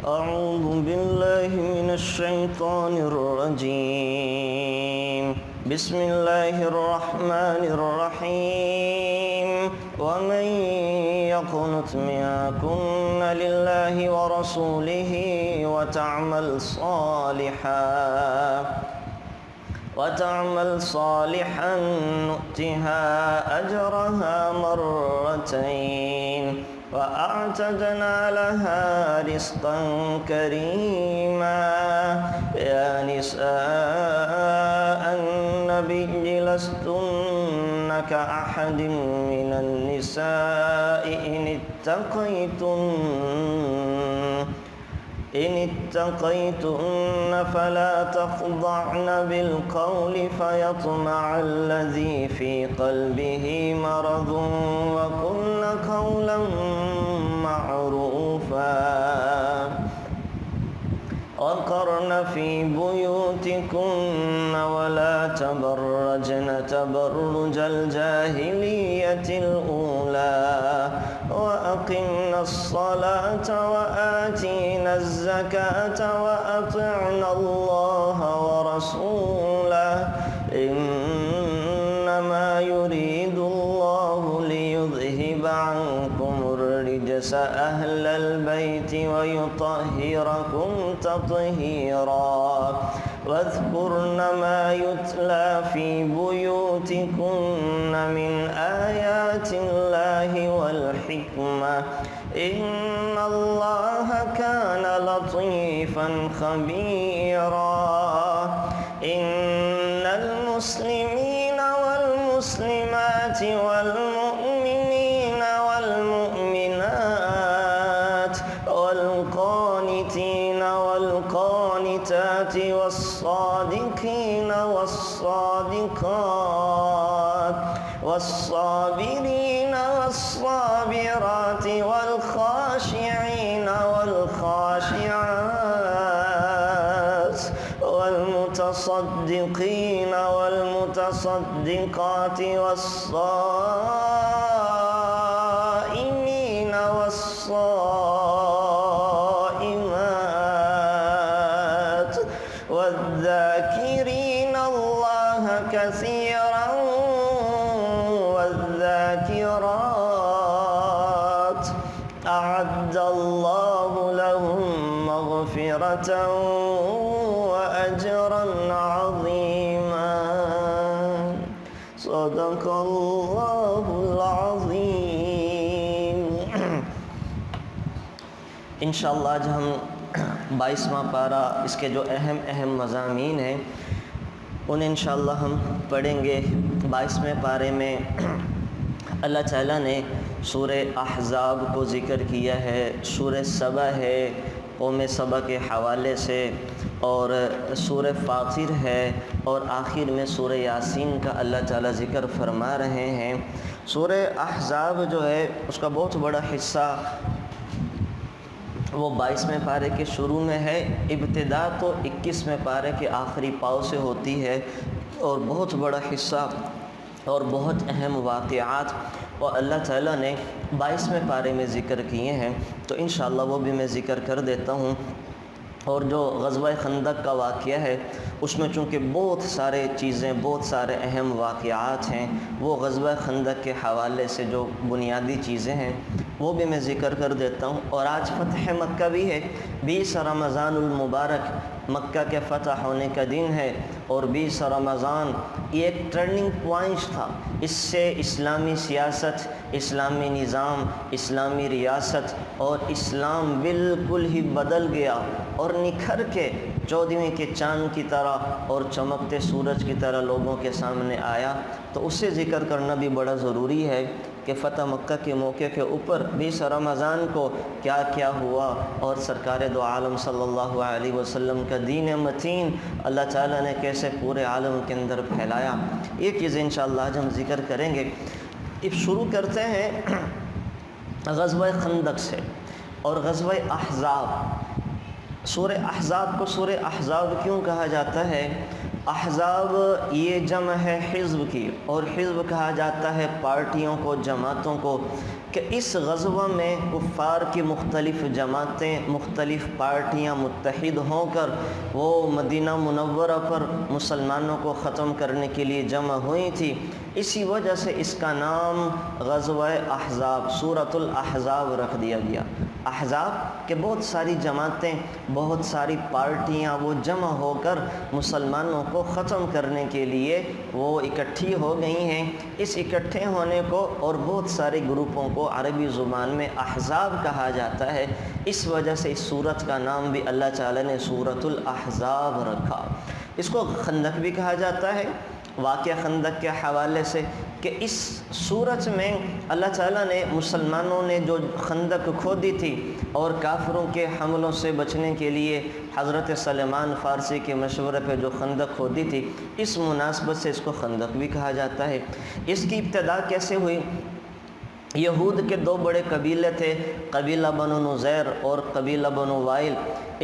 أعوذ بالله من الشيطان الرجيم. بسم الله الرحمن الرحيم. ومن يقنت منكن لله ورسوله وتعمل صالحا نؤتها أجرها مرتين وأعتدنا لها رزقا كريما. يا نساء النبي لستن كأحد من النساء إن اتقيتن فلا تخضعن بالقول فيطمع الذي في قلبه مرض وقلن قولا معروفا. وقرن في بيوتكن ولا تبرجن تبرج الجاهلية الأولى وأقمنا الصلاة وآتينا الزكاة وأطعنا الله ورسوله إنما يريد الله ليذهب عنكم الرجس أهل البيت ويطهركم تطهيرا. واذكرن ما يتلى في بيوتكن من آيات الله والحكمة إن الله كان لطيفا خبيرا. إن المسلمين والمسلمات والمؤمنين والمؤمنات والقانتين والقانتات والصادقين والصادقات والصابرين والصابرات والخاشعين والخاشعات والمتصدقين والمتصدقات والصائمين والصائمات والذاكرين الله كثيرا والذاكرات أعد الله لهم مغفرة وأجرا عظيما. صدق الله العظيم. انشاءاللہ آج ہم 22واں پارہ اس کے جو اہم مضامین ہیں انہیں انشاءاللہ ہم پڑھیں گے. 22ویں پارے میں اللہ تعالیٰ نے سورہ احزاب کو ذکر کیا ہے، سورہ سبا ہے قوم سبا کے حوالے سے، اور سورہ فاطر ہے، اور آخر میں سورہ یاسین کا اللہ تعالیٰ ذکر فرما رہے ہیں. سورہ احزاب جو ہے اس کا بہت بڑا حصہ وہ 22ویں پارے کے شروع میں ہے. ابتدا تو 21ویں پارے کے آخری پاؤں سے ہوتی ہے، اور بہت بڑا حصہ اور بہت اہم واقعات اور اللہ تعالیٰ نے 22ویں پارے میں ذکر کیے ہیں، تو انشاءاللہ وہ بھی میں ذکر کر دیتا ہوں. اور جو غزوہ خندق کا واقعہ ہے اس میں چونکہ بہت سارے چیزیں، بہت سارے اہم واقعات ہیں، وہ غزوہ خندق کے حوالے سے جو بنیادی چیزیں ہیں وہ بھی میں ذکر کر دیتا ہوں. اور آج فتح مکہ بھی ہے، 20 رمضان المبارک مکہ کے فتح ہونے کا دن ہے، اور 20 رمضان یہ ایک ٹرننگ پوائنٹ تھا. اس سے اسلامی سیاست، اسلامی نظام، اسلامی ریاست اور اسلام بالکل ہی بدل گیا اور نکھر کے 14ویں کے چاند کی طرح اور چمکتے سورج کی طرح لوگوں کے سامنے آیا. تو اسے ذکر کرنا بھی بڑا ضروری ہے کہ فتح مکہ کے موقع کے اوپر 20 رمضان کو کیا کیا ہوا، اور سرکار دو عالم صلی اللہ علیہ وسلم کا دین متین اللہ تعالیٰ نے کیسے پورے عالم کے اندر پھیلایا. یہ چیزیں انشاءاللہ آج ہم ذکر کریں گے. اب شروع کرتے ہیں غزوہ خندق سے اور غزوہ احزاب. سورہ احزاب کو سورہ احزاب کیوں کہا جاتا ہے؟ احزاب یہ جمع ہے حزب کی، اور حزب کہا جاتا ہے پارٹیوں کو، جماعتوں کو. کہ اس غزوہ میں کفار کی مختلف جماعتیں، مختلف پارٹیاں متحد ہو کر وہ مدینہ منورہ پر مسلمانوں کو ختم کرنے کے لیے جمع ہوئی تھی۔ اسی وجہ سے اس کا نام غزوہ احزاب، سورۃ الاحزاب رکھ دیا گیا۔ احزاب کہ بہت ساری جماعتیں، بہت ساری پارٹیاں وہ جمع ہو کر مسلمانوں کو ختم کرنے کے لیے وہ اکٹھی ہو گئی ہیں۔ اس اکٹھے ہونے کو اور بہت سارے گروپوں کو عربی زبان میں احزاب کہا جاتا ہے۔ اس وجہ سے اس سورت کا نام بھی اللہ تعالیٰ نے سورۃ الاحزاب رکھا۔ اس کو خندق بھی کہا جاتا ہے، واقعہ خندق کے حوالے سے کہ اس سورت میں اللہ تعالیٰ نے مسلمانوں نے جو خندق کھودی تھی اور کافروں کے حملوں سے بچنے کے لیے حضرت سلمان فارسی کے مشورے پہ جو خندق کھودی تھی، اس مناسبت سے اس کو خندق بھی کہا جاتا ہے۔ اس کی ابتدا کیسے ہوئی؟ یہود کے دو بڑے قبیلے تھے، قبیلہ بنو نذیر اور قبیلہ بنو وائل۔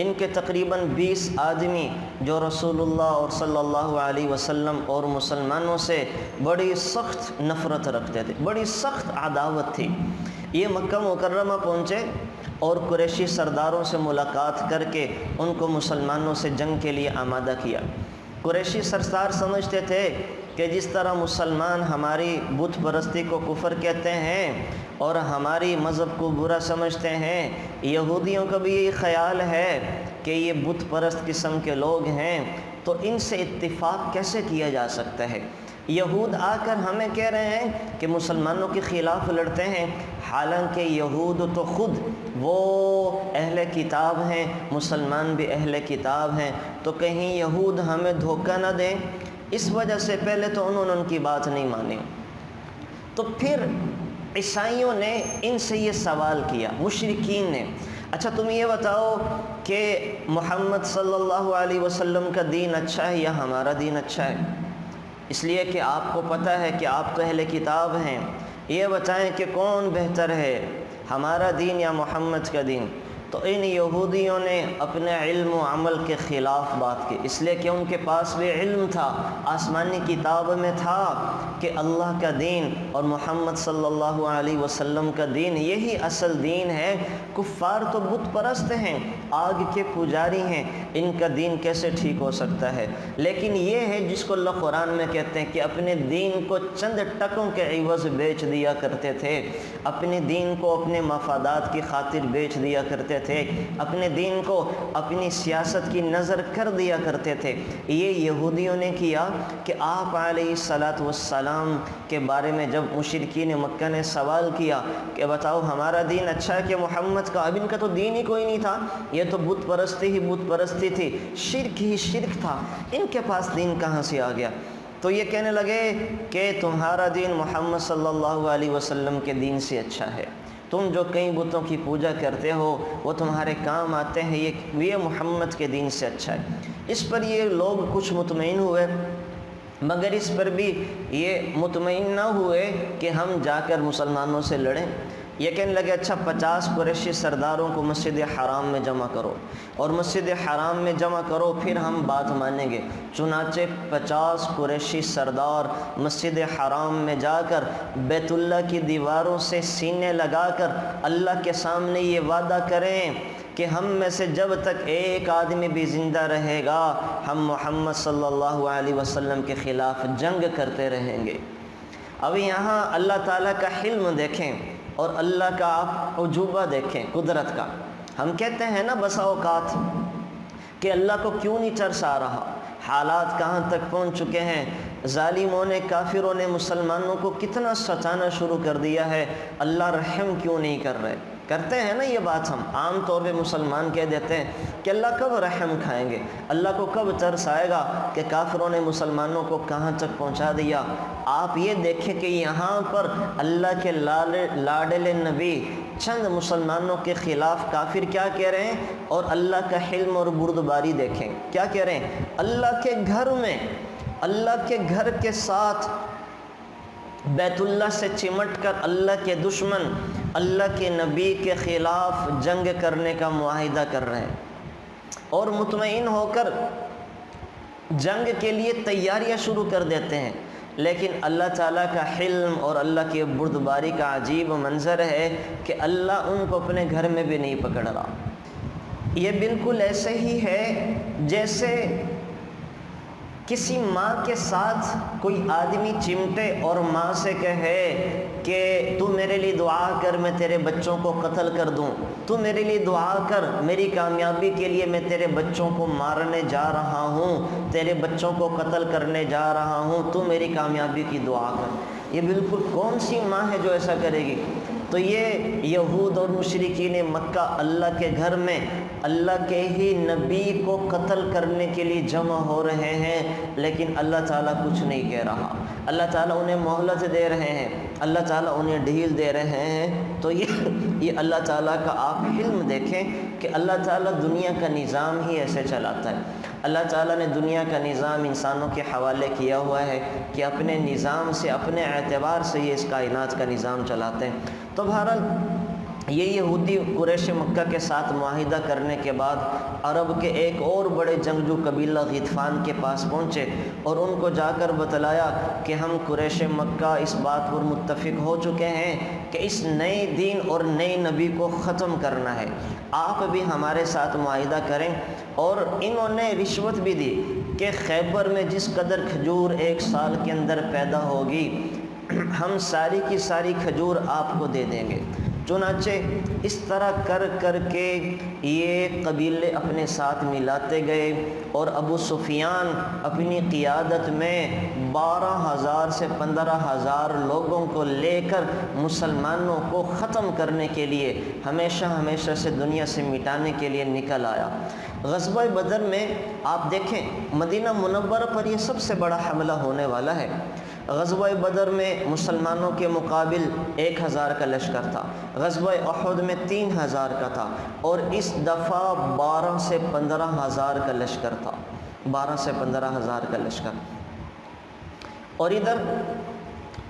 ان کے تقریباً 20 آدمی جو رسول اللہ اور صلی اللہ علیہ وسلم اور مسلمانوں سے بڑی سخت نفرت رکھتے تھے، بڑی سخت عداوت تھی۔ یہ مکہ مکرمہ پہنچے اور قریشی سرداروں سے ملاقات کر کے ان کو مسلمانوں سے جنگ کے لیے آمادہ کیا۔ قریشی سردار سمجھتے تھے کہ جس طرح مسلمان ہماری بت پرستی کو کفر کہتے ہیں اور ہماری مذہب کو برا سمجھتے ہیں، یہودیوں کا بھی یہی خیال ہے کہ یہ بت پرست قسم کے لوگ ہیں، تو ان سے اتفاق کیسے کیا جا سکتا ہے؟ یہود آ کر ہمیں کہہ رہے ہیں کہ مسلمانوں کے خلاف لڑتے ہیں، حالانکہ یہود تو خود وہ اہل کتاب ہیں، مسلمان بھی اہل کتاب ہیں، تو کہیں یہود ہمیں دھوکہ نہ دیں۔ اس وجہ سے پہلے تو انہوں نے ان کی بات نہیں مانی۔ تو پھر عیسائیوں نے ان سے یہ سوال کیا، مشرکین نے، اچھا تم یہ بتاؤ کہ محمد صلی اللہ علیہ وسلم کا دین اچھا ہے یا ہمارا دین اچھا ہے؟ اس لیے کہ آپ کو پتہ ہے کہ آپ تو اہل کتاب ہیں، یہ بتائیں کہ کون بہتر ہے، ہمارا دین یا محمد کا دین؟ تو ان یہودیوں نے اپنے علم و عمل کے خلاف بات کی، اس لیے کہ ان کے پاس بھی علم تھا، آسمانی کتاب میں تھا کہ اللہ کا دین اور محمد صلی اللہ علیہ وسلم کا دین یہی اصل دین ہے۔ کفار تو بت پرست ہیں، آگ کے پجاری ہیں، ان کا دین کیسے ٹھیک ہو سکتا ہے؟ لیکن یہ ہے جس کو اللہ قرآن میں کہتے ہیں کہ اپنے دین کو چند ٹکوں کے عوض بیچ دیا کرتے تھے، اپنے دین کو اپنے مفادات کی خاطر بیچ دیا کرتے تھے، اپنے دین کو اپنی سیاست کی نظر کر دیا کرتے تھے۔ یہ یہودیوں نے کیا کہ آپ علیہ السلام کے بارے میں جب مشرکین مکہ نے سوال کیا کہ بتاؤ ہمارا دین اچھا ہے کہ محمد کا؟ اب ان کا تو دین ہی کوئی نہیں تھا، یہ تو بت پرستی ہی بت پرستی تھی، شرک ہی شرک تھا، ان کے پاس دین کہاں سے آ گیا؟ تو یہ کہنے لگے کہ تمہارا دین محمد صلی اللہ علیہ وسلم کے دین سے اچھا ہے، تم جو کئی بتوں کی پوجا کرتے ہو وہ تمہارے کام آتے ہیں، یہ محمد کے دین سے اچھا ہے۔ اس پر یہ لوگ کچھ مطمئن ہوئے، مگر اس پر بھی یہ مطمئن نہ ہوئے کہ ہم جا کر مسلمانوں سے لڑیں۔ یہ کہنے لگے اچھا 50 قریشی سرداروں کو مسجد حرام میں جمع کرو اور مسجد حرام میں جمع کرو، پھر ہم بات مانیں گے۔ چنانچہ 50 قریشی سردار مسجد حرام میں جا کر بیت اللہ کی دیواروں سے سینے لگا کر اللہ کے سامنے یہ وعدہ کریں کہ ہم میں سے جب تک ایک آدمی بھی زندہ رہے گا ہم محمد صلی اللہ علیہ وسلم کے خلاف جنگ کرتے رہیں گے۔ اب یہاں اللہ تعالیٰ کا حلم دیکھیں اور اللہ کا آپ عجوبہ دیکھیں، قدرت کا۔ ہم کہتے ہیں نا بسا اوقات کہ اللہ کو کیوں نہیں ترس آ رہا، حالات کہاں تک پہنچ چکے ہیں، ظالموں نے، کافروں نے مسلمانوں کو کتنا ستانا شروع کر دیا ہے، اللہ رحم کیوں نہیں کر رہے؟ کرتے ہیں نا یہ بات، ہم عام طور پہ مسلمان کہہ دیتے ہیں کہ اللہ کب رحم کھائیں گے، اللہ کو کب ترس آئے گا کہ کافروں نے مسلمانوں کو کہاں تک پہنچا دیا۔ آپ یہ دیکھیں کہ یہاں پر اللہ کے لاڈلے نبی چند مسلمانوں کے خلاف کافر کیا کہہ رہے ہیں، اور اللہ کا حلم اور بردباری دیکھیں کیا کہہ رہے ہیں۔ اللہ کے گھر میں، اللہ کے گھر کے ساتھ بیت اللہ سے چمٹ کر اللہ کے دشمن اللہ کے نبی کے خلاف جنگ کرنے کا معاہدہ کر رہے ہیں اور مطمئن ہو کر جنگ کے لیے تیاریاں شروع کر دیتے ہیں۔ لیکن اللہ تعالیٰ کا حلم اور اللہ کی بردباری کا عجیب منظر ہے کہ اللہ ان کو اپنے گھر میں بھی نہیں پکڑ رہا۔ یہ بالکل ایسے ہی ہے جیسے کسی ماں کے ساتھ کوئی آدمی چمٹے اور ماں سے کہے کہ تو میرے لیے دعا کر، میں تیرے بچوں کو قتل کر دوں، تو میرے لیے دعا کر، میری کامیابی کے لیے میں تیرے بچوں کو مارنے جا رہا ہوں، تیرے بچوں کو قتل کرنے جا رہا ہوں، تو میری کامیابی کی دعا کر۔ یہ بالکل کون سی ماں ہے جو ایسا کرے گی؟ تو یہ یہود اور مشرکین مکہ اللہ کے گھر میں اللہ کے ہی نبی کو قتل کرنے کے لیے جمع ہو رہے ہیں، لیکن اللہ تعالیٰ کچھ نہیں کہہ رہا۔ اللہ تعالیٰ انہیں مہلت دے رہے ہیں، اللہ تعالیٰ انہیں ڈھیل دے رہے ہیں۔ تو یہ اللہ تعالیٰ کا آپ حلم دیکھیں کہ اللہ تعالیٰ دنیا کا نظام ہی ایسے چلاتا ہے۔ اللہ تعالیٰ نے دنیا کا نظام انسانوں کے حوالے کیا ہوا ہے کہ اپنے نظام سے، اپنے اعتبار سے یہ اس کائنات کا نظام چلاتے ہیں۔ تو بہرحال یہ یہودی قریش مکہ کے ساتھ معاہدہ کرنے کے بعد عرب کے ایک اور بڑے جنگجو قبیلہ غطفان کے پاس پہنچے اور ان کو جا کر بتلایا کہ ہم قریش مکہ اس بات پر متفق ہو چکے ہیں کہ اس نئے دین اور نئے نبی کو ختم کرنا ہے، آپ بھی ہمارے ساتھ معاہدہ کریں۔ اور انہوں نے رشوت بھی دی کہ خیبر میں جس قدر کھجور ایک سال کے اندر پیدا ہوگی ہم ساری کی ساری کھجور آپ کو دے دیں گے۔ چنانچہ اس طرح کر کر کے یہ قبیلے اپنے ساتھ ملاتے گئے اور ابو سفیان اپنی قیادت میں 12,000 سے 15,000 لوگوں کو لے کر مسلمانوں کو ختم کرنے کے لیے، ہمیشہ ہمیشہ سے دنیا سے مٹانے کے لیے نکل آیا۔ غزوہ بدر میں آپ دیکھیں مدینہ منورہ پر یہ سب سے بڑا حملہ ہونے والا ہے۔ غزوہ بدر میں مسلمانوں کے مقابل 1,000 کا لشکر تھا، غزوہ احد میں 3,000 کا تھا، اور اس دفعہ 12 سے 15,000 کا لشکر تھا، 12 سے 15,000 کا لشکر۔ اور ادھر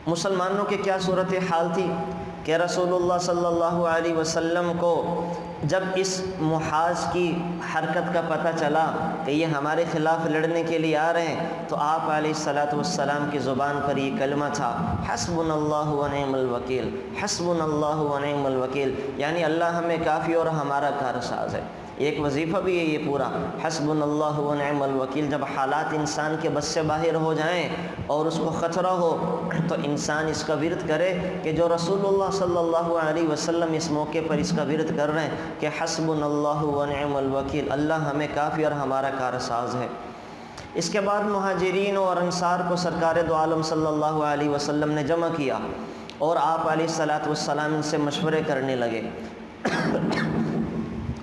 مسلمانوں کی کیا صورتحال تھی کہ رسول اللہ صلی اللہ علیہ وسلم کو جب اس محاذ کی حرکت کا پتہ چلا کہ یہ ہمارے خلاف لڑنے کے لیے آ رہے ہیں، تو آپ علیہ الصلاۃ والسلام کی زبان پر یہ کلمہ تھا، حسبنا اللہ ونعم الوکیل، حسبنا اللہ ونعم الوکیل، یعنی اللہ ہمیں کافی اور ہمارا کارساز ہے۔ ایک وظیفہ بھی ہے یہ پورا، حسبنا اللہ ونعم الوکیل۔ جب حالات انسان کے بس سے باہر ہو جائیں اور اس کو خطرہ ہو تو انسان اس کا ورد کرے کہ جو رسول اللہ صلی اللہ علیہ وسلم اس موقع پر اس کا ورد کر رہے ہیں کہ حسبنا اللہ ونعم الوکیل، اللہ ہمیں کافی اور ہمارا کارساز ہے۔ اس کے بعد مہاجرین اور انصار کو سرکار دو عالم صلی اللہ علیہ وسلم نے جمع کیا اور آپ علیہ الصلاۃ والسلام ان سے مشورے کرنے لگے۔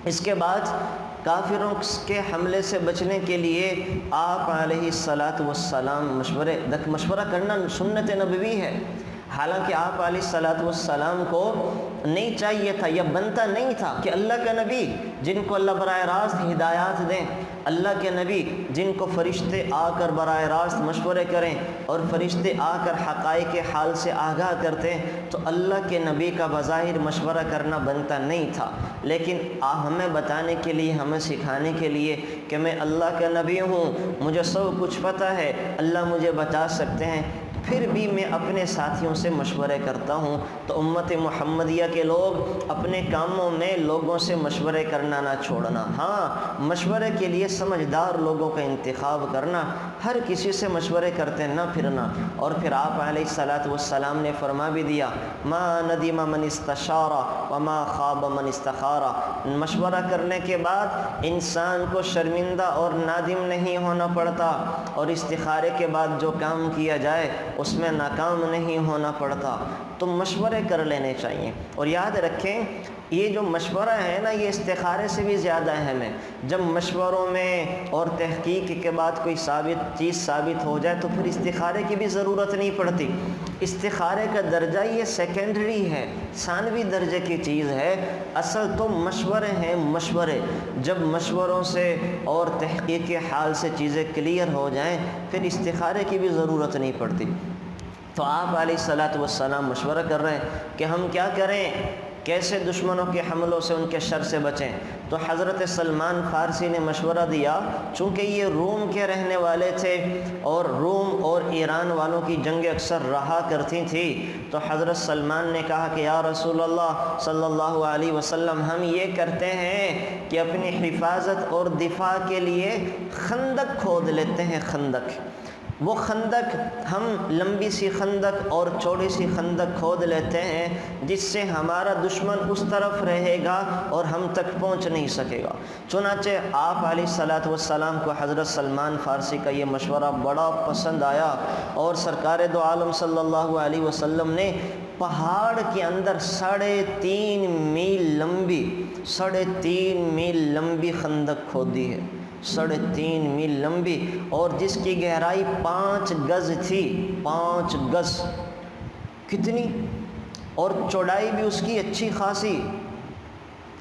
اس کے بعد کافروں کے حملے سے بچنے کے لیے آپ علیہ الصلاۃ والسلام مشورہ کرنا سنت نبوی ہے۔ حالانکہ آپ علیہ الصلاۃ والسلام کو نہیں چاہیے تھا یا بنتا نہیں تھا کہ اللہ کا نبی جن کو اللہ براہ راست ہدایات دیں، اللہ کے نبی جن کو فرشتے آ کر براہ راست مشورے کریں اور فرشتے آ کر حقائق حال سے آگاہ کرتے ہیں، تو اللہ کے نبی کا بظاہر مشورہ کرنا بنتا نہیں تھا۔ لیکن ہمیں بتانے کے لیے، ہمیں سکھانے کے لیے کہ میں اللہ کا نبی ہوں، مجھے سب کچھ پتہ ہے، اللہ مجھے بتا سکتے ہیں، پھر بھی میں اپنے ساتھیوں سے مشورے کرتا ہوں۔ تو امت محمدیہ کے لوگ اپنے کاموں میں لوگوں سے مشورے کرنا نہ چھوڑنا، ہاں مشورے کے لیے سمجھدار لوگوں کا انتخاب کرنا، ہر کسی سے مشورے کرتے نہ پھرنا۔ اور پھر آپ علیہ الصلاۃ والسلام نے فرما بھی دیا، ما ندم من استشار وما خاب من استخار، مشورہ کرنے کے بعد انسان کو شرمندہ اور نادم نہیں ہونا پڑتا، اور استخارے کے بعد جو کام کیا جائے اس میں ناکام نہیں ہونا پڑتا۔ تو مشورے کر لینے چاہیے، اور یاد رکھیں یہ جو مشورہ ہے نا، یہ استخارے سے بھی زیادہ اہم ہے۔ جب مشوروں میں اور تحقیق کے بعد کوئی چیز ثابت ہو جائے تو پھر استخارے کی بھی ضرورت نہیں پڑتی۔ استخارے کا درجہ یہ سیکنڈری ہے، ثانوی درجے کی چیز ہے، اصل تو مشورے ہیں مشورے۔ جب مشوروں سے اور تحقیق حال سے چیزیں کلیئر ہو جائیں پھر استخارے کی بھی ضرورت نہیں پڑتی۔ تو آپ علیہ الصلاۃ والسلام مشورہ کر رہے ہیں کہ ہم کیا کریں، کیسے دشمنوں کے حملوں سے ان کے شر سے بچیں۔ تو حضرت سلمان فارسی نے مشورہ دیا، چونکہ یہ روم کے رہنے والے تھے اور روم اور ایران والوں کی جنگیں اکثر رہا کرتی تھی، تو حضرت سلمان نے کہا کہ یا رسول اللہ صلی اللہ علیہ وسلم، ہم یہ کرتے ہیں کہ اپنی حفاظت اور دفاع کے لیے خندق کھود لیتے ہیں۔ خندق، وہ خندق ہم لمبی سی خندق اور چوڑی سی خندق کھود لیتے ہیں جس سے ہمارا دشمن اس طرف رہے گا اور ہم تک پہنچ نہیں سکے گا۔ چنانچہ آپ علیہ الصلاۃ والسلام کو حضرت سلمان فارسی کا یہ مشورہ بڑا پسند آیا، اور سرکار دو عالم صلی اللہ علیہ وسلم نے پہاڑ کے اندر 3.5 میل لمبی خندق کھودی ہے، 3.5 میل لمبی، اور جس کی گہرائی 5 گز تھی۔ 5 گز کتنی، اور چوڑائی بھی اس کی اچھی خاصی۔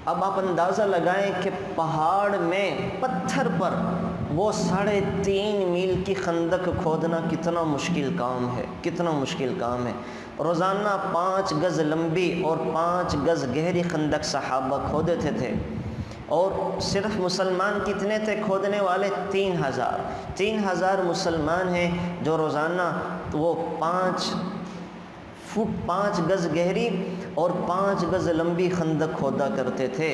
اب آپ اندازہ لگائیں کہ پہاڑ میں پتھر پر وہ 3.5 میل کی خندق کھودنا کتنا مشکل کام ہے، کتنا مشکل کام ہے۔ روزانہ 5 گز لمبی اور 5 گز گہری خندق صحابہ کھودتے تھے، اور صرف مسلمان کتنے تھے کھودنے والے؟ 3,000 مسلمان ہیں جو روزانہ وہ 5 گز گہری اور 5 گز لمبی خندق کھودا کرتے تھے،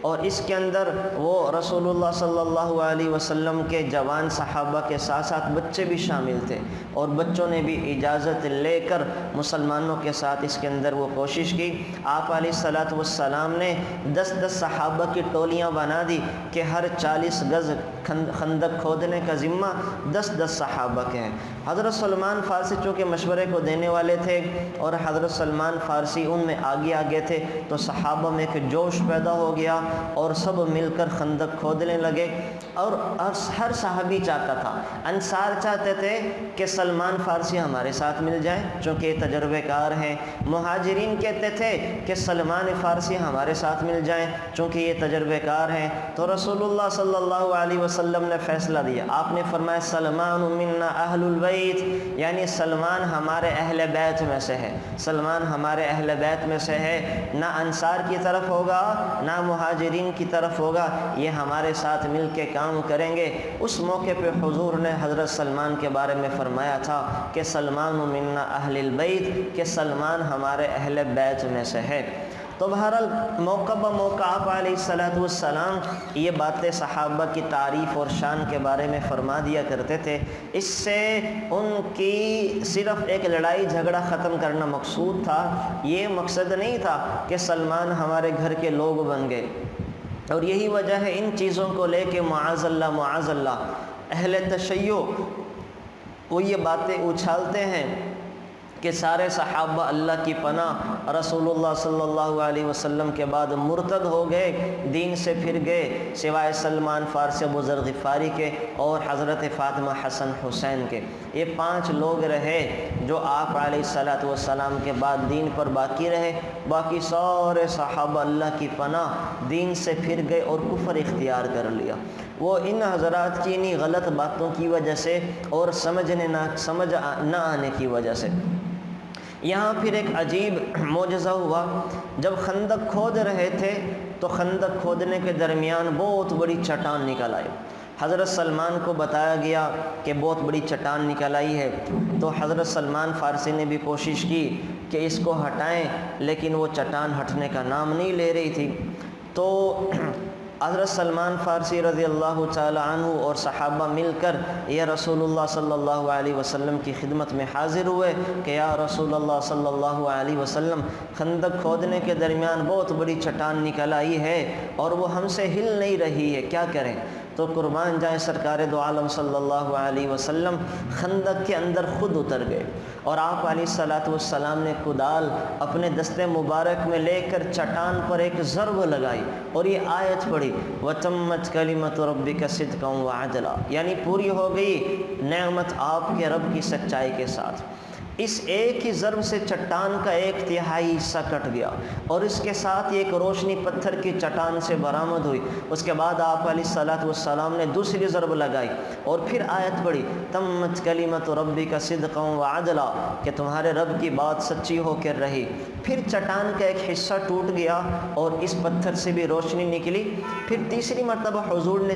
اور اس کے اندر وہ رسول اللہ صلی اللہ علیہ وسلم کے جوان صحابہ کے ساتھ ساتھ بچے بھی شامل تھے، اور بچوں نے بھی اجازت لے کر مسلمانوں کے ساتھ اس کے اندر وہ کوشش کی۔ آپ علیہ الصلاۃ والسلام نے 10 صحابہ کی ٹولیاں بنا دی کہ ہر 40 گز خندق کھودنے کا ذمہ 10 صحابہ کے ہیں۔ حضرت سلمان فارسی چونکہ مشورے کو دینے والے تھے اور حضرت سلمان فارسی ان میں آگے تھے، تو صحابہ میں ایک جوش پیدا ہو گیا اور سب مل کر خندق کھودنے لگے، اور ہر صحابی چاہتا تھا، انصار چاہتے تھے کہ سلمان فارسی ہمارے ساتھ مل جائیں چونکہ یہ تجربے کار ہیں، مہاجرین کہتے تھے کہ سلمان فارسی ہمارے ساتھ مل جائیں چونکہ یہ تجربے کار ہیں۔ تو رسول اللہ صلی اللہ علیہ وسلم نے فیصلہ دیا، آپ نے فرمایا سلمان منا اہل البیت، یعنی سلمان ہمارے اہل بیت میں سے ہے، سلمان ہمارے اہل بیت میں سے ہے، نہ انصار کی طرف ہوگا نہ مہاجرین کی طرف ہوگا، یہ ہمارے ساتھ مل کے کام کریں گے۔ اس موقع پہ حضور نے حضرت سلمان کے بارے میں فرمایا تھا کہ سلمان منا اہل البیت، کہ سلمان ہمارے اہل بیت میں سے ہے۔ تو بہرحال موقع بموقع آپ علیہ الصلاۃ والسلام یہ باتیں صحابہ کی تعریف اور شان کے بارے میں فرما دیا کرتے تھے۔ اس سے ان کی صرف ایک لڑائی جھگڑا ختم کرنا مقصود تھا، یہ مقصد نہیں تھا کہ سلمان ہمارے گھر کے لوگ بن گئے، اور یہی وجہ ہے ان چیزوں کو لے کے معاذ اللہ اہل تشیع وہ یہ باتیں اچھالتے ہیں کہ سارے صحابہ اللہ کی پناہ رسول اللہ صلی اللہ علیہ وسلم کے بعد مرتد ہو گئے، دین سے پھر گئے، سوائے سلمان فارسی ابو ذر غفاری کے اور حضرت فاطمہ حسن حسین کے۔ یہ 5 لوگ رہے جو آپ علیہ الصلاۃ والسلام کے بعد دین پر باقی رہے، باقی سارے صحابہ اللہ کی پناہ دین سے پھر گئے اور کفر اختیار کر لیا۔ وہ ان حضرات کی انہی غلط باتوں کی وجہ سے اور سمجھ نہ آنے کی وجہ سے۔ یہاں پھر ایک عجیب معجزہ ہوا، جب خندق کھود رہے تھے تو خندق کھودنے کے درمیان بہت بڑی چٹان نکل آئی۔ حضرت سلمان کو بتایا گیا کہ بہت بڑی چٹان نکل آئی ہے، تو حضرت سلمان فارسی نے بھی کوشش کی کہ اس کو ہٹائیں، لیکن وہ چٹان ہٹنے کا نام نہیں لے رہی تھی۔ تو حضرت سلمان فارسی رضی اللہ تعالی عنہ اور صحابہ مل کر یہ رسول اللہ صلی اللہ علیہ وسلم کی خدمت میں حاضر ہوئے کہ یا رسول اللہ صلی اللہ علیہ وسلم، خندق کھودنے کے درمیان بہت بڑی چٹان نکل آئی ہے اور وہ ہم سے ہل نہیں رہی ہے، کیا کریں؟ تو قربان جائیں سرکار دو عالم صلی اللہ علیہ وسلم خندق کے اندر خود اتر گئے، اور آپ علیہ الصلاۃ والسلام نے کدال اپنے دستے مبارک میں لے کر چٹان پر ایک ضرب لگائی اور یہ آیت پڑھی وَتَمَّتْ كَلِمَةُ رَبِّكَ صِدْقًا وَعَدْلًا، یعنی پوری ہو گئی نعمت آپ کے رب کی سچائی کے ساتھ۔ اس ایک ہی ضرب سے چٹان کا 1/3 حصہ کٹ گیا اور اس کے ساتھ ایک روشنی پتھر کی چٹان سے برآمد ہوئی۔ اس کے بعد آپ علیہ الصلوۃ والسلام نے دوسری ضرب لگائی اور پھر آیت پڑھی تمت کلمۃ ربک صدقا وعدلا، کہ تمہارے رب کی بات سچی ہو کر رہی۔ پھر چٹان کا ایک حصہ ٹوٹ گیا اور اس پتھر سے بھی روشنی نکلی۔ پھر تیسری مرتبہ حضور نے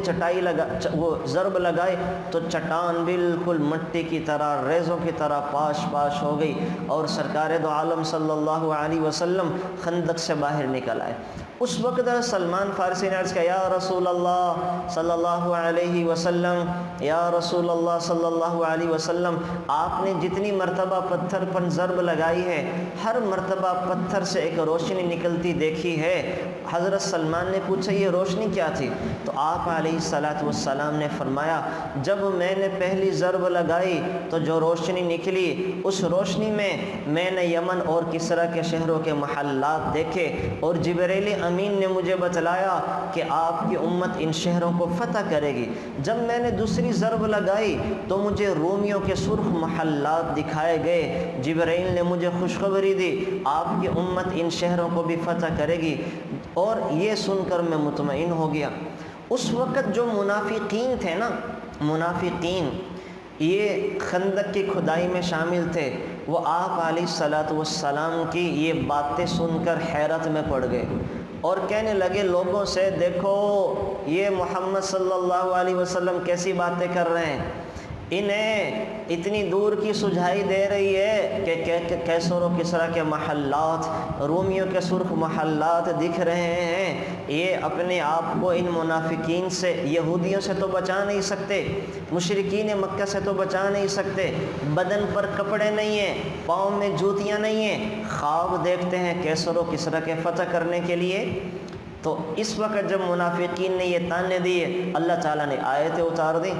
وہ ضرب لگائے تو چٹان بالکل مٹی کی طرح، ریزوں کی طرح پاش پاش ہو گئی اور سرکار دو عالم صلی اللہ علیہ وسلم خندق سے باہر نکل آئے۔ اس وقت سلمان فارسی نے عرض کیا یا رسول اللہ صلی اللہ علیہ وسلم، یا رسول اللہ صلی اللہ علیہ وسلم، آپ نے جتنی مرتبہ پتھر پر ضرب لگائی ہے ہر مرتبہ پتھر سے ایک روشنی نکلتی دیکھی ہے۔ حضرت سلمان نے پوچھا یہ روشنی کیا تھی؟ تو آپ علیہ الصلوۃ والسلام نے فرمایا جب میں نے پہلی ضرب لگائی تو جو روشنی نکلی اس روشنی میں نے یمن اور کسرا کے شہروں کے محلات دیکھے اور جبریل امین نے مجھے بتلایا کہ آپ کی امت ان شہروں کو فتح کرے گی۔ جب میں نے دوسری ضرب لگائی تو مجھے رومیوں کے سرخ محلات دکھائے گئے، جبرائیل نے مجھے خوشخبری دی آپ کی امت ان شہروں کو بھی فتح کرے گی، اور یہ سن کر میں مطمئن ہو گیا۔ اس وقت جو منافقین تھے نا، منافقین یہ خندق کی کھدائی میں شامل تھے، وہ آپ علیہ الصلوۃ والسلام کی یہ باتیں سن کر حیرت میں پڑ گئے اور کہنے لگے لوگوں سے دیکھو یہ محمد صلی اللہ علیہ وسلم کیسی باتیں کر رہے ہیں، انہیں اتنی دور کی سجھائی دے رہی ہے کہ کیسر و کسرا کے محلات، رومیوں کے سرخ محلات دکھ رہے ہیں، یہ اپنے آپ کو ان منافقین سے، یہودیوں سے تو بچا نہیں سکتے، مشرکین مکہ سے تو بچا نہیں سکتے، بدن پر کپڑے نہیں ہیں، پاؤں میں جوتیاں نہیں ہیں، خواب دیکھتے ہیں کیسر و کسرا کے فتح کرنے کے لیے۔ تو اس وقت جب منافقین نے یہ تانے دیے، اللہ تعالیٰ نے آیتیں اتار دیں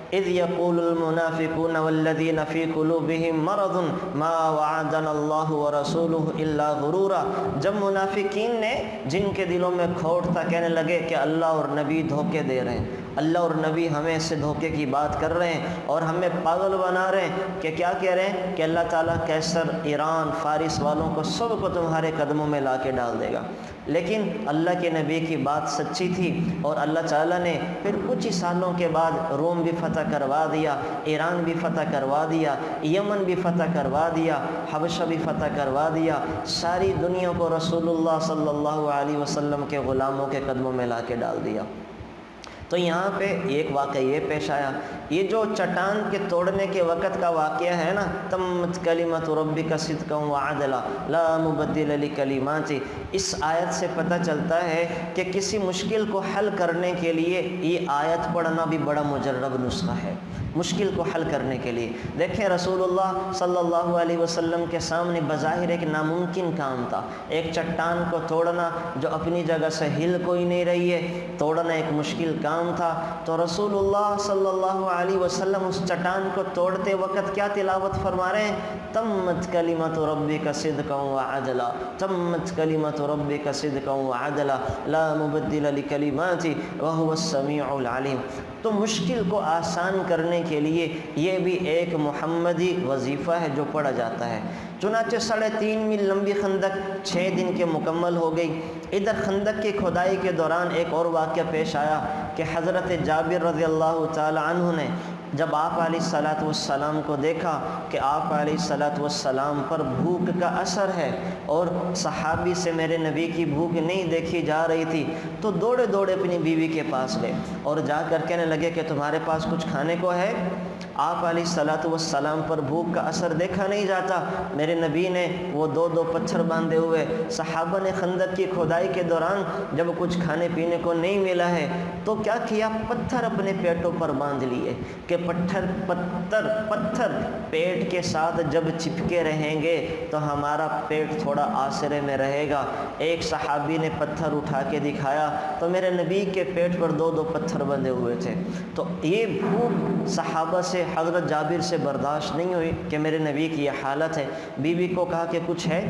اذ يقول المنافقون والذين في قلوبهم مرض ما وعدنا الله ورسوله الا غرورا، جب منافقین نے جن کے دلوں میں کھوٹ تھا کہنے لگے کہ اللہ اور نبی دھوکے دے رہے ہیں، اللہ اور نبی ہمیں سے دھوکے کی بات کر رہے ہیں اور ہمیں پاگل بنا رہے ہیں، کہ کیا کہہ رہے ہیں کہ اللہ تعالیٰ کیسر، ایران، فارس والوں کو سب کو تمہارے قدموں میں لا کے ڈال دے گا۔ لیکن اللہ کے نبی کی بات سچی تھی اور اللہ تعالیٰ نے پھر کچھ ہی سالوں کے بعد روم بھی فتح کروا دیا، ایران بھی فتح کروا دیا، یمن بھی فتح کروا دیا، حبشہ بھی فتح کروا دیا، ساری دنیا کو رسول اللہ صلی اللہ علیہ وسلم کے غلاموں کے قدموں میں لا کے ڈال دیا۔ تو یہاں پہ ایک واقعہ یہ پیش آیا، یہ جو چٹان کے توڑنے کے وقت کا واقعہ ہے نا، تمت کلمۃ ربک صدقا وعدلا لا مبدل لکلماتہ، اس آیت سے پتہ چلتا ہے کہ کسی مشکل کو حل کرنے کے لیے یہ آیت پڑھنا بھی بڑا مجرب نسخہ ہے، مشکل کو حل کرنے کے لیے۔ دیکھیں رسول اللہ صلی اللہ علیہ وسلم کے سامنے بظاہر ایک ناممکن کام تھا، ایک چٹان کو توڑنا جو اپنی جگہ سے ہل کوئی نہیں رہی ہے، توڑنا ایک مشکل کام تھا۔ تو رسول اللہ صلی اللہ علیہ وسلم اس چٹان کو توڑتے وقت کیا تلاوت فرما رہے ہیں؟ تمت کلمۃ ربک صدقا وعدلا، تمت کلمۃ ربک صدقا وعدلا لا مبدل لکلماتہ وہو السمیع العلیم۔ تو مشکل کو آسان کرنے کے لیے یہ بھی ایک محمدی وظیفہ ہے جو پڑھا جاتا ہے۔ چنانچہ 3.5 میل لمبی خندق 6 دن کے مکمل ہو گئی۔ ادھر خندق کی کھدائی کے دوران ایک اور واقعہ پیش آیا کہ حضرت جابر رضی اللہ تعالی عنہ نے جب آپ علیہ الصلوۃ والسلام کو دیکھا کہ آپ علیہ الصلوۃ والسلام پر بھوک کا اثر ہے اور صحابی سے میرے نبی کی بھوک نہیں دیکھی جا رہی تھی، تو دوڑے دوڑے اپنی بیوی کے پاس گئے اور جا کر کہنے لگے کہ تمہارے پاس کچھ کھانے کو ہے؟ آپ علیہ الصلوۃ والسلام پر بھوک کا اثر دیکھا نہیں جاتا۔ میرے نبی نے وہ 2 پتھر باندھے ہوئے، صحابہ نے خندق کی کھدائی کے دوران جب کچھ کھانے پینے کو نہیں ملا ہے تو کیا کیا؟ پتھر اپنے پیٹوں پر باندھ لیے کہ پتھر پیٹ کے ساتھ جب چپکے رہیں گے تو ہمارا پیٹ تھوڑا آسرے میں رہے گا۔ ایک صحابی نے پتھر اٹھا کے دکھایا تو میرے نبی کے پیٹ پر 2 پتھر بندھے ہوئے تھے۔ تو یہ بھوک صحابہ سے، حضرت جابر سے برداشت نہیں ہوئی کہ میرے نبی کی یہ حالت ہے۔ بیوی کو کہا کہ کچھ ہے؟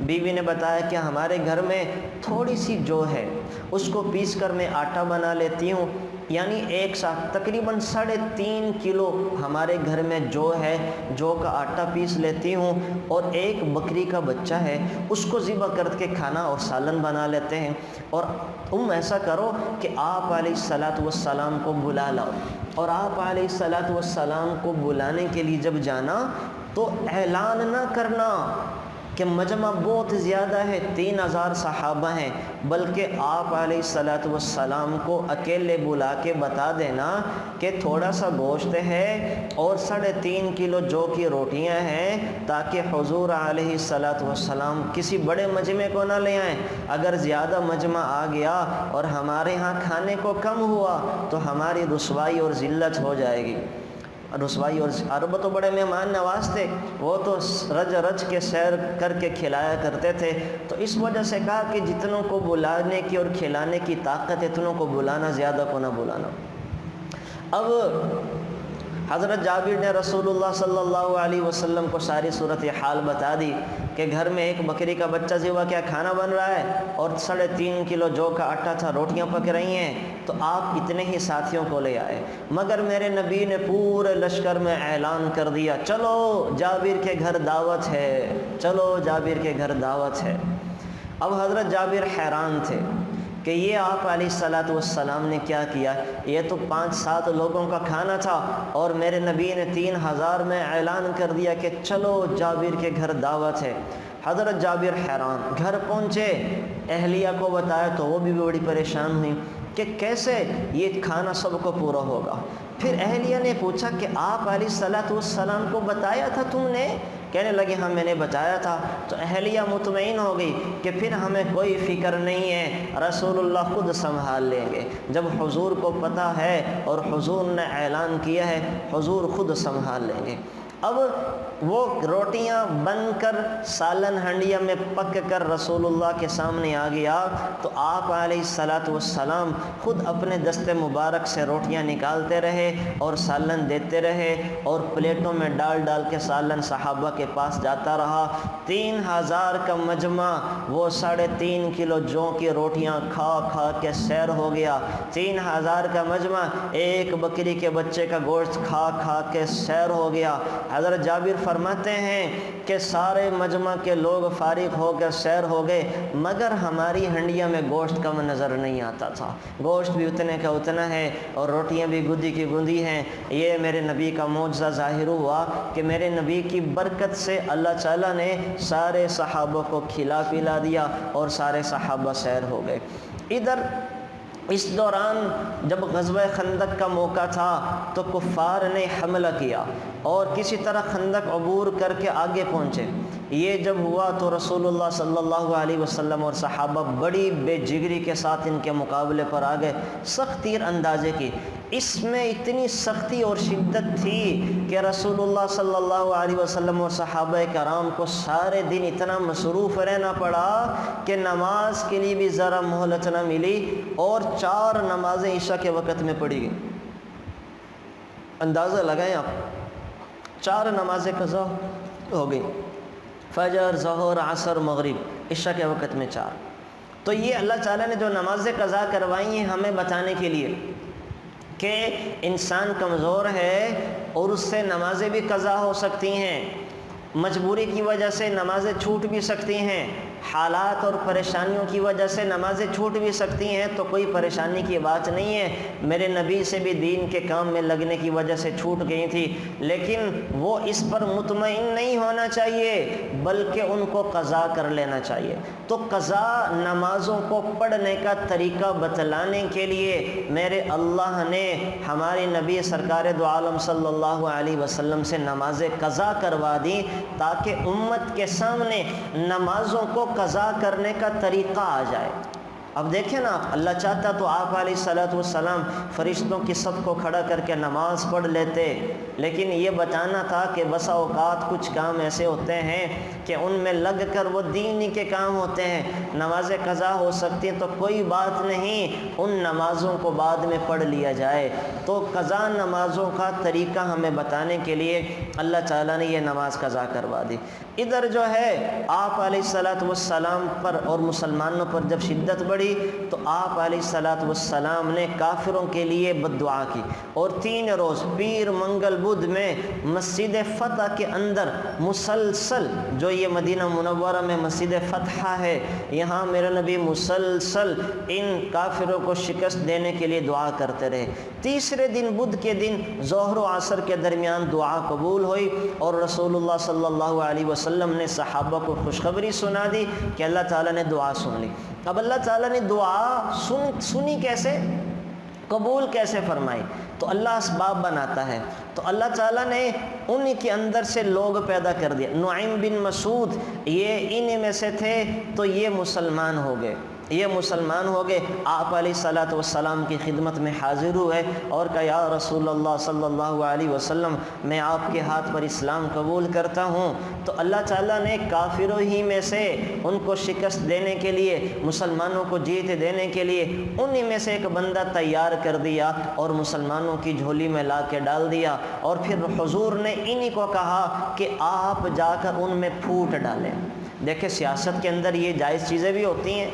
بیوی نے بتایا کہ ہمارے گھر میں تھوڑی سی جو ہے اس کو پیس کر میں آٹا بنا لیتی ہوں، یعنی ایک ساتھ تقریباً 3.5 کلو ہمارے گھر میں جو ہے جو کا آٹا پیس لیتی ہوں، اور ایک بکری کا بچہ ہے اس کو ذبح کر کے کھانا اور سالن بنا لیتے ہیں۔ اور تم ایسا کرو کہ آپ علیہ السلام کو بلا لاؤ، اور آپ علیہ السلام کو بلانے کے لیے جب جانا تو اعلان نہ کرنا کہ مجمع بہت زیادہ ہے، 3000 صحابہ ہیں، بلکہ آپ علیہ السلام کو اکیلے بلا کے بتا دینا کہ تھوڑا سا گوشت ہے اور 3.5 کلو جو کی روٹیاں ہیں، تاکہ حضور علیہ السلام کسی بڑے مجمع کو نہ لے آئیں۔ اگر زیادہ مجمع آ گیا اور ہمارے ہاں کھانے کو کم ہوا تو ہماری رسوائی اور ذلت ہو جائے گی۔ رسوائی، اور عرب تو بڑے مہمان نواز تھے، وہ تو رج رج کے سیر کر کے کھلایا کرتے تھے، تو اس وجہ سے کہا کہ جتنوں کو بلانے کی اور کھلانے کی طاقت ہے اتنوں کو بلانا، زیادہ کو نہ بلانا۔ اب حضرت جابر نے رسول اللہ صلی اللہ علیہ وسلم کو ساری صورتحال بتا دی کہ گھر میں ایک بکری کا بچہ ذبح کیا کھانا بن رہا ہے اور 3.5 کلو جو کا آٹا تھا، روٹیاں پک رہی ہیں، تو آپ اتنے ہی ساتھیوں کو لے آئے۔ مگر میرے نبی نے پورے لشکر میں اعلان کر دیا، چلو جابر کے گھر دعوت ہے، چلو جابر کے گھر دعوت ہے۔ اب حضرت جابر حیران تھے کہ یہ آپ علیہ السلام نے کیا کیا، یہ تو 5-7 لوگوں کا کھانا تھا اور میرے نبی نے 3000 میں اعلان کر دیا کہ چلو جابر کے گھر دعوت ہے۔ حضرت جابر حیران، گھر پہنچے، اہلیہ کو بتایا تو وہ بھی بڑی پریشان ہوئی کہ کیسے یہ کھانا سب کو پورا ہوگا۔ پھر اہلیہ نے پوچھا کہ آپ علیہ السلام کو بتایا تھا تم نے؟ کہنے لگے ہاں میں نے بتایا تھا۔ تو اہلیہ مطمئن ہو گئی کہ پھر ہمیں کوئی فکر نہیں ہے، رسول اللہ خود سنبھال لیں گے۔ جب حضور کو پتہ ہے اور حضور نے اعلان کیا ہے، حضور خود سنبھال لیں گے۔ اب وہ روٹیاں بن کر سالن ہنڈیا میں پک کر رسول اللہ کے سامنے آ گیا تو آپ علیہ السلام خود اپنے دست مبارک سے روٹیاں نکالتے رہے اور سالن دیتے رہے، اور پلیٹوں میں ڈال ڈال کے سالن صحابہ کے پاس جاتا رہا۔ 3000 کا مجمع وہ 3.5 کلو جو کی روٹیاں کھا کھا کے سیر ہو گیا۔ 3000 کا مجمع ایک بکری کے بچے کا گوشت کھا کھا کے سیر ہو گیا۔ حضرت جابر فرماتے ہیں کہ سارے مجمع کے لوگ فارغ ہو کر سیر ہو گئے، مگر ہماری ہنڈیا میں گوشت کم نظر نہیں آتا تھا۔ گوشت بھی اتنے کا اتنا ہے اور روٹیاں بھی گندی کی گندی ہیں۔ یہ میرے نبی کا معجزہ ظاہر ہوا کہ میرے نبی کی برکت سے اللہ تعالیٰ نے سارے صحابہ کو کھلا پلا دیا اور سارے صحابہ سیر ہو گئے۔ ادھر اس دوران جب غزوہ خندق کا موقع تھا تو کفار نے حملہ کیا اور کسی طرح خندق عبور کر کے آگے پہنچے۔ یہ جب ہوا تو رسول اللہ صلی اللہ علیہ وسلم اور صحابہ بڑی بے جگری کے ساتھ ان کے مقابلے پر آ گئے، سخت تیر اندازے کی۔ اس میں اتنی سختی اور شدت تھی کہ رسول اللہ صلی اللہ علیہ وسلم اور صحابہ کرام کو سارے دن اتنا مصروف رہنا پڑا کہ نماز کے لیے بھی ذرا مہلت نہ ملی، اور 4 نمازیں عشاء کے وقت میں پڑھی گئی۔ اندازہ لگائیں آپ، 4 نمازیں قضا ہو گئی، فجر، ظہر، عصر، مغرب، عشاء کے وقت میں 4۔ تو یہ اللہ تعالیٰ نے جو نمازیں قضا کروائی ہیں ہمیں بتانے کے لیے کہ انسان کمزور ہے اور اس سے نمازیں بھی قضا ہو سکتی ہیں، مجبوری کی وجہ سے نمازیں چھوٹ بھی سکتی ہیں، حالات اور پریشانیوں کی وجہ سے نمازیں چھوٹ بھی سکتی ہیں، تو کوئی پریشانی کی بات نہیں ہے۔ میرے نبی سے بھی دین کے کام میں لگنے کی وجہ سے چھوٹ گئی تھی، لیکن وہ اس پر مطمئن نہیں ہونا چاہیے بلکہ ان کو قضا کر لینا چاہیے۔ تو قضا نمازوں کو پڑھنے کا طریقہ بتلانے کے لیے میرے اللہ نے ہمارے نبی سرکار دو عالم صلی اللہ علیہ وسلم سے نمازیں قضا کروا دی، تاکہ امت کے سامنے نمازوں کو قضا کرنے کا طریقہ آ جائے۔ اب دیکھیں نا، اللہ چاہتا تو آپ علیہ السلام فرشتوں کی صف کو کھڑا کر کے نماز پڑھ لیتے، لیکن یہ بتانا تھا کہ بسا اوقات کچھ کام ایسے ہوتے ہیں کہ ان میں لگ کر وہ دینی کے کام ہوتے ہیں، نمازیں قضا ہو سکتی ہیں، تو کوئی بات نہیں، ان نمازوں کو بعد میں پڑھ لیا جائے۔ تو قضا نمازوں کا طریقہ ہمیں بتانے کے لیے اللہ تعالیٰ نے یہ نماز قضا کروا دی۔ ادھر جو ہے آپ علیہ السلام پر اور مسلمانوں پر جب شدت بڑھی پڑی تو آپ علیہ الصلوۃ والسلام نے کافروں کے لیے بد دعا کی، اور 3 روز پیر منگل بدھ میں مسجد فتح کے اندر مسلسل، جو یہ مدینہ منورہ میں مسجد فتح ہے، یہاں میرے نبی مسلسل ان کافروں کو شکست دینے کے لیے دعا کرتے رہے۔ تیسرے دن بدھ کے دن ظہر و عصر کے درمیان دعا قبول ہوئی، اور رسول اللہ صلی اللہ علیہ وسلم نے صحابہ کو خوشخبری سنا دی کہ اللہ تعالیٰ نے دعا سن لی۔ اب اللہ تعالیٰ نے دعا سنی کیسے، قبول کیسے فرمائی؟ تو اللہ اسباب بناتا ہے۔ تو اللہ تعالیٰ نے انہی کے اندر سے لوگ پیدا کر دیا۔ نعیم بن مسعود یہ انہی میں سے تھے، تو یہ مسلمان ہو گئے، یہ مسلمان ہو گئے۔ آپ علیہ الصلوۃ والسلام کی خدمت میں حاضر ہوئے اور کہا یا رسول اللہ صلی اللہ علیہ وسلم، میں آپ کے ہاتھ پر اسلام قبول کرتا ہوں۔ تو اللہ تعالیٰ نے کافروں ہی میں سے ان کو شکست دینے کے لیے، مسلمانوں کو جیت دینے کے لیے انہی میں سے ایک بندہ تیار کر دیا اور مسلمانوں کی جھولی میں لا کے ڈال دیا، اور پھر حضور نے انہی کو کہا کہ آپ جا کر ان میں پھوٹ ڈالیں۔ دیکھیں سیاست کے اندر یہ جائز چیزیں بھی ہوتی ہیں۔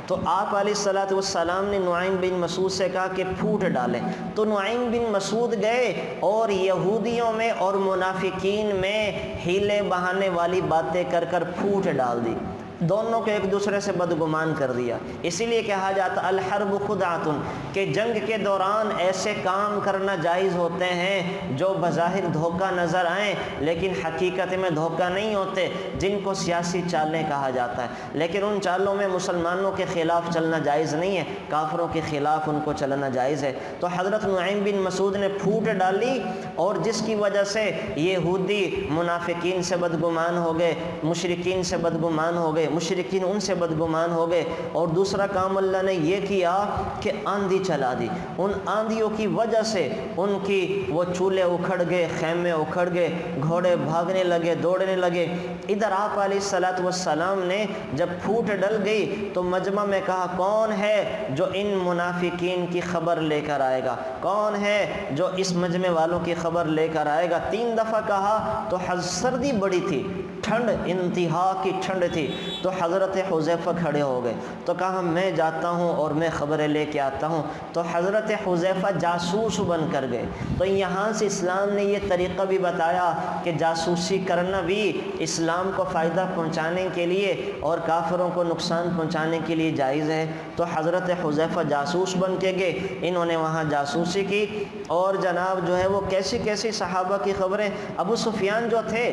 تو آپ علیہ الصلوۃ والسلام نے نعیم بن مسعود سے کہا کہ پھوٹ ڈالیں، تو نعیم بن مسعود گئے اور یہودیوں میں اور منافقین میں ہیلے بہانے والی باتیں کر کر پھوٹ ڈال دی، دونوں کو ایک دوسرے سے بدگمان کر دیا۔ اسی لیے کہا جاتا الحرب خدعۃ، کہ جنگ کے دوران ایسے کام کرنا جائز ہوتے ہیں جو بظاہر دھوکہ نظر آئیں لیکن حقیقت میں دھوکہ نہیں ہوتے، جن کو سیاسی چالیں کہا جاتا ہے۔ لیکن ان چالوں میں مسلمانوں کے خلاف چلنا جائز نہیں ہے، کافروں کے خلاف ان کو چلنا جائز ہے۔ تو حضرت نعیم بن مسعود نے پھوٹ ڈالی، اور جس کی وجہ سے یہودی منافقین سے بدگمان ہو گئے، مشرکین سے بدگمان ہو گئے، مشرکین ان سے بدگمان ہو گئے۔ اور دوسرا کام اللہ نے یہ کیا کہ آندھی چلا دی، ان آندھیوں کی وجہ سے ان کی وہ چولہے اکھڑ گئے، خیمے اکھڑ گئے، گھوڑے بھاگنے لگے، دوڑنے لگے۔ ادھر آپ علیہ الصلوۃ والسلام نے جب پھوٹ ڈل گئی تو مجمع میں کہا کون ہے جو ان منافقین کی خبر لے کر آئے گا، کون ہے جو اس مجمع والوں کی خبر لے کر آئے گا۔ 3 دفعہ کہا تو سردی بڑی تھی، ٹھنڈ انتہا کی ٹھنڈ تھی، تو حضرت حذیفہ کھڑے ہو گئے، تو کہا میں جاتا ہوں اور میں خبریں لے کے آتا ہوں۔ تو حضرت حذیفہ جاسوس بن کر گئے۔ تو یہاں سے اسلام نے یہ طریقہ بھی بتایا کہ جاسوسی کرنا بھی اسلام کو فائدہ پہنچانے کے لیے اور کافروں کو نقصان پہنچانے کے لیے جائز ہے۔ تو حضرت حذیفہ جاسوس بن کے گئے، انہوں نے وہاں جاسوسی کی، اور جناب جو ہے وہ کیسی کیسی صحابہ کی خبریں۔ ابو سفیان جو تھے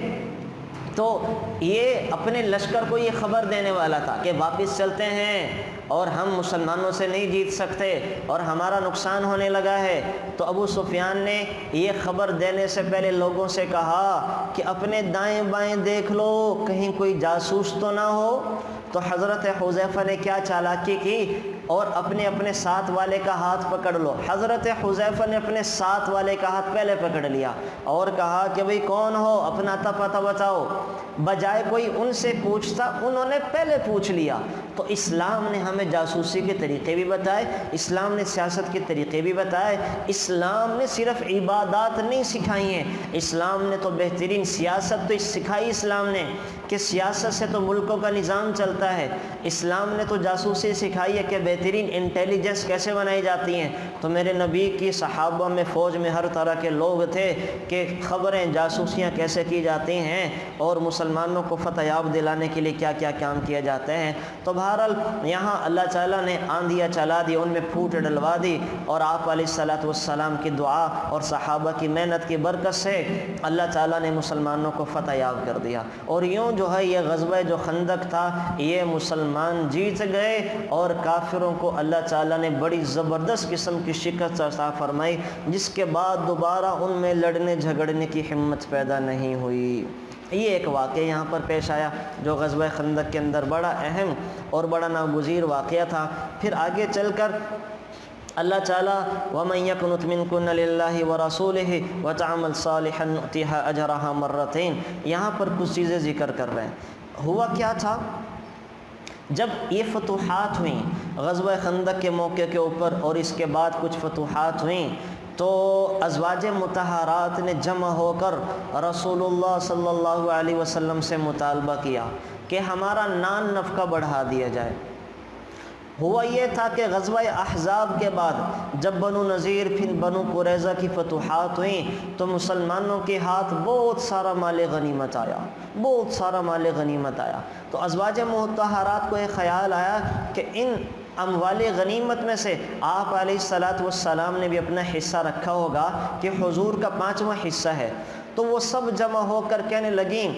تو یہ اپنے لشکر کو یہ خبر دینے والا تھا کہ واپس چلتے ہیں اور ہم مسلمانوں سے نہیں جیت سکتے اور ہمارا نقصان ہونے لگا ہے۔ تو ابو سفیان نے یہ خبر دینے سے پہلے لوگوں سے کہا کہ اپنے دائیں بائیں دیکھ لو کہیں کوئی جاسوس تو نہ ہو۔ تو حضرت حذیفہ نے کیا چالاکی کی، اور اپنے ساتھ والے کا ہاتھ پکڑ لو۔ حضرت حذیفہ نے اپنے ساتھ والے کا ہاتھ پہلے پکڑ لیا اور کہا کہ بھئی کون ہو، اپنا پتہ بتاؤ۔ بجائے کوئی ان سے پوچھتا، انہوں نے پہلے پوچھ لیا۔ تو اسلام نے ہمیں جاسوسی کے طریقے بھی بتائے، اسلام نے سیاست کے طریقے بھی بتائے، اسلام نے صرف عبادات نہیں سکھائی ہیں، اسلام نے تو بہترین سیاست تو سکھائی اسلام نے کہ سیاست سے تو ملکوں کا نظام چلتا ہے۔ اسلام نے تو جاسوسی سکھائی ہے کہ بہترین انٹیلیجنس کیسے بنائی جاتی ہیں۔ تو میرے نبی کی صحابہ میں، فوج میں ہر طرح کے لوگ تھے کہ خبریں جاسوسیاں کیسے کی جاتی ہیں اور مسلمانوں کو فتح یاب دلانے کے لیے کیا کیا کام کیے جاتے ہیں۔ تو بہرحال یہاں اللہ تعالیٰ نے آندھیاں چلا دی، ان میں پھوٹ ڈلوا دی، اور آپ علیہ الصلوۃ والسلام کی دعا اور صحابہ کی محنت کی برکت سے اللہ تعالیٰ نے مسلمانوں کو فتح یاب کر دیا۔ اور یوں جو ہے یہ غزوہ جو خندق تھا یہ مسلمان جیت گئے، اور کافروں کو اللہ تعالیٰ نے بڑی زبردست قسم کی شکست عطا فرمائی، جس کے بعد دوبارہ ان میں لڑنے جھگڑنے کی ہمت پیدا نہیں ہوئی۔ یہ ایک واقعہ یہاں پر پیش آیا جو غزوہ خندق کے اندر بڑا اہم اور بڑا ناگزیر واقعہ تھا۔ پھر آگے چل کر اللہ تعالیٰ وَمَن يَقْنُتْ مِنكُنَّ لِلَّهِ وَرَسُولِهِ وَتَعْمَلْ صَالِحًا نُؤْتِهَا أَجْرَهَا مَرَّتَيْنِ، یہاں پر کچھ چیزیں ذکر کر رہے ہیں۔ ہوا کیا تھا، جب یہ فتوحات ہوئیں غزوہ خندق کے موقع کے اوپر اور اس کے بعد کچھ فتوحات ہوئیں، تو ازواج مطہرات نے جمع ہو کر رسول اللہ صلی اللہ علیہ وسلم سے مطالبہ کیا کہ ہمارا نان نفقہ بڑھا دیا جائے۔ ہوا یہ تھا کہ غزوہ احزاب کے بعد جب بنو نذیر پھر بنو قریظہ کی فتوحات ہوئیں تو مسلمانوں کے ہاتھ بہت سارا مال غنیمت آیا، بہت سارا مال غنیمت آیا۔ تو ازواج مطہرات کو ایک خیال آیا کہ ان اموال غنیمت میں سے آپ علیہ السلام نے بھی اپنا حصہ رکھا ہوگا کہ حضور کا 5واں حصہ ہے۔ تو وہ سب جمع ہو کر کہنے لگیں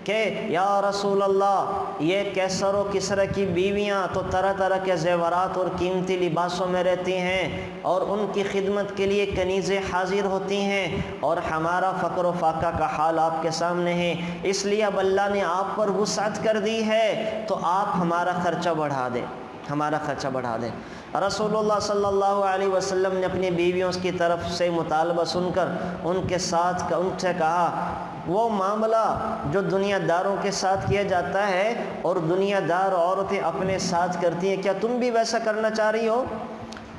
کہ یا رسول اللہ، یہ کیسر و کسرا کی بیویاں تو طرح طرح کے زیورات اور قیمتی لباسوں میں رہتی ہیں اور ان کی خدمت کے لیے کنیزیں حاضر ہوتی ہیں، اور ہمارا فقر و فاقہ کا حال آپ کے سامنے ہے، اس لیے اب اللہ نے آپ پر وسعت کر دی ہے تو آپ ہمارا خرچہ بڑھا دیں، ہمارا خرچہ بڑھا دیں۔ رسول اللہ صلی اللہ علیہ وسلم نے اپنی بیویوں کی طرف سے مطالبہ سن کر ان سے کہا، وہ معاملہ جو دنیا داروں کے ساتھ کیا جاتا ہے اور دنیا دار عورتیں اپنے ساتھ کرتی ہیں، کیا تم بھی ویسا کرنا چاہ رہی ہو؟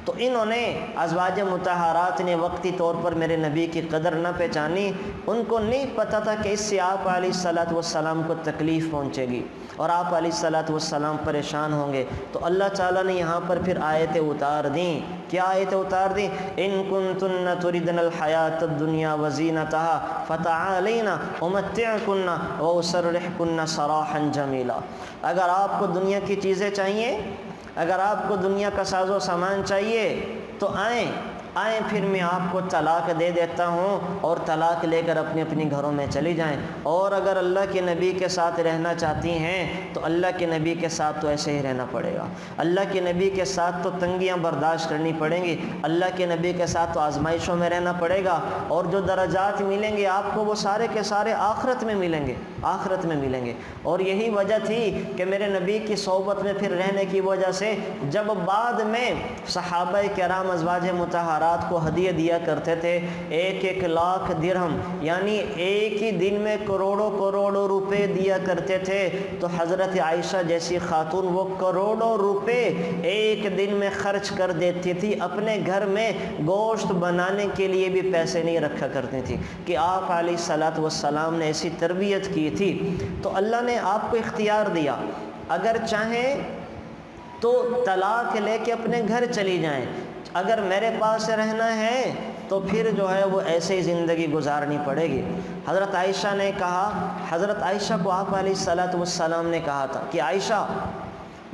تو انہوں نے ازواج مطہرات نے وقتی طور پر میرے نبی کی قدر نہ پہچانی، ان کو نہیں پتہ تھا کہ اس سے آپ علیہ السلام کو تکلیف پہنچے گی اور آپ علیہ السلام پریشان ہوں گے۔ تو اللہ تعالیٰ نے یہاں پر پھر آیتیں اتار دیں۔ کیا آیتیں اتار دیں؟ ان کنتن تردن الحیات الدنیا وزینتها فتعالین امتعکن واسرحکن سراحا جمیلا۔ اگر آپ کو دنیا کی چیزیں چاہیے، اگر آپ کو دنیا کا ساز و سامان چاہیے تو آئیں پھر میں آپ کو طلاق دے دیتا ہوں اور طلاق لے کر اپنے اپنے گھروں میں چلی جائیں۔ اور اگر اللہ کے نبی کے ساتھ رہنا چاہتی ہیں تو اللہ کے نبی کے ساتھ تو ایسے ہی رہنا پڑے گا، اللہ کے نبی کے ساتھ تو تنگیاں برداشت کرنی پڑیں گی، اللہ کے نبی کے ساتھ تو آزمائشوں میں رہنا پڑے گا، اور جو درجات ملیں گے آپ کو وہ سارے کے سارے آخرت میں ملیں گے، آخرت میں ملیں گے۔ اور یہی وجہ تھی کہ میرے نبی کی صحبت میں پھر رہنے کی وجہ سے جب بعد میں صحابہ کرام ازواج مطہرات کو ہدیہ دیا کرتے تھے، 1,00,000 درہم یعنی ایک ہی دن میں کروڑوں کروڑوں روپے دیا کرتے تھے، تو حضرت عائشہ جیسی خاتون وہ کروڑوں روپے ایک دن میں خرچ کر دیتی تھی، اپنے گھر میں گوشت بنانے کے لیے بھی پیسے نہیں رکھا کرتی تھی کہ آپ علیہ السلام نے ایسی تربیت کی تھی۔ تو اللہ نے آپ کو اختیار دیا، اگر چاہیں تو طلاق لے کے اپنے گھر چلی جائیں، اگر میرے پاس رہنا ہے تو پھر جو ہے وہ ایسے ہی زندگی گزارنی پڑے گی۔ حضرت عائشہ نے کہا، حضرت عائشہ کو آپ علیہ السلام نے کہا تھا کہ عائشہ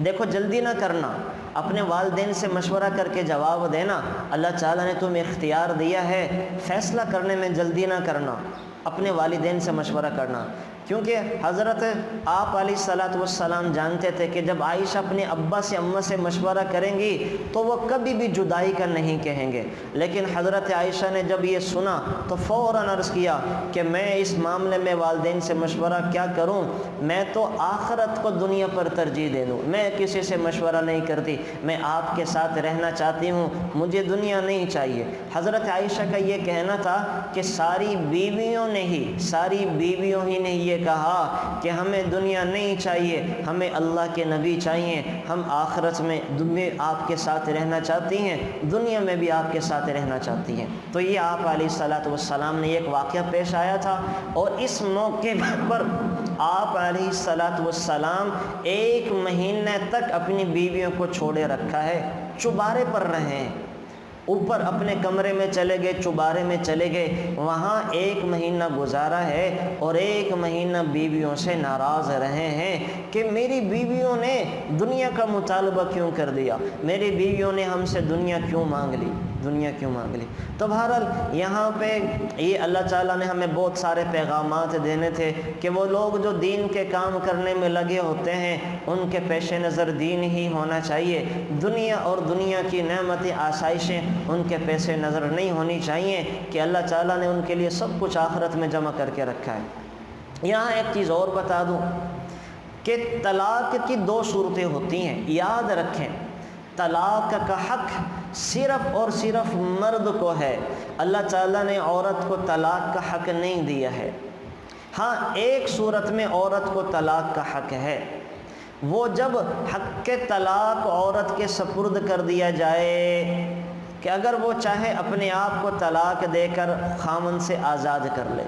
دیکھو جلدی نہ کرنا، اپنے والدین سے مشورہ کر کے جواب دینا، اللہ تعالیٰ نے تمہیں اختیار دیا ہے، فیصلہ کرنے میں جلدی نہ کرنا، اپنے والدین سے مشورہ کرنا۔ کیونکہ حضرت آپ علیہ السلام جانتے تھے کہ جب عائشہ اپنے ابا سے اماں سے مشورہ کریں گی تو وہ کبھی بھی جدائی کا نہیں کہیں گے، لیکن حضرت عائشہ نے جب یہ سنا تو فوراً عرض کیا کہ میں اس معاملے میں والدین سے مشورہ کیا کروں، میں تو آخرت کو دنیا پر ترجیح دے دوں، میں کسی سے مشورہ نہیں کرتی، میں آپ کے ساتھ رہنا چاہتی ہوں، مجھے دنیا نہیں چاہیے۔ حضرت عائشہ کا یہ کہنا تھا کہ ساری بیویوں ہی نے یہ کہا کہ ہمیں دنیا نہیں چاہیے، ہمیں اللہ کے نبی چاہیے، ہم آخرت میں آپ کے ساتھ رہنا چاہتی ہیں، دنیا میں بھی آپ کے ساتھ رہنا چاہتی ہیں۔ تو یہ آپ علیہ السلام نے ایک واقعہ پیش آیا تھا، اور اس موقع پر آپ علیہ السلام 1 مہینے تک اپنی بیویوں کو چھوڑے رکھا ہے، چوبارے پر رہے ہیں، اوپر اپنے کمرے میں چلے گئے، چوبارے میں چلے گئے، وہاں 1 مہینہ گزارا ہے، اور 1 مہینہ بیویوں سے ناراض رہے ہیں کہ میری بیویوں نے دنیا کا مطالبہ کیوں کر دیا، میری بیویوں نے ہم سے دنیا کیوں مانگ لی۔ تو بہرحال یہاں پہ یہ اللہ تعالیٰ نے ہمیں بہت سارے پیغامات دینے تھے کہ وہ لوگ جو دین کے کام کرنے میں لگے ہوتے ہیں ان کے پیش نظر دین ہی ہونا چاہیے، دنیا اور دنیا کی نعمتیں آسائشیں ان کے پیش نظر نہیں ہونی چاہیے، کہ اللہ تعالیٰ نے ان کے لیے سب کچھ آخرت میں جمع کر کے رکھا ہے۔ یہاں ایک چیز اور بتا دوں کہ طلاق کی 2 صورتیں ہوتی ہیں، یاد رکھیں طلاق کا حق صرف اور صرف مرد کو ہے، اللہ تعالیٰ نے عورت کو طلاق کا حق نہیں دیا ہے۔ ہاں ایک صورت میں عورت کو طلاق کا حق ہے، وہ جب حق کے طلاق عورت کے سپرد کر دیا جائے کہ اگر وہ چاہے اپنے آپ کو طلاق دے کر خامن سے آزاد کر لے،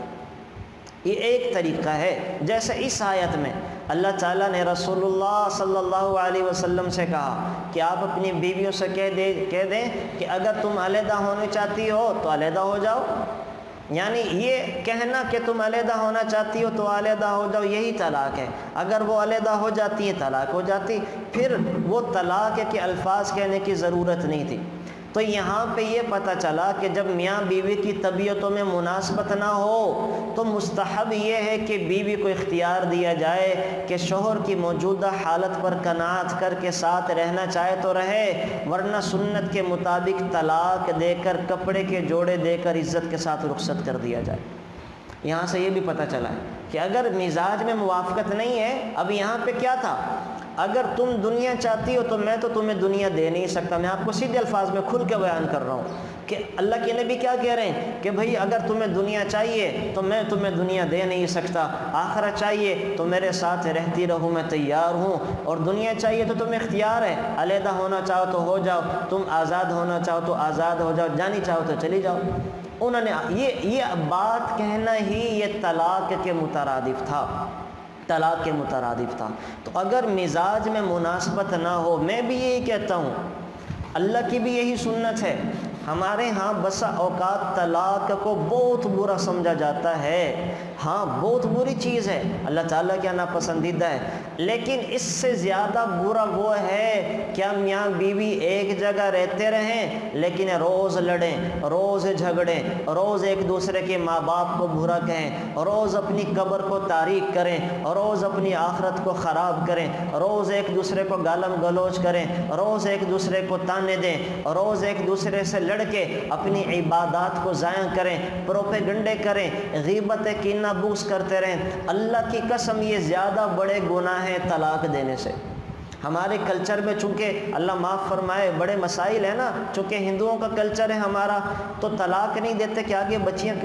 یہ ایک طریقہ ہے۔ جیسے اس آیت میں اللہ تعالیٰ نے رسول اللہ صلی اللہ علیہ وسلم سے کہا کہ آپ اپنی بیویوں سے کہہ دیں کہ اگر تم علیحدہ ہونا چاہتی ہو تو علیحدہ ہو جاؤ، یعنی یہ کہنا کہ تم علیحدہ ہونا چاہتی ہو تو علیحدہ ہو جاؤ یہی طلاق ہے۔ اگر وہ علیحدہ ہو جاتی ہے طلاق ہو جاتی، پھر وہ طلاق کے الفاظ کہنے کی ضرورت نہیں تھی۔ تو یہاں پہ یہ پتہ چلا کہ جب میاں بیوی کی طبیعتوں میں مناسبت نہ ہو تو مستحب یہ ہے کہ بیوی کو اختیار دیا جائے کہ شوہر کی موجودہ حالت پر قناعت کر کے ساتھ رہنا چاہے تو رہے، ورنہ سنت کے مطابق طلاق دے کر کپڑے کے جوڑے دے کر عزت کے ساتھ رخصت کر دیا جائے۔ یہاں سے یہ بھی پتہ چلا ہے کہ اگر مزاج میں موافقت نہیں ہے، اب یہاں پہ کیا تھا، اگر تم دنیا چاہتی ہو تو میں تو تمہیں دنیا دے نہیں سکتا۔ میں آپ کو سیدھے الفاظ میں کھل کے بیان کر رہا ہوں کہ اللہ کے نبی کیا کہہ رہے ہیں کہ بھئی اگر تمہیں دنیا چاہیے تو میں تمہیں دنیا دے نہیں سکتا، آخرت چاہیے تو میرے ساتھ رہتی رہو، میں تیار ہوں، اور دنیا چاہیے تو تمہیں اختیار ہے، علیحدہ ہونا چاہو تو ہو جاؤ، تم آزاد ہونا چاہو تو آزاد ہو جاؤ، جانی چاہو تو چلی جاؤ۔ انہوں نے یہ بات کہنا ہی یہ طلاق کے مترادف تھا، طلاق کے مترادف تھا۔ تو اگر مزاج میں مناسبت نہ ہو، میں بھی یہی کہتا ہوں، اللہ کی بھی یہی سنت ہے، ہمارے ہاں بسا اوقات طلاق کو بہت برا سمجھا جاتا ہے، ہاں بہت بری چیز ہے، اللہ تعالیٰ کیا ناپسندیدہ ہے، لیکن اس سے زیادہ برا وہ ہے کیا میاں بیوی ایک جگہ رہتے رہیں لیکن روز لڑیں، روز جھگڑیں، روز ایک دوسرے کے ماں باپ کو برا کہیں، روز اپنی قبر کو تاریک کریں، روز اپنی آخرت کو خراب کریں، روز ایک دوسرے کو گالم گلوچ کریں، روز ایک دوسرے کو تانے دیں، روز ایک دوسرے سے لڑ کے اپنی عبادات کو ضائع کریں، پروپیگنڈے کریں، غیبت کینہ بغض کرتے رہیں۔ اللہ کی قسم یہ زیادہ بڑے گناہ ہیں طلاق دینے سے۔ ہمارے کلچر میں چونکہ اللہ معاف فرمائے بڑے مسائل ہیں نا، چونکہ ہندوؤں کا کلچر ہے ہمارا، تو طلاق نہیں دیتے کہ آگے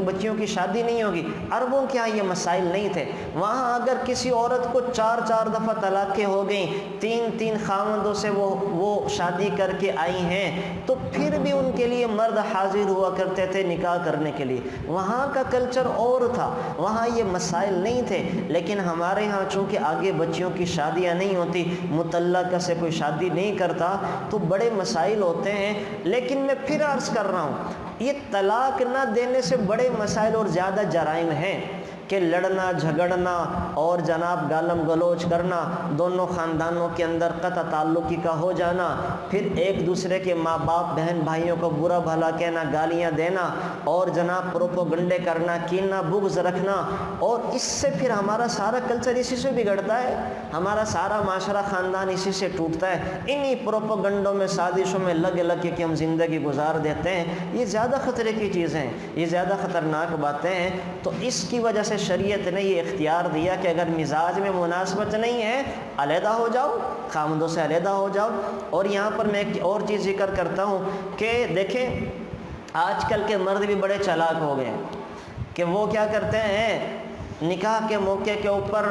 بچیوں کی شادی نہیں ہوگی۔ عربوں کے ہاں یہ مسائل نہیں تھے، وہاں اگر کسی عورت کو 4 دفعہ طلاقیں ہو گئیں، 3 خاوندوں سے وہ شادی کر کے آئی ہیں، تو پھر بھی ان کے لیے مرد حاضر ہوا کرتے تھے نکاح کرنے کے لیے۔ وہاں کا کلچر اور تھا، وہاں یہ مسائل نہیں تھے، لیکن ہمارے ہاں چونکہ آگے بچیوں کی شادیاں نہیں ہوتی، مطلقہ سے کوئی شادی نہیں کرتا، تو بڑے مسائل ہوتے ہیں۔ لیکن میں پھر عرض کر رہا ہوں، یہ طلاق نہ دینے سے بڑے مسائل اور زیادہ جرائم ہیں کہ لڑنا جھگڑنا اور جناب گالم گلوچ کرنا، دونوں خاندانوں کے اندر قطع تعلقی کا ہو جانا، پھر ایک دوسرے کے ماں باپ بہن بھائیوں کو برا بھلا کہنا، گالیاں دینا، اور جناب پروپیگنڈے کرنا، کینہ بغض رکھنا، اور اس سے پھر ہمارا سارا کلچر اسی سے بگڑتا ہے، ہمارا سارا معاشرہ خاندان اسی سے ٹوٹتا ہے، انہی پروپیگنڈوں میں سازشوں میں لگ کے کہ ہم زندگی گزار دیتے ہیں۔ یہ زیادہ خطرے کی چیزیں ہیں، یہ زیادہ خطرناک باتیں ہیں۔ تو اس کی وجہ سے شریعت نے یہ اختیار دیا کہ اگر مزاج میں مناسبت نہیں ہے علیحدہ ہو جاؤ، خامندوں سے علیحدہ ہو جاؤ۔ اور یہاں پر میں ایک اور چیز ذکر کرتا ہوں کہ دیکھیں آج کل کے مرد بھی بڑے چالاک ہو گئے ہیں کہ وہ کیا کرتے ہیں، نکاح کے موقع کے اوپر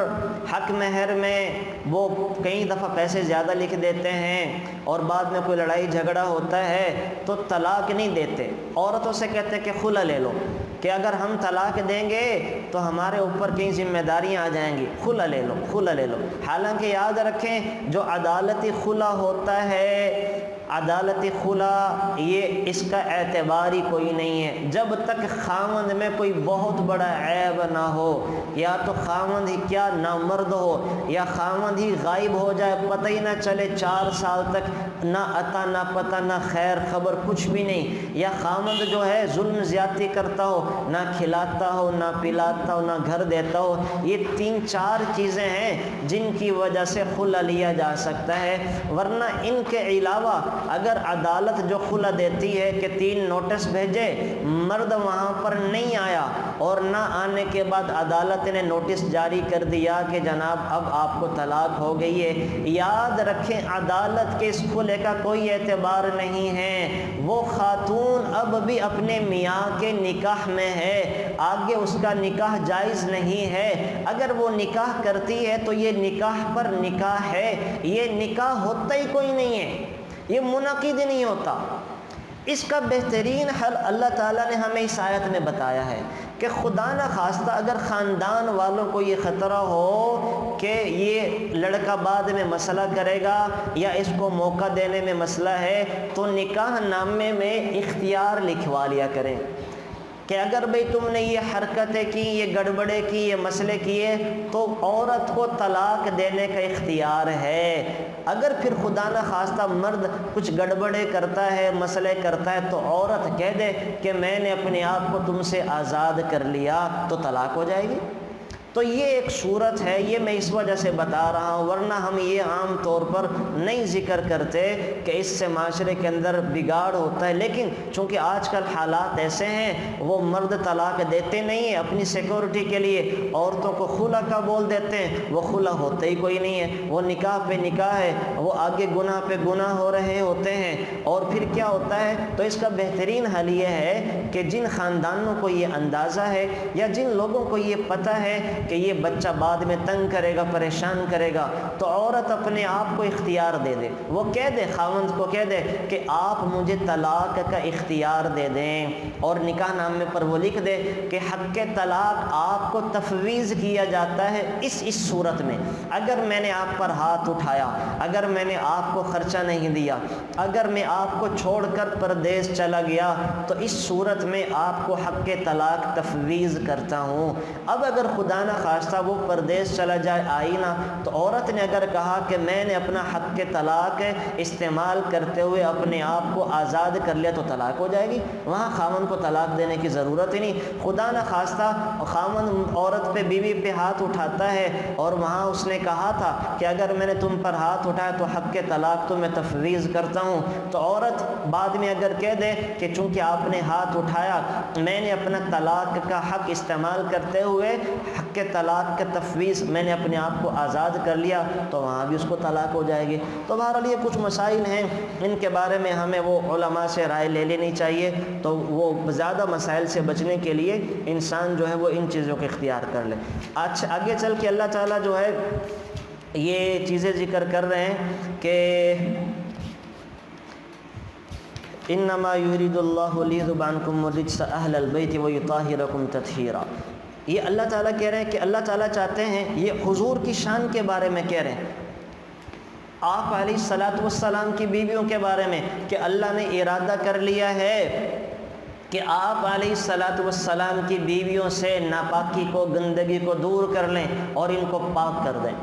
حق مہر میں وہ کئی دفعہ پیسے زیادہ لکھ دیتے ہیں، اور بعد میں کوئی لڑائی جھگڑا ہوتا ہے تو طلاق نہیں دیتے، عورتوں سے کہتے ہیں کہ خلا لے لو، کہ اگر ہم طلاق دیں گے تو ہمارے اوپر کئی ذمہ داریاں آ جائیں گی، خلا لے لو، خلا لے لو۔ حالانکہ یاد رکھیں جو عدالتی خلا ہوتا ہے، عدالتی خلا یہ اس کا اعتبار ہی کوئی نہیں ہے جب تک خاوند میں کوئی بہت بڑا عیب نہ ہو، یا تو خاوند ہی کیا نامرد ہو، یا خاوند ہی غائب ہو جائے، پتہ ہی نہ چلے 4 سال تک، نہ عطا نہ پتہ نہ خیر خبر کچھ بھی نہیں، یا خاوند جو ہے ظلم زیادتی کرتا ہو، نہ کھلاتا ہو نہ پلاتا ہو نہ گھر دیتا ہو۔ یہ 3-4 چیزیں ہیں جن کی وجہ سے خلا لیا جا سکتا ہے، ورنہ ان کے علاوہ اگر عدالت جو خلا دیتی ہے کہ 3 نوٹس بھیجے، مرد وہاں پر نہیں آیا، اور نہ آنے کے بعد عدالت نے نوٹس جاری کر دیا کہ جناب اب آپ کو طلاق ہو گئی ہے، یاد رکھیں عدالت کے اس کھلے کا کوئی اعتبار نہیں ہے، وہ خاتون اب بھی اپنے میاں کے نکاح میں ہے، آگے اس کا نکاح جائز نہیں ہے۔ اگر وہ نکاح کرتی ہے تو یہ نکاح پر نکاح ہے، یہ نکاح ہوتا ہی کوئی نہیں ہے، یہ منعقد نہیں ہوتا۔ اس کا بہترین حل اللہ تعالیٰ نے ہمیں اس آیت میں بتایا ہے کہ خدا نہ خواستہ اگر خاندان والوں کو یہ خطرہ ہو کہ یہ لڑکا بعد میں مسئلہ کرے گا یا اس کو موقع دینے میں مسئلہ ہے، تو نکاح نامے میں اختیار لکھوا لیا کریں کہ اگر بھئی تم نے یہ حرکتیں کی، یہ گڑبڑے کی، یہ مسئلے کیے، تو عورت کو طلاق دینے کا اختیار ہے۔ اگر پھر خدا نہ خواستہ مرد کچھ گڑبڑے کرتا ہے، مسئلے کرتا ہے، تو عورت کہہ دے کہ میں نے اپنے آپ کو تم سے آزاد کر لیا، تو طلاق ہو جائے گی۔ تو یہ ایک صورت ہے، یہ میں اس وجہ سے بتا رہا ہوں، ورنہ ہم یہ عام طور پر نہیں ذکر کرتے کہ اس سے معاشرے کے اندر بگاڑ ہوتا ہے، لیکن چونکہ آج کل حالات ایسے ہیں، وہ مرد طلاق دیتے نہیں ہیں اپنی سیکورٹی کے لیے، عورتوں کو خلا کا بول دیتے ہیں، وہ خلا ہوتا ہی کوئی نہیں ہے، وہ نکاح پہ نکاح ہے، وہ آگے گناہ پہ گناہ ہو رہے ہوتے ہیں۔ اور پھر کیا ہوتا ہے؟ تو اس کا بہترین حل یہ ہے کہ جن خاندانوں کو یہ اندازہ ہے یا جن لوگوں کو یہ پتہ ہے کہ یہ بچہ بعد میں تنگ کرے گا، پریشان کرے گا، تو عورت اپنے آپ کو اختیار دے دے، وہ کہہ دے، خاوند کو کہہ دے کہ آپ مجھے طلاق کا اختیار دے دیں، اور نکاح نامے پر وہ لکھ دے کہ حق طلاق آپ کو تفویض کیا جاتا ہے اس صورت میں، اگر میں نے آپ پر ہاتھ اٹھایا، اگر میں نے آپ کو خرچہ نہیں دیا، اگر میں آپ کو چھوڑ کر پردیس چلا گیا، تو اس صورت میں آپ کو حق طلاق تفویض کرتا ہوں۔ اب اگر خدا نہ خواستہ وہ پردیس چلا جائے آئینہ، تو عورت نے اگر کہا کہ میں نے اپنا حق طلاق استعمال کرتے ہوئے اپنے آپ کو آزاد کر لیا، تو طلاق ہو جائے گی، وہاں خاوند کو طلاق دینے کی ضرورت ہی نہیں۔ خدا نہ خواستہ خاوند عورت پہ، بیوی پہ ہاتھ اٹھاتا ہے، اور وہاں اس نے کہا تھا کہ اگر میں نے تم پر ہاتھ اٹھایا تو حق طلاق تو میں تفویض کرتا ہوں، تو عورت بعد میں اگر کہہ دے کہ چونکہ آپ نے ہاتھ اٹھایا، میں نے اپنا طلاق کا حق استعمال کرتے ہوئے حق طلاق کا تفویض میں نے اپنے آپ کو آزاد کر لیا، تو وہاں بھی اس کو طلاق ہو جائے گی۔ تو بہرحال یہ کچھ مسائل ہیں، ان کے بارے میں ہمیں وہ علماء سے رائے لے لینی چاہیے، تو وہ زیادہ مسائل سے بچنے کے لیے انسان جو ہے وہ ان چیزوں کو اختیار کر لے۔ اچھا، آگے چل کے اللہ تعالیٰ جو ہے یہ چیزیں ذکر کر رہے ہیں کہ انما یرید اللہ لیذھب عنکم الرجس اہل البیت ویطہرکم تطہیرا۔ یہ اللہ تعالیٰ کہہ رہے ہیں کہ اللہ تعالیٰ چاہتے ہیں، یہ حضور کی شان کے بارے میں کہہ رہے ہیں، آپ علیہ الصلوۃ والسلام کی بیویوں کے بارے میں، کہ اللہ نے ارادہ کر لیا ہے کہ آپ علیہ الصلوۃ والسلام کی بیویوں سے ناپاکی کو، گندگی کو دور کر لیں اور ان کو پاک کر دیں۔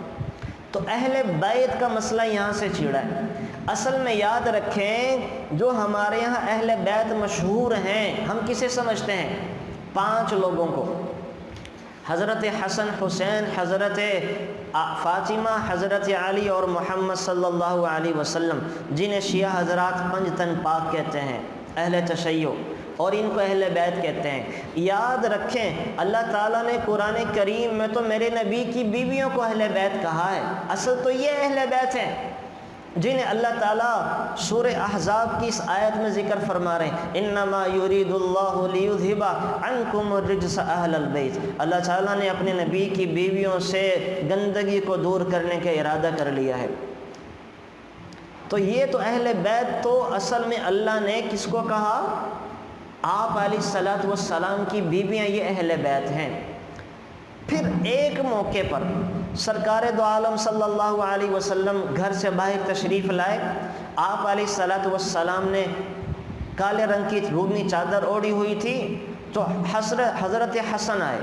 تو اہل بیت کا مسئلہ یہاں سے چھڑا ہے۔ اصل میں یاد رکھیں، جو ہمارے یہاں اہل بیت مشہور ہیں، ہم کسے سمجھتے ہیں؟ 5 لوگوں کو، حضرت حسن حسین، حضرت فاطمہ، حضرت علی اور محمد صلی اللہ علیہ وسلم، جنہیں شیعہ حضرات 5 تن پاک کہتے ہیں، اہل تشیع، اور ان کو اہل بیت کہتے ہیں۔ یاد رکھیں، اللہ تعالیٰ نے قرآن کریم میں تو میرے نبی کی بیویوں کو اہل بیت کہا ہے، اصل تو یہ اہل بیت ہیں جنہیں اللہ تعالیٰ سورہ احزاب کی اس آیت میں ذکر فرما رہے ہیں، انما یرید اللہ لیذھب عنکم الرجس اہل البیت۔ اللہ تعالیٰ نے اپنے نبی کی بیویوں سے گندگی کو دور کرنے کا ارادہ کر لیا ہے۔ تو یہ تو اہل بیت تو اصل میں اللہ نے کس کو کہا؟ آپ علیہ الصلوۃ والسلام کی بیویاں یہ اہل بیت ہیں۔ پھر ایک موقع پر سرکار دو عالم صلی اللہ علیہ وسلم گھر سے باہر تشریف لائے، آپ علیہ الصلوۃ والسلام نے کالے رنگ کی روبنی چادر اوڑھی ہوئی تھی، تو حضرت حسن آئے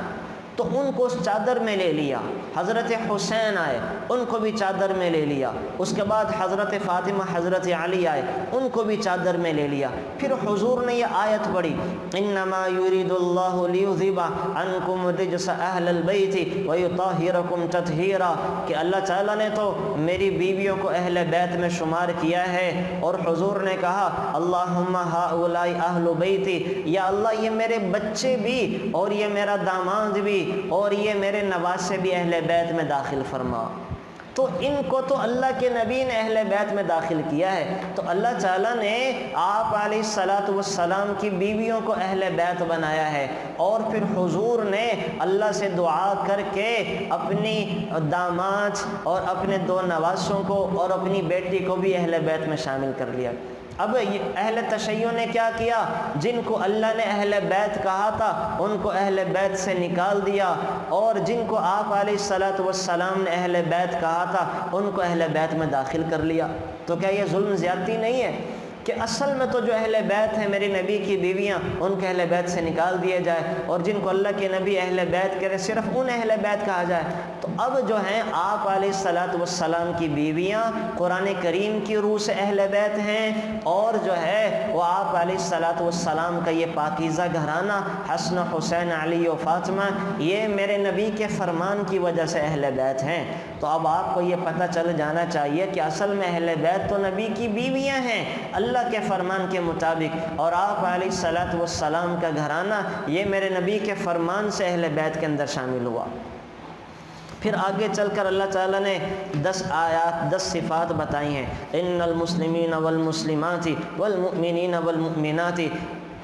تو ان کو اس چادر میں لے لیا، حضرت حسین آئے ان کو بھی چادر میں لے لیا، اس کے بعد حضرت فاطمہ، حضرت علی آئے ان کو بھی چادر میں لے لیا۔ پھر حضور نے یہ آیت پڑھی، انما یرید اللہ لیذھب عنکم الرجس اہل البیت ویطہرکم تطہیرا، کہ اللہ تعالیٰ نے تو میری بیویوں کو اہل بیت میں شمار کیا ہے، اور حضور نے کہا اللہم ہؤلاء اہل بیتی، یا اللہ یہ میرے بچے بھی اور یہ میرا داماد بھی اور یہ میرے نواسے بھی اہل بیت میں داخل فرما۔ تو ان کو تو اللہ کے نبی نے اہل بیت میں داخل کیا ہے، تو اللہ تعالیٰ نے آپ علیہ الصلوۃ والسلام کی بیویوں کو اہل بیت بنایا ہے، اور پھر حضور نے اللہ سے دعا کر کے اپنی داماد اور اپنے 2 نواسوں کو اور اپنی بیٹی کو بھی اہل بیت میں شامل کر لیا۔ اب اہل تشیع نے کیا کیا؟ جن کو اللہ نے اہل بیت کہا تھا ان کو اہل بیت سے نکال دیا، اور جن کو آپ علیہ الصلوۃ والسلام نے اہل بیت کہا تھا ان کو اہل بیت میں داخل کر لیا۔ تو کیا یہ ظلم زیادتی نہیں ہے کہ اصل میں تو جو اہل بیت ہیں میری نبی کی بیویاں، ان کے اہل بیت سے نکال دیے جائے، اور جن کو اللہ کے نبی اہل بیت کرے صرف ان اہل بیت کہا جائے؟ تو اب جو ہیں آپ علیہ الصلوۃ والسلام کی بیویاں قرآن کریم کی روح سے اہل بیت ہیں، اور جو ہے وہ آپ علیہ الصلوۃ والسلام کا یہ پاکیزہ گھرانہ حسن، حسین، علی و فاطمہ یہ میرے نبی کے فرمان کی وجہ سے اہل بیت ہیں۔ تو اب آپ کو یہ پتہ چل جانا چاہیے کہ اصل میں اہل بیت تو نبی کی بیویاں ہیں اللہ کے فرمان کے مطابق، اور آپ علیہ الصلوۃ والسلام کا گھرانہ یہ میرے نبی کے فرمان سے اہل بیت کے اندر شامل ہوا۔ پھر آگے چل کر اللہ تعالیٰ نے 10 آیات 10 صفات بتائی ہیں، ان المسلمین والمسلمات والمؤمنین والمؤمنات،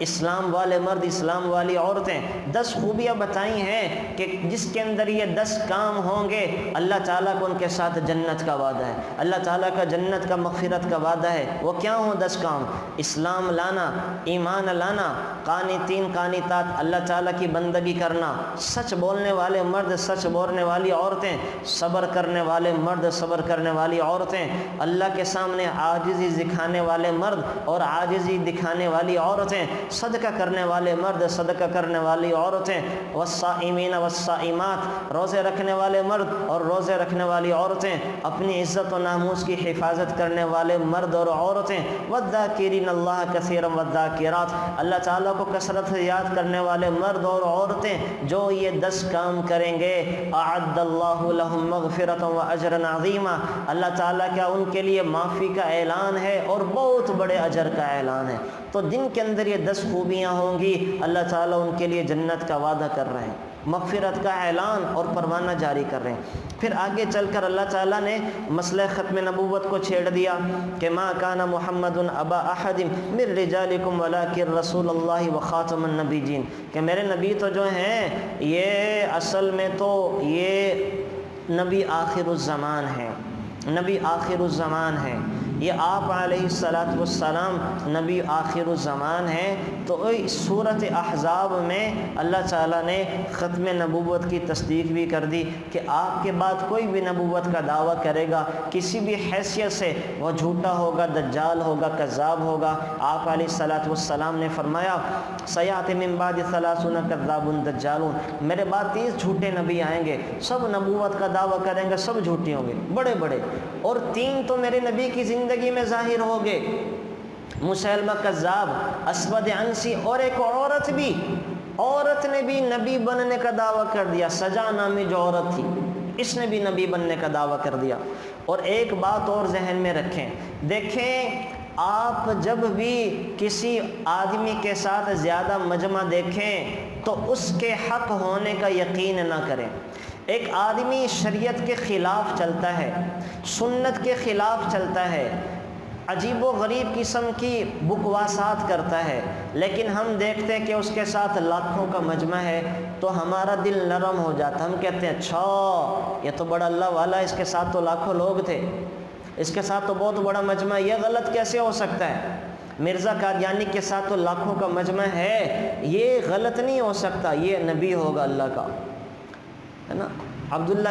اسلام والے مرد، اسلام والی عورتیں، 10 خوبیاں بتائی ہیں کہ جس کے اندر یہ 10 کام ہوں گے اللہ تعالیٰ کو ان کے ساتھ جنت کا وعدہ ہے، اللہ تعالیٰ کا جنت کا مغفرت کا وعدہ ہے۔ وہ کیا ہوں 10 کام؟ اسلام لانا، ایمان لانا، قانتین قانتات اللہ تعالیٰ کی بندگی کرنا، سچ بولنے والے مرد، سچ بولنے والی عورتیں، صبر کرنے والے مرد، صبر کرنے والی عورتیں، اللہ کے سامنے عاجزی دکھانے والے مرد اور عاجزی دکھانے والی عورتیں، صدقہ کرنے والے مرد، صدقہ کرنے والی عورتیں، والصائمین والصائمات، روزے رکھنے والے مرد اور روزے رکھنے والی عورتیں، اپنی عزت و ناموس کی حفاظت کرنے والے مرد اور عورتیں، والذاکرین اللہ کثیرا والذاکرات، اللہ تعالیٰ کو کثرت سے یاد کرنے والے مرد اور عورتیں جو یہ 10 کام کریں گے، اعد اللہ لہم مغفرۃ و اجرا عظیما، اللہ تعالیٰ کا ان کے لیے معافی کا اعلان ہے اور بہت بڑے اجر کا اعلان ہے۔ تو جن کے اندر یہ 10 خوبیاں ہوں گی اللہ تعالیٰ ان کے لیے جنت کا وعدہ کر رہے ہیں، مغفرت کا اعلان اور پروانہ جاری کر رہے ہیں۔ پھر آگے چل کر اللہ تعالیٰ نے مسئلہ ختم نبوت کو چھیڑ دیا کہ ما کان محمد ابا احد من رجالکم ولکن رسول اللہ وخاتم النبیین، کہ میرے نبی تو جو ہیں یہ اصل میں تو یہ نبی آخر الزمان ہیں، نبی آخر الزمان ہیں، یہ آپ علیہ الصلوۃ والسلام نبی آخر الزمان ہیں۔ تو سورۃ احزاب میں اللہ تعالیٰ نے ختم نبوت کی تصدیق بھی کر دی کہ آپ کے بعد کوئی بھی نبوت کا دعویٰ کرے گا کسی بھی حیثیت سے وہ جھوٹا ہوگا، دجال ہوگا، کذاب ہوگا۔ آپ علیہ الصلوۃ والسلام نے فرمایا سیأتی من بعد 30 کذاب دجالون، میرے بعد 30 جھوٹے نبی آئیں گے، سب نبوت کا دعویٰ کریں گے، سب جھوٹے ہوں گے بڑے بڑے، اور 3 تو میرے نبی کی زندگی میں ظاہر ہو گئے، مسیلمہ کذاب، اسود عنسی، اور ایک عورت بھی، عورت نے بھی نبی بننے کا دعویٰ کر دیا، سجا نامی جو عورت تھی اس نے بھی نبی بننے کا دعویٰ کر دیا۔ اور ایک بات اور ذہن میں رکھیں، دیکھیں آپ جب بھی کسی آدمی کے ساتھ زیادہ مجمع دیکھیں تو اس کے حق ہونے کا یقین نہ کریں۔ ایک آدمی شریعت کے خلاف چلتا ہے، سنت کے خلاف چلتا ہے، عجیب و غریب قسم کی بکواسات کرتا ہے، لیکن ہم دیکھتے ہیں کہ اس کے ساتھ لاکھوں کا مجمع ہے تو ہمارا دل نرم ہو جاتا، ہم کہتے ہیں اچھا یہ تو بڑا اللہ والا، اس کے ساتھ تو لاکھوں لوگ تھے، اس کے ساتھ تو بہت بڑا مجمع، یہ غلط کیسے ہو سکتا ہے؟ مرزا قادیانی کے ساتھ تو لاکھوں کا مجمع ہے، یہ غلط نہیں ہو سکتا، یہ نبی ہوگا اللہ کا، ہے نا۔ عبداللہ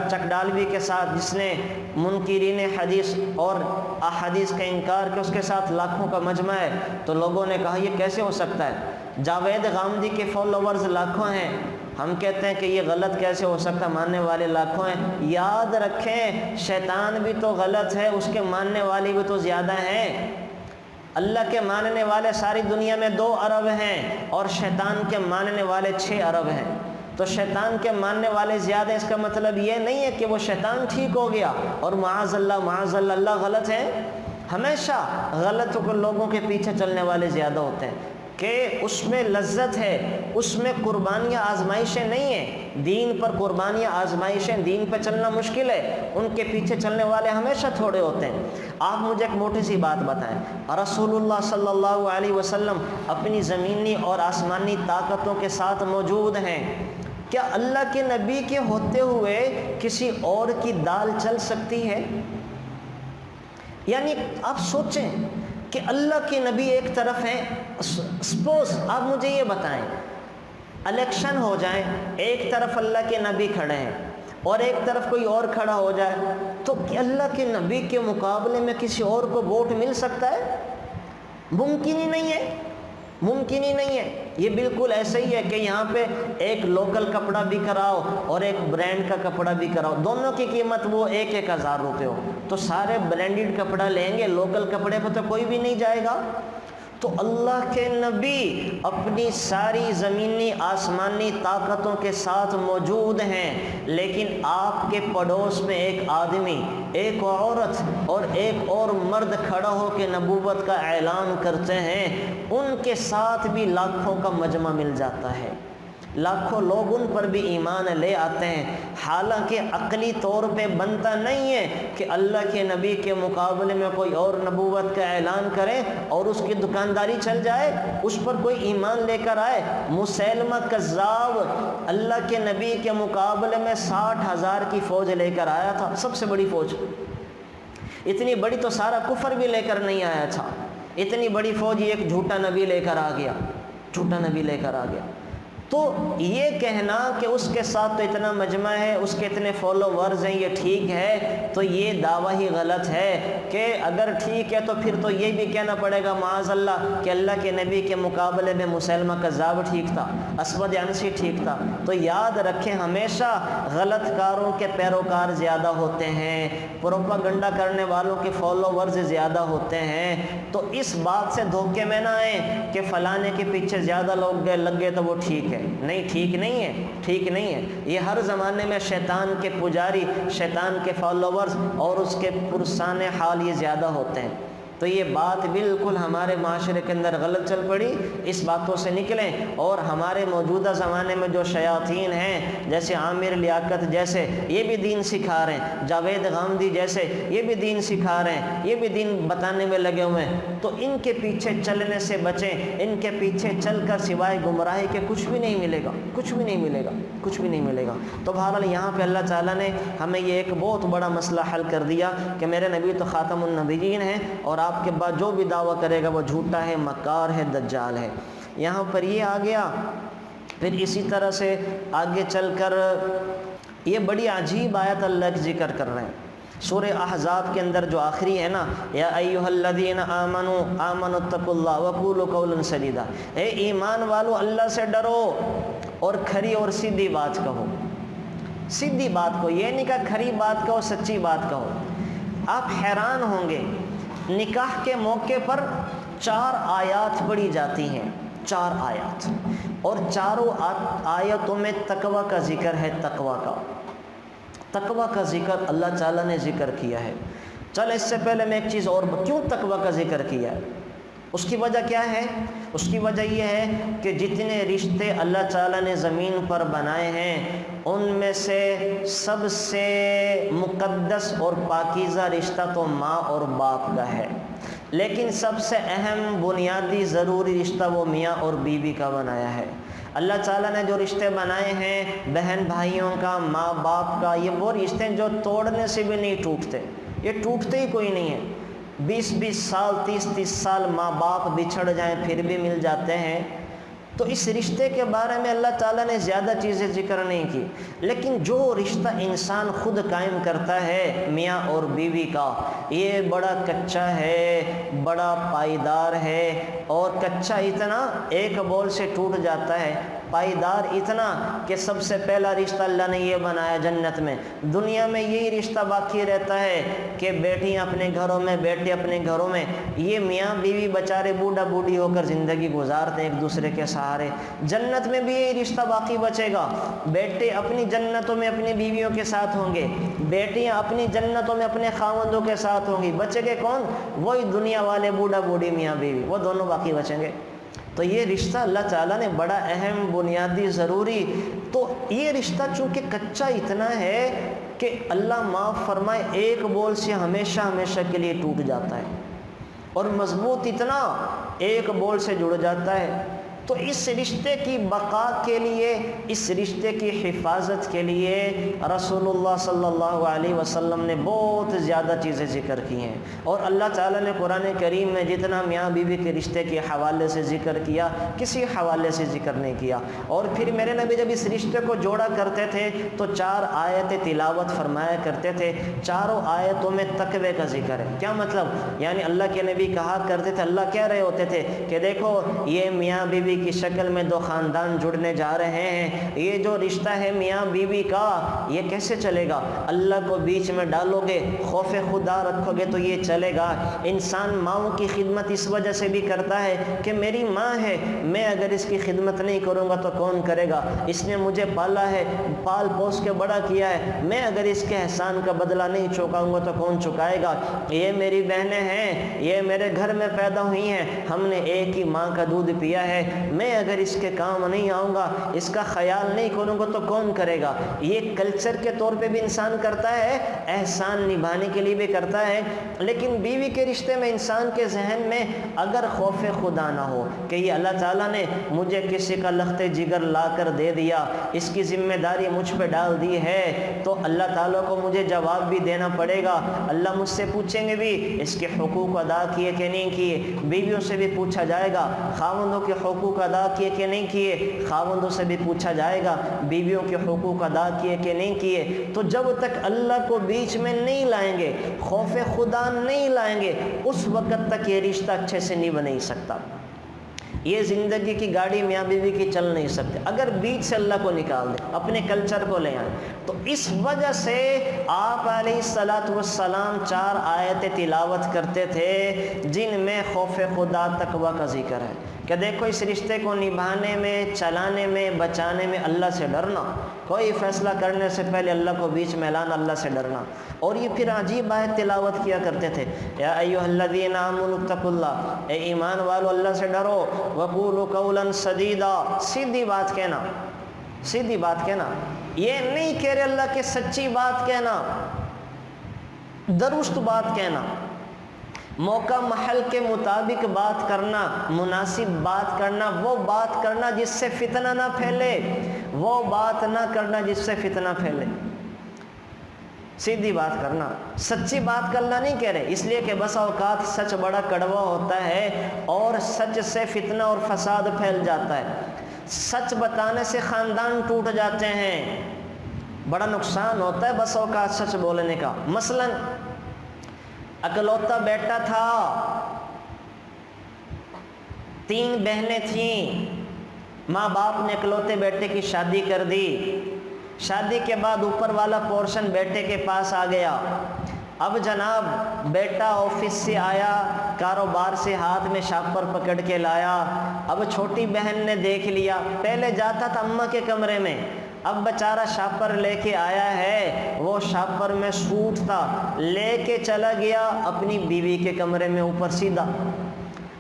چکڈالوی کے ساتھ جس نے منکرین حدیث اور احادیث کا انکار کیا، اس کے ساتھ لاکھوں کا مجمع ہے، تو لوگوں نے کہا یہ کیسے ہو سکتا ہے؟ جاوید غامدی کے فالوورز لاکھوں ہیں، ہم کہتے ہیں کہ یہ غلط کیسے ہو سکتا، ماننے والے لاکھوں ہیں۔ یاد رکھیں شیطان بھی تو غلط ہے، اس کے ماننے والے بھی تو زیادہ ہیں۔ اللہ کے ماننے والے ساری دنیا میں 2 ارب ہیں اور شیطان کے ماننے والے 6 ارب ہیں، تو شیطان کے ماننے والے زیادہ، اس کا مطلب یہ نہیں ہے کہ وہ شیطان ٹھیک ہو گیا اور معاذ اللہ اللہ غلط ہے۔ ہمیشہ غلط لوگوں کے پیچھے چلنے والے زیادہ ہوتے ہیں کہ اس میں لذت ہے، اس میں قربانیاں آزمائشیں نہیں ہیں، دین پر قربانیاں آزمائشیں، دین پہ چلنا مشکل ہے، ان کے پیچھے چلنے والے ہمیشہ تھوڑے ہوتے ہیں۔ آپ مجھے ایک موٹی سی بات بتائیں، رسول اللہ صلی اللہ علیہ وسلم اپنی زمینی اور آسمانی طاقتوں کے ساتھ موجود ہیں، کیا اللہ کے نبی کے ہوتے ہوئے کسی اور کی دال چل سکتی ہے؟ یعنی آپ سوچیں، کہ اللہ کے نبی ایک طرف ہیں. سپوز آپ مجھے یہ بتائیں، الیکشن ہو جائیں، ایک طرف اللہ کے نبی کھڑے ہیں اور ایک طرف کوئی اور کھڑا ہو جائے، تو کیا اللہ کے نبی کے مقابلے میں کسی اور کو ووٹ مل سکتا ہے؟ ممکن ہی نہیں ہے، ممکن ہی نہیں ہے. یہ بالکل ایسا ہی ہے کہ یہاں پہ ایک لوکل کپڑا بھی کراؤ اور ایک برانڈ کا کپڑا بھی کراؤ، دونوں کی قیمت وہ 1,000 روپے ہو، تو سارے برانڈڈ کپڑا لیں گے، لوکل کپڑے پہ تو کوئی بھی نہیں جائے گا. تو اللہ کے نبی اپنی ساری زمینی آسمانی طاقتوں کے ساتھ موجود ہیں، لیکن آپ کے پڑوس میں ایک آدمی، ایک عورت اور ایک اور مرد کھڑا ہو کے نبوت کا اعلان کرتے ہیں، ان کے ساتھ بھی لاکھوں کا مجمع مل جاتا ہے، لاکھوں لوگ ان پر بھی ایمان لے آتے ہیں. حالانکہ عقلی طور پہ بنتا نہیں ہے کہ اللہ کے نبی کے مقابلے میں کوئی اور نبوت کا اعلان کرے اور اس کی دکانداری چل جائے، اس پر کوئی ایمان لے کر آئے. مسیلمہ کذاب اللہ کے نبی کے مقابلے میں 60,000 کی فوج لے کر آیا تھا، سب سے بڑی فوج. اتنی بڑی تو سارا کفر بھی لے کر نہیں آیا تھا، اتنی بڑی فوج ایک جھوٹا نبی لے کر آ گیا، جھوٹا نبی لے کر آ گیا. تو یہ کہنا کہ اس کے ساتھ تو اتنا مجمع ہے، اس کے اتنے فالوورز ہیں، یہ ٹھیک ہے، تو یہ دعویٰ ہی غلط ہے. کہ اگر ٹھیک ہے تو پھر تو یہ بھی کہنا پڑے گا معاذ اللہ کہ اللہ کے نبی کے مقابلے میں مسیلمہ کذاب ٹھیک تھا، اسود عنسی ٹھیک تھا. تو یاد رکھیں ہمیشہ غلط کاروں کے پیروکار زیادہ ہوتے ہیں، پروپاگنڈا کرنے والوں کے فالوورز زیادہ ہوتے ہیں. تو اس بات سے دھوکے میں نہ آئیں کہ فلانے کے پیچھے زیادہ لوگ لگ گئے تو وہ ٹھیک ہے. نہیں، ٹھیک نہیں ہے، ٹھیک نہیں ہے. یہ ہر زمانے میں شیطان کے پجاری، شیطان کے فالوورز اور اس کے پرسان حال یہ زیادہ ہوتے ہیں. تو یہ بات بالکل ہمارے معاشرے کے اندر غلط چل پڑی. اس باتوں سے نکلیں. اور ہمارے موجودہ زمانے میں جو شیاطین ہیں، جیسے عامر لیاقت جیسے، یہ بھی دین سکھا رہے ہیں، جاوید غامدی جیسے، یہ بھی دین سکھا رہے ہیں، یہ بھی دین بتانے میں لگے ہوئے ہیں. تو ان کے پیچھے چلنے سے بچیں. ان کے پیچھے چل کر سوائے گمراہی کے کچھ بھی نہیں ملے گا، کچھ بھی نہیں ملے گا، کچھ بھی نہیں ملے گا. تو بہرحال یہاں پہ اللہ تعالیٰ نے ہمیں یہ ایک بہت بڑا مسئلہ حل کر دیا کہ میرے نبی تو خاتم النبیین ہیں، اور آپ کے بعد جو بھی دعویٰ کرے گا وہ جھوٹا ہے، مکار ہے، دجال ہے. یہاں پر یہ آ گیا. پھر اسی طرح سے آگے چل کر یہ بڑی عجیب آیت اللہ کا ذکر کر رہے ہیں سورہ احزاب کے اندر جو آخری ہے نا، یا ایھا الذین آمنوا اتقوا اللہ وقولوا قولا سدیدا، اے ایمان والو اللہ سے ڈرو اور کھری اور سیدھی بات کہو. سیدھی بات کو، یہ نہیں کہا کھری بات کہو، سچی بات کہو. آپ حیران ہوں گے، نکاح کے موقع پر 4 آیات پڑھی جاتی ہیں، 4 آیات، اور چاروں آیتوں میں تقوی کا ذکر ہے. تقوی کا ذکر اللہ تعالیٰ نے ذکر کیا ہے. چل اس سے پہلے میں ایک چیز اور، کیوں تقوی کا ذکر کیا ہے؟ اس کی وجہ کیا ہے؟ اس کی وجہ یہ ہے کہ جتنے رشتے اللہ تعالیٰ نے زمین پر بنائے ہیں، ان میں سے سب سے مقدس اور پاکیزہ رشتہ تو ماں اور باپ کا ہے، لیکن سب سے اہم بنیادی ضروری رشتہ وہ میاں اور بیوی کا بنایا ہے. اللہ تعالیٰ نے جو رشتے بنائے ہیں بہن بھائیوں کا، ماں باپ کا، یہ وہ رشتے ہیں جو توڑنے سے بھی نہیں ٹوٹتے، یہ ٹوٹتے ہی کوئی نہیں ہے. 20 سال 30 سال ماں باپ بچھڑ جائیں پھر بھی مل جاتے ہیں. تو اس رشتے کے بارے میں اللہ تعالیٰ نے زیادہ چیزیں ذکر نہیں کی، لیکن جو رشتہ انسان خود قائم کرتا ہے میاں اور بیوی کا، یہ بڑا کچا ہے، بڑا پائیدار ہے. اور کچا اتنا ایک بول سے ٹوٹ جاتا ہے، پائیدار اتنا کہ سب سے پہلا رشتہ اللہ نے یہ بنایا جنت میں. دنیا میں یہی رشتہ باقی رہتا ہے کہ بیٹیاں اپنے گھروں میں، بیٹے اپنے گھروں میں. یہ میاں بیوی بیچارے بوڑھا بوڑھی ہو کر زندگی گزارتے ہیں ایک دوسرے کے سہارے. جنت میں بھی یہی رشتہ باقی بچے گا. بیٹے اپنی جنتوں میں اپنی بیویوں کے ساتھ ہوں گے، بیٹیاں اپنی جنتوں میں اپنے خاوندوں کے ساتھ ہوں گی. بچے گے کون؟ وہی دنیا والے بوڑھا بوڑھی میاں بیوی، وہ دونوں باقی بچیں گے. تو یہ رشتہ اللہ تعالیٰ نے بڑا اہم، بنیادی، ضروری. تو یہ رشتہ چونکہ کچا اتنا ہے کہ اللہ معاف فرمائے ایک بول سے ہمیشہ ہمیشہ کے لیے ٹوٹ جاتا ہے، اور مضبوط اتنا ایک بول سے جڑ جاتا ہے. تو اس رشتے کی بقا کے لیے، اس رشتے کی حفاظت کے لیے رسول اللہ صلی اللہ علیہ وسلم نے بہت زیادہ چیزیں ذکر کی ہیں، اور اللہ تعالیٰ نے قرآن کریم میں جتنا میاں بیوی کے رشتے کے حوالے سے ذکر کیا، کسی حوالے سے ذکر نہیں کیا۔ اور پھر میرے نبی جب اس رشتے کو جوڑا کرتے تھے تو 4 آیتیں تلاوت فرمایا کرتے تھے، چاروں آیتوں میں تقوی کا ذکر ہے۔ کیا مطلب؟ یعنی اللہ کے نبی کہا کرتے تھے، اللہ کہہ رہے ہوتے تھے کہ دیکھو یہ میاں بیوی کی شکل میں 2 خاندان جڑنے جا رہے ہیں، یہ جو رشتہ ہے میاں بیوی کا یہ کیسے چلے گا؟ اللہ کو بیچ میں ڈالو گے، خوف خدا رکھو گے تو یہ چلے گا۔ انسان ماؤں کی خدمت اس وجہ سے بھی کرتا ہے کہ میری ماں ہے، میں اگر اس کی خدمت نہیں کروں گا تو کون کرے گا؟ اس نے مجھے پالا ہے، پال پوس کے بڑا کیا ہے، میں اگر اس کے احسان کا بدلہ نہیں چکاؤں گا تو کون چکائے گا؟ یہ میری بہنیں ہیں، یہ میرے گھر میں پیدا ہوئی ہیں، ہم نے ایک ہی ماں کا دودھ پیا ہے، میں اگر اس کے کام نہیں آؤں گا، اس کا خیال نہیں کروں گا تو کون کرے گا؟ یہ کلچر کے طور پہ بھی انسان کرتا ہے، احسان نبھانے کے لیے بھی کرتا ہے۔ لیکن بیوی کے رشتے میں انسان کے ذہن میں اگر خوف خدا نہ ہو کہ یہ اللہ تعالیٰ نے مجھے کسی کا لخت جگر لا کر دے دیا، اس کی ذمہ داری مجھ پہ ڈال دی ہے، تو اللہ تعالیٰ کو مجھے جواب بھی دینا پڑے گا، اللہ مجھ سے پوچھیں گے بھی اس کے حقوق ادا کیے کہ نہیں کیے، بیویوں سے بھی پوچھا جائے گا، خاوندوں کے حقوق ادا کیے کہ نہیں کیے، خاوندوں سے بھی پوچھا جائے گا بیویوں کے حقوق ادا کیے کہ نہیں کیے۔ تو جب تک اللہ کو بیچ میں نہیں لائیں گے، خوف خدا نہیں لائیں گے، اس وقت تک یہ رشتہ اچھے سے نہیں بن سکتا۔ یہ زندگی کی گاڑی میاں بیوی کی چل نہیں سکتے اگر بیچ سے اللہ کو نکال دیں، اپنے کلچر کو لے آئیں۔ تو اس وجہ سے آپ علیہ السلام 4 آیتیں تلاوت کرتے تھے جن میں خوف خدا تقوی کا ذکر ہے کہ دیکھو اس رشتے کو نبھانے میں، چلانے میں، بچانے میں اللہ سے ڈرنا، کوئی فیصلہ کرنے سے پہلے اللہ کو بیچ میں لانا، اللہ سے ڈرنا۔ اور یہ پھر عجیب آیت تلاوت کیا کرتے تھے، یا ایھا الذین آمنوا اتقوا اللہ، اے ایمان والو اللہ سے ڈرو، وقولوا قولا سدیدا، سیدھی بات کہنا، سیدھی بات کہنا، یہ نہیں کہہ رہے اللہ کے سچی بات کہنا، درست بات کہنا، موقع محل کے مطابق بات کرنا، مناسب بات کرنا، وہ بات کرنا جس سے فتنہ نہ پھیلے، وہ بات نہ کرنا جس سے فتنہ پھیلے، سیدھی بات کرنا۔ سچی بات کا اللہ نہیں کہہ رہے، اس لیے کہ بس اوقات سچ بڑا کڑوا ہوتا ہے اور سچ سے فتنہ اور فساد پھیل جاتا ہے، سچ بتانے سے خاندان ٹوٹ جاتے ہیں، بڑا نقصان ہوتا ہے بس اوقات سچ بولنے کا۔ مثلاً اکلوتا بیٹا تھا، 3 بہنیں تھیں، ماں باپ نے اکلوتے بیٹے کی شادی کر دی، شادی کے بعد اوپر والا پورشن بیٹے کے پاس آ گیا۔ اب جناب بیٹا آفس سے آیا، کاروبار سے ہاتھ میں شاپر پکڑ کے لایا، اب چھوٹی بہن نے دیکھ لیا، پہلے جاتا تھا اماں کے کمرے میں، اب بیچارہ شاپر لے کے آیا ہے، وہ شاپر میں سوٹ تھا، لے کے چلا گیا اپنی بیوی کے کمرے میں اوپر سیدھا۔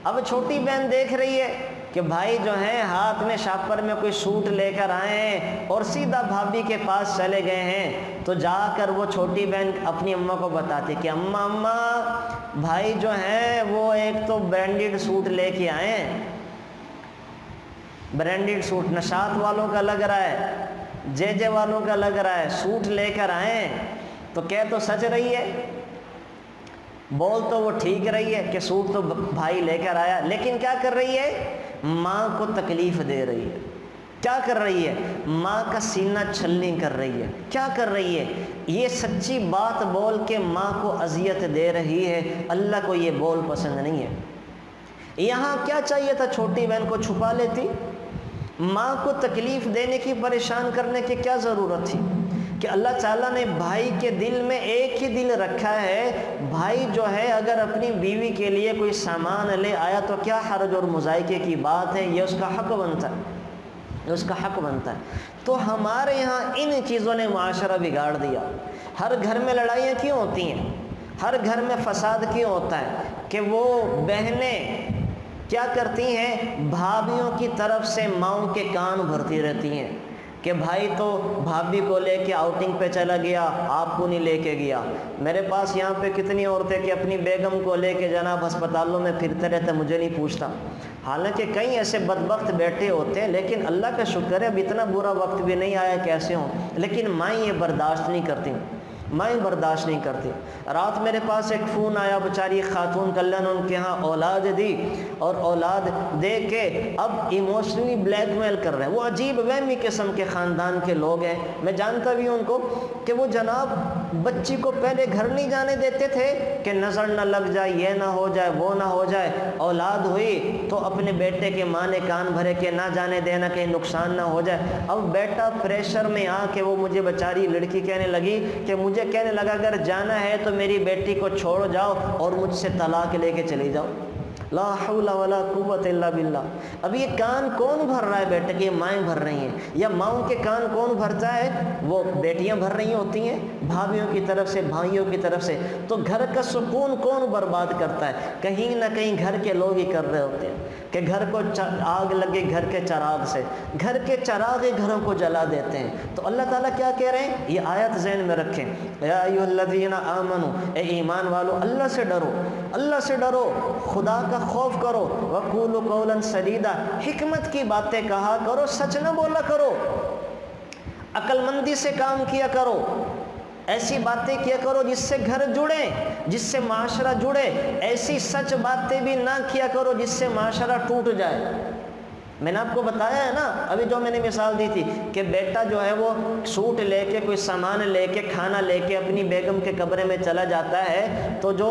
اب چھوٹی بہن دیکھ رہی ہے کہ بھائی جو ہیں ہاتھ میں شاپر میں کوئی سوٹ لے کر آئے ہیں اور سیدھا بھابھی کے پاس چلے گئے ہیں، تو جا کر وہ چھوٹی بہن اپنی اماں کو بتاتی کہ اماں بھائی جو ہیں وہ ایک تو برانڈیڈ سوٹ لے کے آئے ہیں، برانڈیڈ سوٹ نشاط والوں کا لگ رہا ہے، جے والوں کا لگ رہا ہے، سوٹ لے کر آئے ہیں۔ تو کہہ تو سچ رہی ہے، بول تو وہ ٹھیک رہی ہے کہ سوٹ تو بھائی لے کر آیا، لیکن کیا کر رہی ہے؟ ماں کو تکلیف دے رہی ہے۔ کیا کر رہی ہے؟ ماں کا سینہ چھلنی کر رہی ہے۔ کیا کر رہی ہے؟ یہ سچی بات بول کے ماں کو اذیت دے رہی ہے۔ اللہ کو یہ بول پسند نہیں ہے۔ یہاں کیا چاہیے تھا؟ چھوٹی بہن کو چھپا لیتی، ماں کو تکلیف دینے کی، پریشان کرنے کی کیا ضرورت تھی؟ کہ اللہ تعالیٰ نے بھائی کے دل میں ایک ہی دل رکھا ہے، بھائی جو ہے اگر اپنی بیوی کے لیے کوئی سامان لے آیا تو کیا حرج اور مذائقے کی بات ہے، یہ اس کا حق بنتا ہے، اس کا حق بنتا ہے۔ تو ہمارے یہاں ان چیزوں نے معاشرہ بگاڑ دیا۔ ہر گھر میں لڑائیاں کیوں ہوتی ہیں؟ ہر گھر میں فساد کیوں ہوتا ہے؟ کہ وہ بہنیں کیا کرتی ہیں؟ بھابھیوں کی طرف سے ماؤں کے کان بھرتی رہتی ہیں، کہ بھائی تو بھابھی کو لے کے آؤٹنگ پہ چلا گیا، آپ کو نہیں لے کے گیا۔ میرے پاس یہاں پہ کتنی عورتیں کہ اپنی بیگم کو لے کے جناب ہسپتالوں میں پھرتے رہتے، مجھے نہیں پوچھتا۔ حالانکہ کئی ایسے بدبخت بیٹھے ہوتے ہیں، لیکن اللہ کا شکر ہے اب اتنا برا وقت بھی نہیں آیا کیسے ہوں، لیکن مائیں یہ برداشت نہیں کرتی، مائیں برداشت نہیں کرتی۔ رات میرے پاس ایک فون آیا، بیچاری خاتون کا اللہ نے ان کے ہاں اولاد دی، اور اولاد دے کے اب ایموشنلی بلیک میل کر رہے ہیں۔ وہ عجیب وہمی قسم کے خاندان کے لوگ ہیں، میں جانتا بھی ہوں ان کو، کہ وہ جناب بچی کو پہلے گھر نہیں جانے دیتے تھے کہ نظر نہ لگ جائے، یہ نہ ہو جائے، وہ نہ ہو جائے۔ اولاد ہوئی تو اپنے بیٹے کے ماں نے کان بھرے کہ نہ جانے دینا، کہیں نقصان نہ ہو جائے۔ اب بیٹا پریشر میں آ کے وہ مجھے بیچاری لڑکی کہنے لگی کہ مجھے کہنے لگا اگر جانا ہے تو میری بیٹی کو چھوڑ جاؤ اور مجھ سے طلاق لے کے چلی جاؤ۔ لا حول ولا قوت الا باللہ۔ اب یہ کان کون بھر رہا ہے بیٹے کے؟ مائیں بھر رہی ہیں، یا ماؤں کے کان کون بھرتا ہے؟ وہ بیٹیاں بھر رہی ہوتی ہیں بھابھیوں کی طرف سے، بھائیوں کی طرف سے۔ تو گھر کا سکون کون برباد کرتا ہے؟ کہیں نہ کہیں گھر کے لوگ ہی کر رہے ہوتے ہیں کہ گھر کو آگ لگے گھر کے چراغ سے، گھر کے چراغ گھروں کو جلا دیتے ہیں۔ تو اللہ تعالیٰ کیا کہہ رہے ہیں؟ یہ آیت ذہن میں رکھیں، یا ایھا الذین آمنوا، اے ایمان والو اللہ سے ڈرو، اللہ سے ڈرو، خدا کا خوف کرو، وقولوا قولا سدیدا، حکمت کی باتیں کہا کرو، سچ نہ بولا کرو، عقل مندی سے کام کیا کرو، ایسی باتیں کیا کرو جس سے گھر جڑے، جس سے معاشرہ جڑے۔ ایسی سچ باتیں بھی نہ کیا کرو جس سے معاشرہ ٹوٹ جائے۔ میں نے آپ کو بتایا ہے نا ابھی جو میں نے مثال دی تھی کہ بیٹا جو ہے وہ سوٹ لے کے، کوئی سامان لے کے، کھانا لے کے اپنی بیگم کے کمرے میں چلا جاتا ہے، تو جو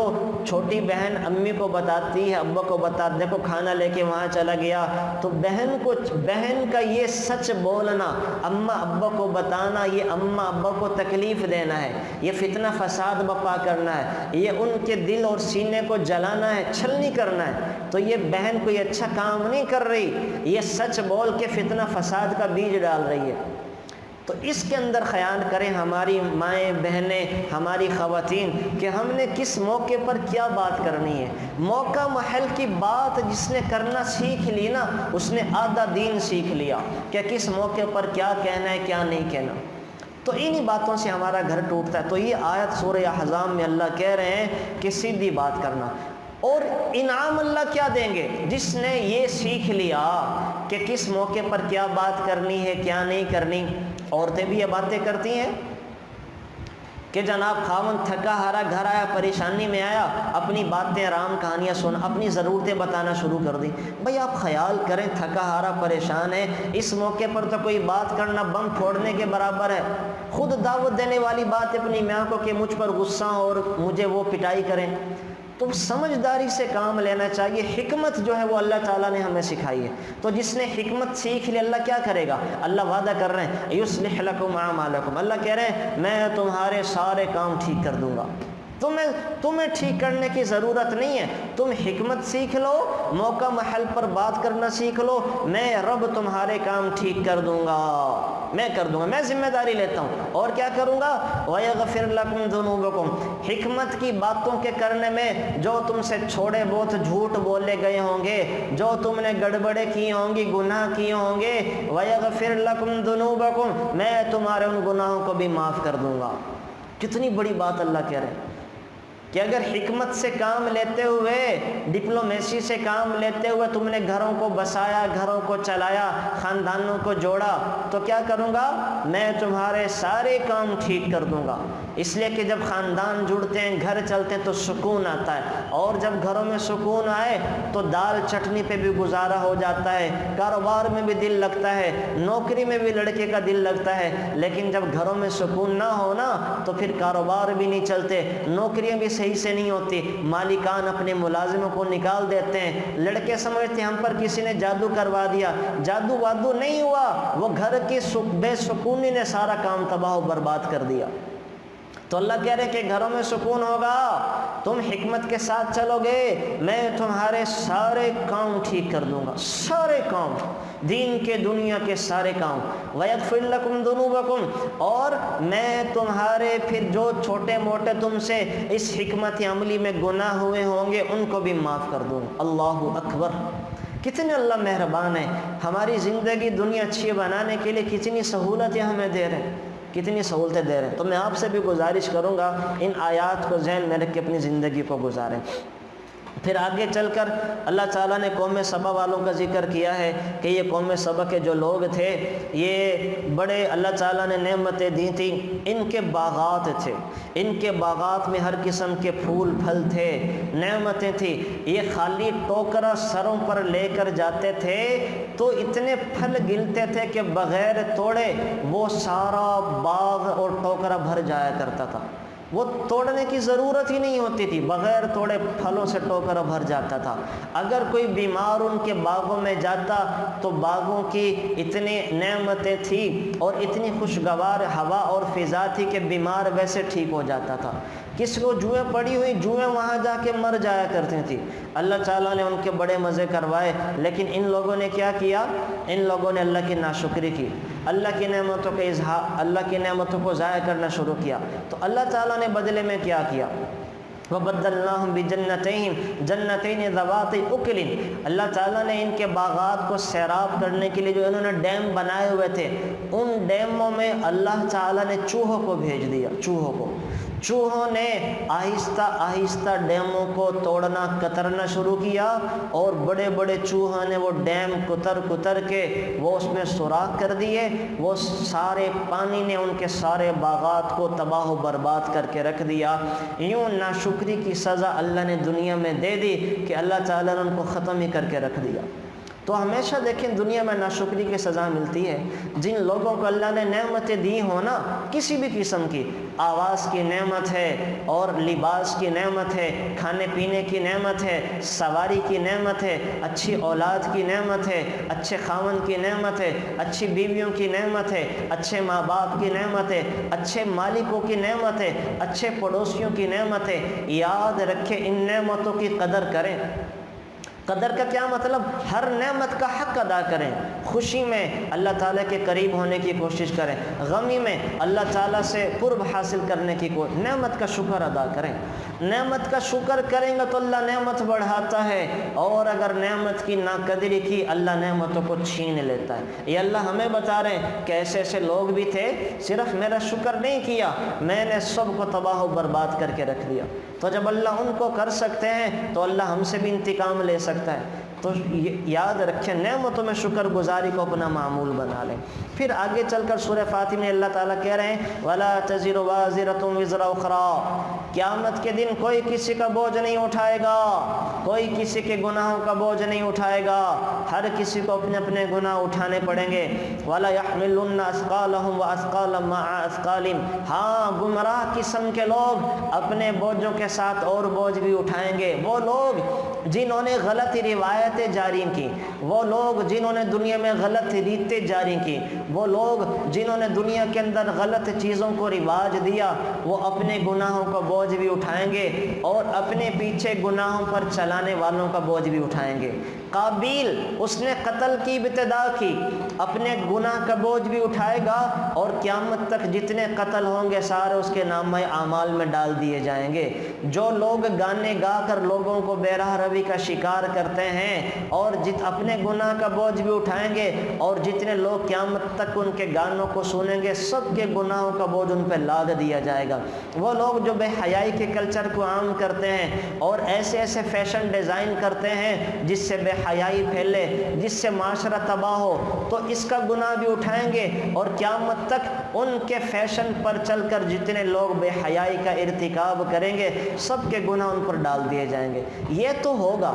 چھوٹی بہن امی کو بتاتی ہے، ابا کو بتاتی، دیکھو کھانا لے کے وہاں چلا گیا، تو بہن کا یہ سچ بولنا، اماں ابا کو بتانا، یہ اماں ابا کو تکلیف دینا ہے، یہ فتنہ فساد بپا کرنا ہے، یہ ان کے دل اور سینے کو جلانا ہے، چھلنی کرنا ہے۔ تو یہ بہن کوئی اچھا کام نہیں کر رہی، یہ سچ بول کے فتنہ فساد کا بیج ڈال رہی ہے۔ تو اس کے اندر خیال کریں ہماری مائیں بہنیں، ہماری خواتین، کہ ہم نے کس موقع پر کیا بات کرنی ہے۔ موقع محل کی بات جس نے کرنا سیکھ لی نا، اس نے آدھا دین سیکھ لیا کہ کس موقع پر کیا کہنا ہے، کیا نہیں کہنا۔ تو انہی باتوں سے ہمارا گھر ٹوٹتا ہے۔ تو یہ آیت سورہ احزاب میں اللہ کہہ رہے ہیں کہ سیدھی بات کرنا۔ اور انعام اللہ کیا دیں گے؟ جس نے یہ سیکھ لیا کہ کس موقع پر کیا بات کرنی ہے، کیا نہیں کرنی۔ عورتیں بھی یہ باتیں کرتی ہیں کہ جناب خاوند تھکا ہارا گھر آیا، پریشانی میں آیا، اپنی باتیں آرام کہانیاں سن، اپنی ضرورتیں بتانا شروع کر دی۔ بھئی آپ خیال کریں، تھکا ہارا پریشان ہے، اس موقع پر تو کوئی بات کرنا بم پھوڑنے کے برابر ہے۔ خود دعوت دینے والی بات اپنی میاں کو کہ مجھ پر غصہ ہو اور مجھے وہ پٹائی کریں۔ تو سمجھداری سے کام لینا چاہیے۔ حکمت جو ہے وہ اللہ تعالیٰ نے ہمیں سکھائی ہے۔ تو جس نے حکمت سیکھ لی، اللہ کیا کرے گا؟ اللہ وعدہ کر رہے ہیں یصلح لکم اعمالکم، اللہ کہہ رہے ہیں میں تمہارے سارے کام ٹھیک کر دوں گا۔ تمہیں ٹھیک کرنے کی ضرورت نہیں ہے، تم حکمت سیکھ لو، موقع محل پر بات کرنا سیکھ لو، میں رب تمہارے کام ٹھیک کر دوں گا، میں کر دوں گا، میں ذمہ داری لیتا ہوں۔ اور کیا کروں گا؟ وَيَغْفِرْ لَكُمْ ذُنُوبَكُمْ، حکمت کی باتوں کے کرنے میں جو تم سے چھوڑے بہت جھوٹ بولے گئے ہوں گے، جو تم نے گڑبڑے کی ہوں گی، گناہ کیے ہوں گے، وَيَغْفِرْ لَكُمْ ذُنُوبَكُمْ، میں تمہارے ان گناہوں کو بھی معاف کر دوں گا۔ کتنی بڑی بات اللہ کہہ رہے ہیں کہ اگر حکمت سے کام لیتے ہوئے، ڈپلومیسی سے کام لیتے ہوئے تم نے گھروں کو بسایا، گھروں کو چلایا، خاندانوں کو جوڑا، تو کیا کروں گا؟ میں تمہارے سارے کام ٹھیک کر دوں گا۔ اس لیے کہ جب خاندان جڑتے ہیں، گھر چلتے ہیں تو سکون آتا ہے، اور جب گھروں میں سکون آئے تو دال چٹنی پہ بھی گزارا ہو جاتا ہے، کاروبار میں بھی دل لگتا ہے، نوکری میں بھی لڑکے کا دل لگتا ہے۔ لیکن جب گھروں میں سکون نہ ہونا تو پھر کاروبار بھی نہیں چلتے، نوکریاں بھی صحیح سے نہیں ہوتی، مالکان اپنے ملازموں کو نکال دیتے ہیں، لڑکے سمجھتے ہیں ہم پر کسی نے جادو کروا دیا، جادو وادو نہیں ہوا، وہ گھر کی بے سکونی نے سارا کام تباہ و برباد کر دیا۔ تو اللہ کہہ رہے کہ گھروں میں سکون ہوگا، تم حکمت کے ساتھ چلو گے، میں تمہارے سارے کام ٹھیک کر دوں گا، سارے کام، دین کے دنیا کے سارے کام۔ وَيَغْفِرْ لَكُمْ ذُنُوبَكُمْ، اور میں تمہارے پھر جو چھوٹے موٹے تم سے اس حکمت عملی میں گناہ ہوئے ہوں گے ان کو بھی معاف کر دوں۔ اللہ اکبر! کتنے اللہ مہربان ہیں، ہماری زندگی دنیا اچھی بنانے کے لیے کتنی سہولتیں ہمیں دے رہے ہیں، کتنی سہولتیں دے رہے ہیں۔ تو میں آپ سے بھی گزارش کروں گا ان آیات کو ذہن میں رکھ کے اپنی زندگی کو گزاریں۔ پھر آگے چل کر اللہ تعالیٰ نے قوم سبا والوں کا ذکر کیا ہے کہ یہ قوم سبا کے جو لوگ تھے یہ بڑے اللہ تعالیٰ نے نعمتیں دی تھیں، ان کے باغات تھے، ان کے باغات میں ہر قسم کے پھول پھل تھے، نعمتیں تھیں۔ یہ خالی ٹوکرا سروں پر لے کر جاتے تھے تو اتنے پھل گنتے تھے کہ بغیر توڑے وہ سارا باغ اور ٹوکرا بھر جایا کرتا تھا، وہ توڑنے کی ضرورت ہی نہیں ہوتی تھی، بغیر توڑے پھلوں سے ٹوکرا بھر جاتا تھا۔ اگر کوئی بیمار ان کے باغوں میں جاتا تو باغوں کی اتنی نعمتیں تھیں اور اتنی خوشگوار ہوا اور فضا تھی کہ بیمار ویسے ٹھیک ہو جاتا تھا۔ کسی کو جوئیں پڑی ہوئی، جوئیں وہاں جا کے مر جایا کرتی تھیں۔ اللہ تعالیٰ نے ان کے بڑے مزے کروائے، لیکن ان لوگوں نے کیا کیا؟ ان لوگوں نے اللہ کی ناشکری کی، اللہ کی نعمتوں کے اظہار، اللہ کی نعمتوں کو ضائع کرنا شروع کیا۔ تو اللہ تعالیٰ نے بدلے میں کیا کیا؟ وَبَدَّلْنَاهُمْ بِجَنَّتَيْهِمْ جَنَّتَيْنِ ذَوَاتِ أُكْلٍ، اللہ تعالیٰ نے ان کے باغات کو سیراب کرنے کے لیے جو انہوں نے ڈیم بنائے ہوئے تھے، ان ڈیموں میں اللہ تعالیٰ نے چوہوں کو بھیج دیا۔ چوہوں نے آہستہ آہستہ ڈیموں کو توڑنا کترنا شروع کیا، اور بڑے بڑے چوہوں نے وہ ڈیم کتر کے وہ اس میں سوراخ کر دیے، وہ سارے پانی نے ان کے سارے باغات کو تباہ و برباد کر کے رکھ دیا۔ یوں ناشکری کی سزا اللہ نے دنیا میں دے دی کہ اللہ تعالیٰ نے ان کو ختم ہی کر کے رکھ دیا۔ تو ہمیشہ دیکھیں دنیا میں ناشکری کی سزا ملتی ہے۔ جن لوگوں کو اللہ نے نعمتیں دی ہوں نا، کسی بھی قسم کی، آواز کی نعمت ہے اور لباس کی نعمت ہے، کھانے پینے کی نعمت ہے، سواری کی نعمت ہے، اچھی اولاد کی نعمت ہے، اچھے خاوند کی نعمت ہے، اچھی بیویوں کی نعمت ہے، اچھے ماں باپ کی نعمت ہے، اچھے مالکوں کی نعمت ہے، اچھے پڑوسیوں کی نعمت ہے۔ یاد رکھیں ان نعمتوں کی قدر کریں۔ قدر کا کیا مطلب؟ ہر نعمت کا حق ادا کریں۔ خوشی میں اللہ تعالیٰ کے قریب ہونے کی کوشش کریں، غمی میں اللہ تعالیٰ سے قرب حاصل کرنے کی نعمت کا شکر ادا کریں۔ نعمت کا شکر کریں گے تو اللہ نعمت بڑھاتا ہے، اور اگر نعمت کی ناقدری کی اللہ نعمتوں کو چھین لیتا ہے۔ یہ اللہ ہمیں بتا رہے ہیں کہ ایسے ایسے لوگ بھی تھے، صرف میرا شکر نہیں کیا، میں نے سب کو تباہ و برباد کر کے رکھ دیا۔ تو جب اللہ ان کو کر سکتے ہیں تو اللہ ہم سے بھی انتقام لے سکتا ہے۔ تو یاد رکھیں نعمتوں میں شکر گزاری کو اپنا معمول بنا لیں۔ پھر آگے چل کر سورہ فاطر میں اللہ تعالیٰ کہہ رہے ہیں وَلَا تَزِرُ وَازِرَةٌ وِزْرَ أُخْرَىٰ، قیامت کے دن کوئی کسی کا بوجھ نہیں اٹھائے گا، کوئی کسی کے گناہوں کا بوجھ نہیں اٹھائے گا، ہر کسی کو اپنے اپنے گناہ اٹھانے پڑیں گے۔ وَلَا يَحْمِلُنَّ أَثْقَالَهُمْ وَأَثْقَالًا مَعَ أَثْقَالِهِمْ، ہاں گمراہ قسم کے لوگ اپنے بوجھوں کے ساتھ اور بوجھ بھی اٹھائیں گے۔ وہ لوگ جنہوں نے غلطی روایتیں جاری کی، وہ لوگ جنہوں نے دنیا میں غلط ریتیں جاری کی، وہ لوگ جنہوں نے دنیا کے اندر غلط چیزوں کو رواج دیا، وہ اپنے گناہوں کا بوجھ بھی اٹھائیں گے اور اپنے پیچھے گناہوں پر چلانے والوں کا بوجھ بھی اٹھائیں گے۔ قابیل اس نے قتل کی ابتدا کی، اپنے گناہ کا بوجھ بھی اٹھائے گا، اور قیامت تک جتنے قتل ہوں گے سارے اس کے نامہ اعمال میں ڈال دیے جائیں گے۔ جو لوگ گانے گا کر لوگوں کو بے راہ روی کا شکار کرتے ہیں اور اپنے گناہ کا بوجھ بھی اٹھائیں گے، اور جتنے لوگ قیامت تک ان کے گانوں کو سنیں گے سب کے گناہوں کا بوجھ ان پہ لاد دیا جائے گا۔ وہ لوگ جو بے حیائی کے کلچر کو عام کرتے ہیں اور ایسے ایسے فیشن ڈیزائن کرتے ہیں جس سے بے حیائی پھیلے، جس سے معاشرہ تباہ ہو، تو اس کا گناہ بھی اٹھائیں گے، اور قیامت تک ان کے فیشن پر چل کر جتنے لوگ بے حیائی کا ارتکاب کریں گے سب کے گناہ ان پر ڈال دیے جائیں گے۔ یہ تو ہوگا،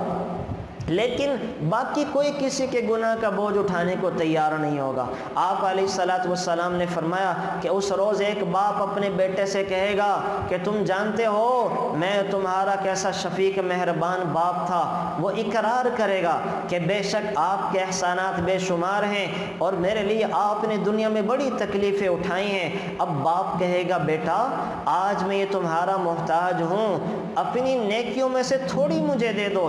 لیکن باقی کوئی کسی کے گناہ کا بوجھ اٹھانے کو تیار نہیں ہوگا۔ آپ علیہ الصلوۃ والسلام نے فرمایا کہ اس روز ایک باپ اپنے بیٹے سے کہے گا کہ تم جانتے ہو میں تمہارا کیسا شفیق مہربان باپ تھا۔ وہ اقرار کرے گا کہ بے شک آپ کے احسانات بے شمار ہیں اور میرے لیے آپ نے دنیا میں بڑی تکلیفیں اٹھائی ہیں۔ اب باپ کہے گا بیٹا آج میں یہ تمہارا محتاج ہوں، اپنی نیکیوں میں سے تھوڑی مجھے دے دو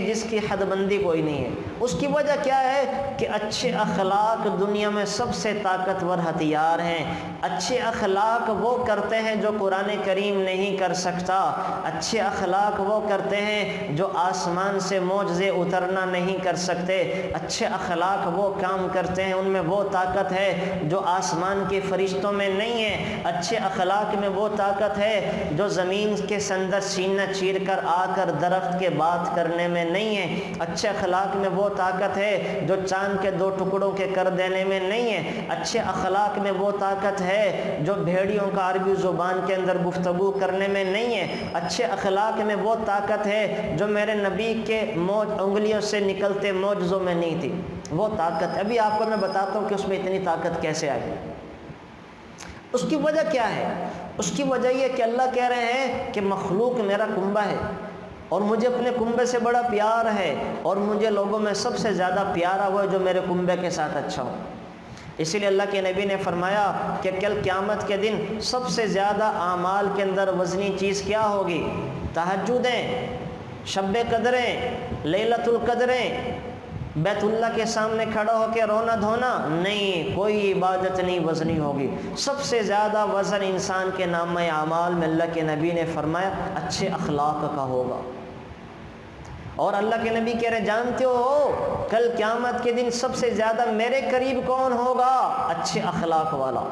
جس کی حد بندی کوئی نہیں ہے۔ اس کی وجہ کیا ہے کہ اچھے اخلاق دنیا میں سب سے طاقتور ہتھیار ہیں۔ اچھے اخلاق وہ کرتے ہیں جو قرآن کریم نہیں کر سکتا، اچھے اخلاق وہ کرتے ہیں جو آسمان سے معجزے اترنا نہیں کر سکتے، اچھے اخلاق وہ کام کرتے ہیں ان میں وہ طاقت ہے جو آسمان کے فرشتوں میں نہیں ہے، اچھے اخلاق میں وہ طاقت ہے جو زمین کے اندر سینہ چیر کر آ کر درخت کے بات کرنے میں نہیں ہے، اچھے اخلاق میں وہ طاقت ہے جو چاند کے 2 ٹکڑوں کے کر دینے میں نہیں ہے، اچھے اخلاق میں وہ طاقت ہے جو بھیڑیوں کا عربی زبان کے اندر گفتگو کرنے میں نہیں ہے، اچھے اخلاق میں وہ طاقت ہے جو میرے نبی کے انگلیوں سے نکلتے معجزوں میں نہیں تھی۔ وہ طاقت ابھی آپ کو میں بتاتا ہوں کہ اس میں اتنی طاقت کیسے آئی۔ اس کی وجہ کیا ہے؟ اس کی وجہ یہ کہ اللہ کہہ رہے ہیں کہ مخلوق میرا کنبہ ہے اور مجھے اپنے کنبے سے بڑا پیار ہے، اور مجھے لوگوں میں سب سے زیادہ پیارا ہوا جو میرے کنبے کے ساتھ اچھا ہو۔ اسی لیے اللہ کے نبی نے فرمایا کہ کل قیامت کے دن سب سے زیادہ اعمال کے اندر وزنی چیز کیا ہوگی؟ تہجدیں، شب قدریں، لیلۃ القدریں، بیت اللہ کے سامنے کھڑا ہو کے رونا دھونا نہیں، کوئی عبادت نہیں وزنی ہوگی۔ سب سے زیادہ وزن انسان کے نامہ اعمال میں اللہ کے نبی نے فرمایا اچھے اخلاق کا ہوگا۔ اور اللہ کے نبی کہہ رہے جانتے ہو کل قیامت کے دن سب سے زیادہ میرے قریب کون ہوگا؟ اچھے اخلاق والا،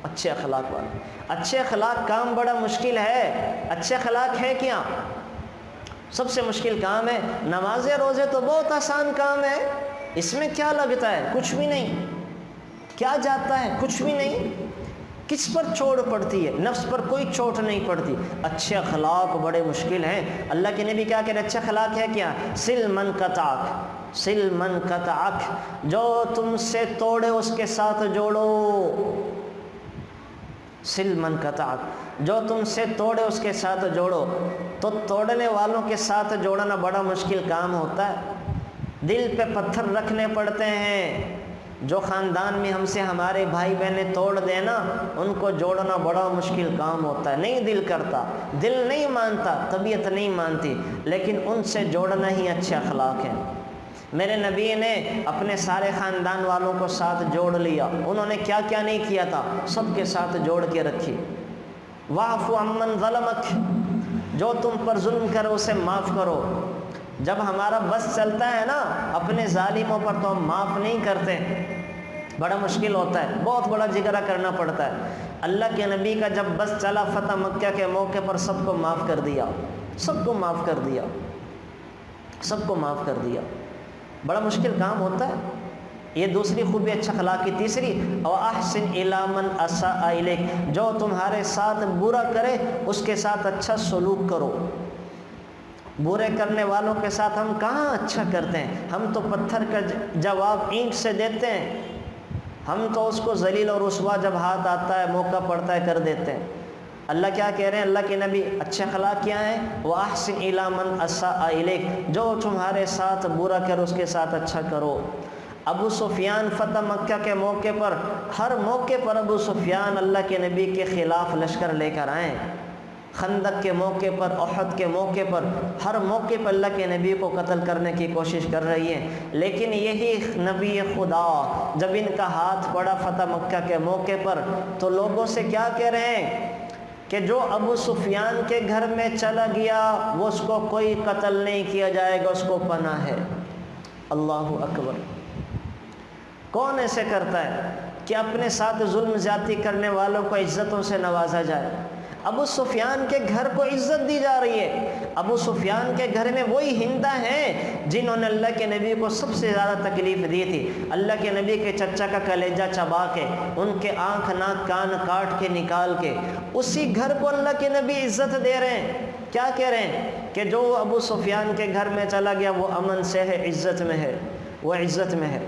اچھے اخلاق والا۔ اچھے اخلاق کام بڑا مشکل ہے۔ اچھے اخلاق ہے کیا؟ سب سے مشکل کام ہے۔ نمازیں روزے تو بہت آسان کام ہے، اس میں کیا لگتا ہے؟ کچھ بھی نہیں۔ کیا جاتا ہے؟ کچھ بھی نہیں۔ کس پر چوٹ پڑتی ہے؟ نفس پر کوئی چوٹ نہیں پڑتی۔ اچھے اخلاق بڑے مشکل ہیں۔ اللہ کے نبی کیا کہہ رہے اچھے اخلاق ہے کیا؟ سل من قطعک، سل من قطعک، جو تم سے توڑے اس کے ساتھ جوڑو۔ سل من قطعک، جو تم سے توڑے اس کے ساتھ جوڑو۔ تو توڑنے والوں کے ساتھ جوڑنا بڑا مشکل کام ہوتا ہے، دل پہ پتھر رکھنے پڑتے ہیں۔ جو خاندان میں ہم سے ہمارے بھائی بہنیں توڑ دینا، ان کو جوڑنا بڑا مشکل کام ہوتا ہے۔ نہیں دل کرتا، دل نہیں مانتا، طبیعت نہیں مانتی، لیکن ان سے جوڑنا ہی اچھے اخلاق ہے۔ میرے نبی نے اپنے سارے خاندان والوں کو ساتھ جوڑ لیا۔ انہوں نے کیا کیا نہیں کیا تھا، سب کے ساتھ جوڑ کے رکھی۔ واعف عمن ظلمک، جو تم پر ظلم کرو اسے معاف کرو۔ جب ہمارا بس چلتا ہے نا اپنے ظالموں پر تو ہم معاف نہیں کرتے، بڑا مشکل ہوتا ہے، بہت بڑا جگرا کرنا پڑتا ہے۔ اللہ کے نبی کا جب بس چلا فتح مکہ کے موقع پر سب کو معاف کر دیا، سب کو معاف کر دیا، سب کو معاف کر دیا۔ بڑا مشکل کام ہوتا ہے۔ یہ دوسری خوبی اچھا اخلاق کی۔ تیسری وَأَحْسِنْ إِلَىٰ مَنْ أَسَاءَ إِلَيْكَ، جو تمہارے ساتھ برا کرے اس کے ساتھ اچھا سلوک کرو۔ برے کرنے والوں کے ساتھ ہم کہاں اچھا کرتے ہیں؟ ہم تو پتھر کا جواب اینٹ سے دیتے ہیں، ہم تو اس کو ذلیل اور رسوا جب ہاتھ آتا ہے موقع پڑتا ہے کر دیتے ہیں۔ اللہ کیا کہہ رہے ہیں؟ اللہ کے نبی اچھے اخلاق کیا ہیں؟ وَأَحْسِنْ إِلَىٰ مَنْ أَسَاءَ إِلَيْكَ، جو تمہارے ساتھ برا کرو اس کے ساتھ اچھا کرو۔ ابو سفیان فتح مکہ کے موقع پر، ہر موقع پر ابو سفیان اللہ کے نبی کے خلاف لشکر لے کر آئیں۔ خندق کے موقع پر، احد کے موقع پر، ہر موقع پر اللہ کے نبی کو قتل کرنے کی کوشش کر رہی ہے، لیکن یہی نبی خدا جب ان کا ہاتھ پڑا فتح مکہ کے موقع پر تو لوگوں سے کیا کہہ رہے ہیں کہ جو ابو سفیان کے گھر میں چلا گیا وہ اس کو کوئی قتل نہیں کیا جائے گا، اس کو پناہ ہے۔ اللہ اکبر۔ کون ایسے کرتا ہے کہ اپنے ساتھ ظلم زیادتی کرنے والوں کو عزتوں سے نوازا جائے؟ ابو سفیان کے گھر کو عزت دی جا رہی ہے۔ ابو سفیان کے گھر میں وہی ہندہ ہیں جنہوں نے اللہ کے نبی کو سب سے زیادہ تکلیف دی تھی، اللہ کے نبی کے چچا کا کلیجہ چبا کے، ان کے آنکھ ناک کان کاٹ کے نکال کے، اسی گھر کو اللہ کے نبی عزت دے رہے ہیں۔ کیا کہہ رہے ہیں کہ جو ابو سفیان کے گھر میں چلا گیا وہ امن سے ہے، عزت میں ہے، وہ عزت میں ہے،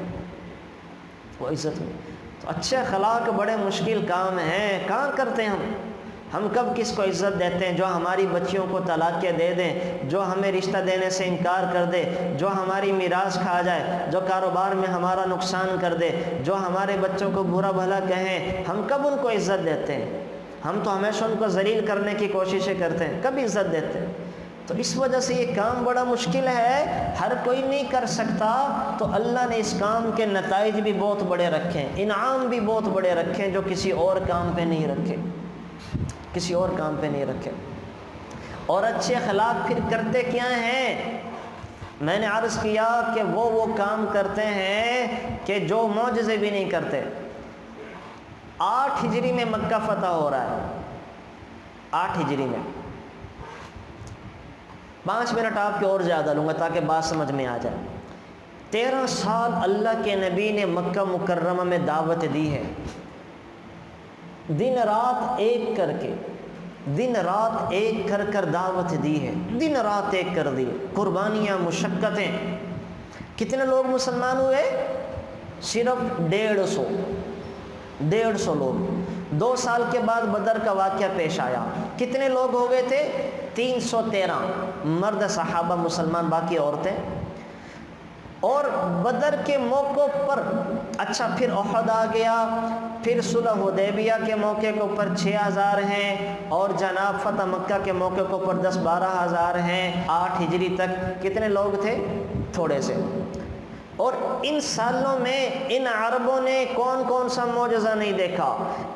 وہ عزت میں۔ تو اچھے اخلاق بڑے مشکل کام ہیں، کہاں کرتے ہیں ہم کب کس کو عزت دیتے ہیں؟ جو ہماری بچیوں کو طلاقیں دے دیں، جو ہمیں رشتہ دینے سے انکار کر دے، جو ہماری میراث کھا جائے، جو کاروبار میں ہمارا نقصان کر دے، جو ہمارے بچوں کو برا بھلا کہیں، ہم کب ان کو عزت دیتے ہیں؟ ہم تو ہمیشہ ان کو ذلیل کرنے کی کوششیں کرتے ہیں، کب عزت دیتے ہیں؟ تو اس وجہ سے یہ کام بڑا مشکل ہے، ہر کوئی نہیں کر سکتا، تو اللہ نے اس کام کے نتائج بھی بہت بڑے رکھے ہیں، انعام بھی بہت بڑے رکھے ہیں جو کسی اور کام پہ نہیں رکھے، کسی اور کام پہ نہیں رکھے۔ اور اچھے اخلاق پھر کرتے کیا ہیں؟ میں نے عرض کیا کہ وہ کام کرتے ہیں کہ جو معجزے بھی نہیں کرتے۔ 8 ہجری میں مکہ فتح ہو رہا ہے، 8 ہجری میں۔ 5 منٹ آپ کے اور زیادہ لوں گا تاکہ بات سمجھ میں آ جائے۔ 13 سال اللہ کے نبی نے مکہ مکرمہ میں دعوت دی ہے، دن رات ایک کر کے، دن رات ایک کر کر دعوت دی ہے، دن رات ایک کر دی، قربانیاں، مشقتیں۔ کتنے لوگ مسلمان ہوئے؟ صرف 150 لوگ۔ 2 سال کے بعد بدر کا واقعہ پیش آیا، کتنے لوگ ہو گئے تھے؟ 313 مرد صحابہ مسلمان، باقی عورتیں۔ اور بدر کے موقع پر اچھا پھر احد آ گیا، پھر صلح حدیبیہ کے موقع کے اوپر 6000 ہیں، اور جناب فتح مکہ کے موقع کے اوپر 10-12 ہزار ہیں۔ 8 ہجری تک کتنے لوگ تھے؟ تھوڑے سے۔ اور ان سالوں میں ان عربوں نے کون کون سا معجزہ نہیں دیکھا؟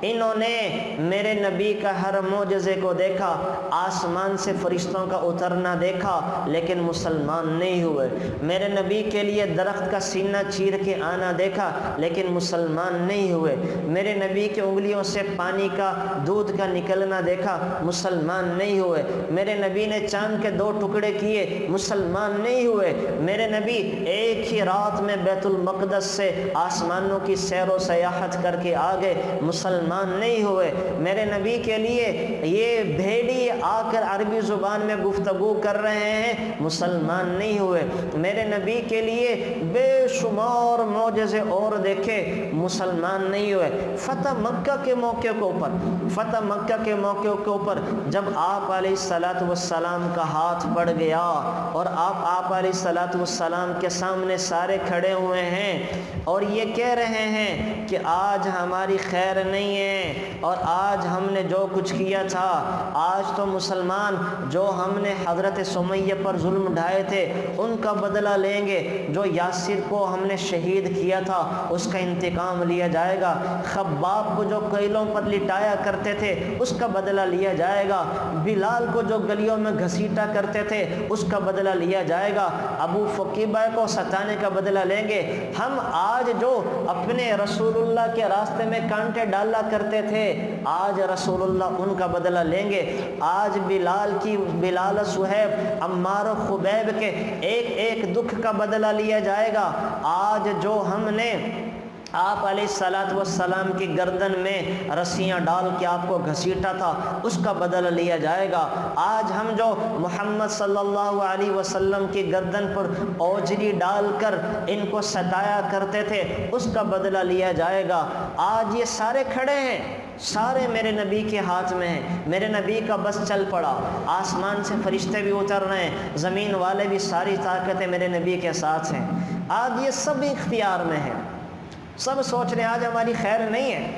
انہوں نے میرے نبی کا ہر معجزے کو دیکھا، آسمان سے فرشتوں کا اترنا دیکھا، لیکن مسلمان نہیں ہوئے۔ میرے نبی کے لیے درخت کا سینہ چیر کے آنا دیکھا، لیکن مسلمان نہیں ہوئے۔ میرے نبی کی انگلیوں سے پانی کا، دودھ کا نکلنا دیکھا، مسلمان نہیں ہوئے۔ میرے نبی نے چاند کے 2 ٹکڑے کیے، مسلمان نہیں ہوئے۔ میرے نبی ایک ہی رات میں بیت المقدس سے آسمانوں کی سیر و سیاحت کر کے آگے، مسلمان نہیں ہوئے۔ میرے نبی کے لیے یہ بھیڑی آ کر عربی زبان میں گفتگو کر رہے ہیں، مسلمان نہیں ہوئے۔ میرے نبی کے لیے بے شمار معجزے اور دیکھے، مسلمان نہیں ہوئے۔ فتح مکہ کے موقع کے اوپر، فتح مکہ کے موقع کے اوپر جب آپ علیہ الصلوۃ والسلام کا ہاتھ پڑ گیا اور آپ علیہ الصلوۃ والسلام کے سامنے سارے کھڑے ہوئے ہیں اور یہ کہہ رہے ہیں کہ آج ہماری خیر نہیں ہے، اور آج ہم نے جو کچھ کیا تھا، آج تو مسلمان جو ہم نے حضرت سمیہ پر ظلم ڈھائے تھے ان کا بدلہ لیں گے، جو یاسر کو ہم نے شہید کیا تھا اس کا انتقام لیا جائے گا، خباب کو جو قیلوں پر لٹایا کرتے تھے اس کا بدلہ لیا جائے گا، بلال کو جو گلیوں میں گھسیٹا کرتے تھے اس کا بدلہ لیا جائے گا، ابو فقیبہ کو ستانے کا بدلہ لیں گے۔ ہم آج جو اپنے رسول اللہ کے راستے میں کانٹے ڈالا کرتے تھے، آج رسول اللہ ان کا بدلہ لیں گے۔ آج بلال، صہیب، عمار و خبیب کے ایک ایک دکھ کا بدلہ لیا جائے گا۔ آج جو ہم نے آپ علیہ الصلوۃ والسلام کی گردن میں رسیاں ڈال کے آپ کو گھسیٹا تھا اس کا بدلہ لیا جائے گا۔ آج ہم جو محمد صلی اللہ علیہ وسلم کی گردن پر اوجری ڈال کر ان کو ستایا کرتے تھے اس کا بدلہ لیا جائے گا۔ آج یہ سارے کھڑے ہیں، سارے میرے نبی کے ہاتھ میں ہیں۔ میرے نبی کا بس چل پڑا، آسمان سے فرشتے بھی اتر رہے ہیں، زمین والے بھی، ساری طاقتیں میرے نبی کے ساتھ ہیں۔ آج یہ سب اختیار میں ہیں، سب سوچ رہے ہیں آج ہماری خیر نہیں ہے،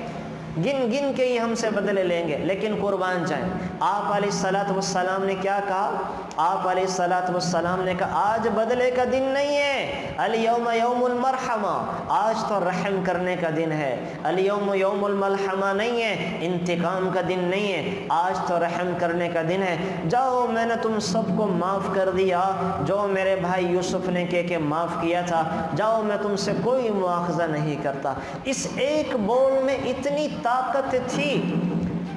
گن گن کے ہی ہم سے بدلے لیں گے، لیکن قربان جائیں۔ آپ علیہ الصلوۃ والسلام نے کیا کہا؟ آپ علیہ الصلوۃ والسلام نے کہا آج بدلے کا دن نہیں ہے، الیوم یوم المرحمہ، آج تو رحم کرنے کا دن ہے، الیوم یوم الملحمہ نہیں ہے، انتقام کا دن نہیں ہے، آج تو رحم کرنے کا دن ہے۔ جاؤ، میں نے تم سب کو معاف کر دیا، جو میرے بھائی یوسف نے کہ معاف کیا تھا، جاؤ، میں تم سے کوئی مواخذہ نہیں کرتا۔ اس ایک بول میں اتنی طاقت تھی،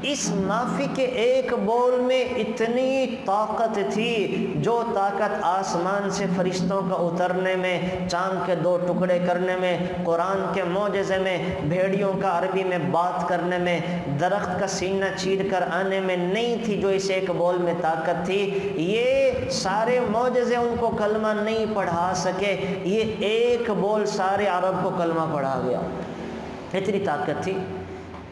اس معافی کے ایک بول میں اتنی طاقت تھی، جو طاقت آسمان سے فرشتوں کا اترنے میں، چاند کے 2 ٹکڑے کرنے میں، قرآن کے معجزے میں، بھیڑیوں کا عربی میں بات کرنے میں، درخت کا سینہ چیر کر آنے میں نہیں تھی، جو اس ایک بول میں طاقت تھی۔ یہ سارے معجزے ان کو کلمہ نہیں پڑھا سکے، یہ ایک بول سارے عرب کو کلمہ پڑھا گیا، اتنی طاقت تھی۔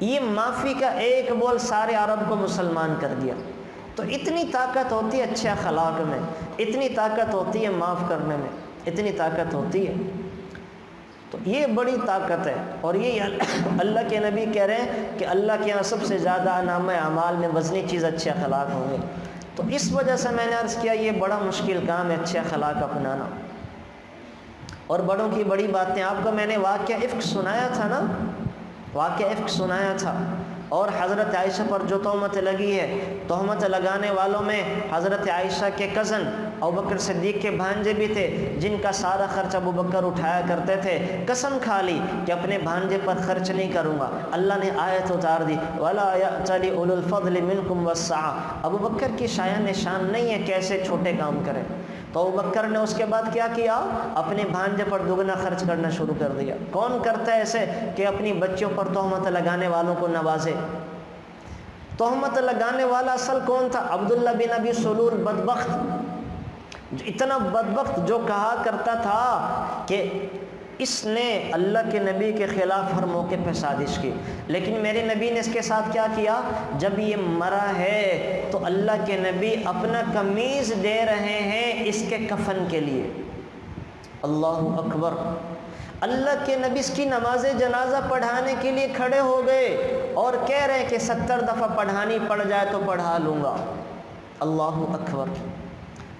یہ معافی کا ایک بول سارے عرب کو مسلمان کر دیا۔ تو اتنی طاقت ہوتی ہے اچھے اخلاق میں، اتنی طاقت ہوتی ہے معاف کرنے میں، اتنی طاقت ہوتی ہے۔ تو یہ بڑی طاقت ہے، اور یہ اللہ کے نبی کہہ رہے ہیں کہ اللہ کے یہاں سب سے زیادہ نامہ اعمال میں وزنی چیز اچھے اخلاق ہوں گے۔ تو اس وجہ سے میں نے عرض کیا یہ بڑا مشکل کام ہے اچھے اخلاق اپنانا، اور بڑوں کی بڑی باتیں۔ آپ کو میں نے واقعہ افک سنایا تھا نا، واقعہ افک سنایا تھا، اور حضرت عائشہ پر جو تہمت لگی ہے، تہمت لگانے والوں میں حضرت عائشہ کے کزن ابوبکر صدیق کے بھانجے بھی تھے، جن کا سارا خرچ ابوبکر اٹھایا کرتے تھے۔ قسم کھا لی کہ اپنے بھانجے پر خرچ نہیں کروں گا۔ اللہ نے آیت اتار دی، وَلَا يَأْتَلِ أُولُو الْفَضْلِ مِنْكُمْ وَالسَّعَةِ۔ ابوبکر کی شایان نشان نہیں ہے کیسے چھوٹے کام کریں، تو ابوبکر نے اس کے بعد کیا کیا؟ اپنے بھانجے پر دگنا خرچ کرنا شروع کر دیا۔ کون کرتا ہے ایسے کہ اپنی بچیوں پر تہمت لگانے والوں کو نوازے؟ تہمت لگانے والا اصل کون تھا؟ عبداللہ بن ابی سلول بدبخت، اتنا بدبخت جو کہا کرتا تھا کہ اس نے اللہ کے نبی کے خلاف ہر موقع پہ سازش کی، لیکن میرے نبی نے اس کے ساتھ کیا کیا؟ جب یہ مرا ہے تو اللہ کے نبی اپنا قمیض دے رہے ہیں اس کے کفن کے لیے۔ اللہ اکبر! اللہ کے نبی اس کی نماز جنازہ پڑھانے کے لیے کھڑے ہو گئے اور کہہ رہے ہیں کہ 70 دفعہ پڑھانی پڑ جائے تو پڑھا لوں گا۔ اللہ اکبر!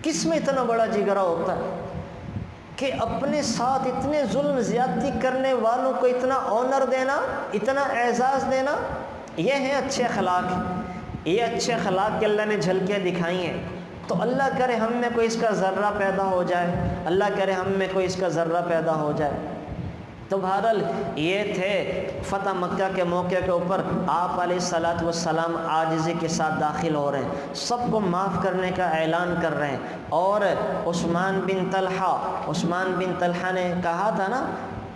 کس میں اتنا بڑا جگرا ہوتا ہے کہ اپنے ساتھ اتنے ظلم زیادتی کرنے والوں کو اتنا آنر دینا، اتنا اعزاز دینا؟ یہ ہیں اچھے اخلاق، یہ اچھے اخلاق کے اللہ نے جھلکیاں دکھائی ہیں۔ تو اللہ کرے ہم میں کوئی اس کا ذرہ پیدا ہو جائے، اللہ کرے ہم میں کوئی اس کا ذرہ پیدا ہو جائے۔ تو بہرحال یہ تھے فتح مکہ کے موقع کے اوپر آپ علیہ الصلاۃ والسلام عاجزی کے ساتھ داخل ہو رہے ہیں، سب کو معاف کرنے کا اعلان کر رہے ہیں۔ اور عثمان بن طلحہ نے کہا تھا نا،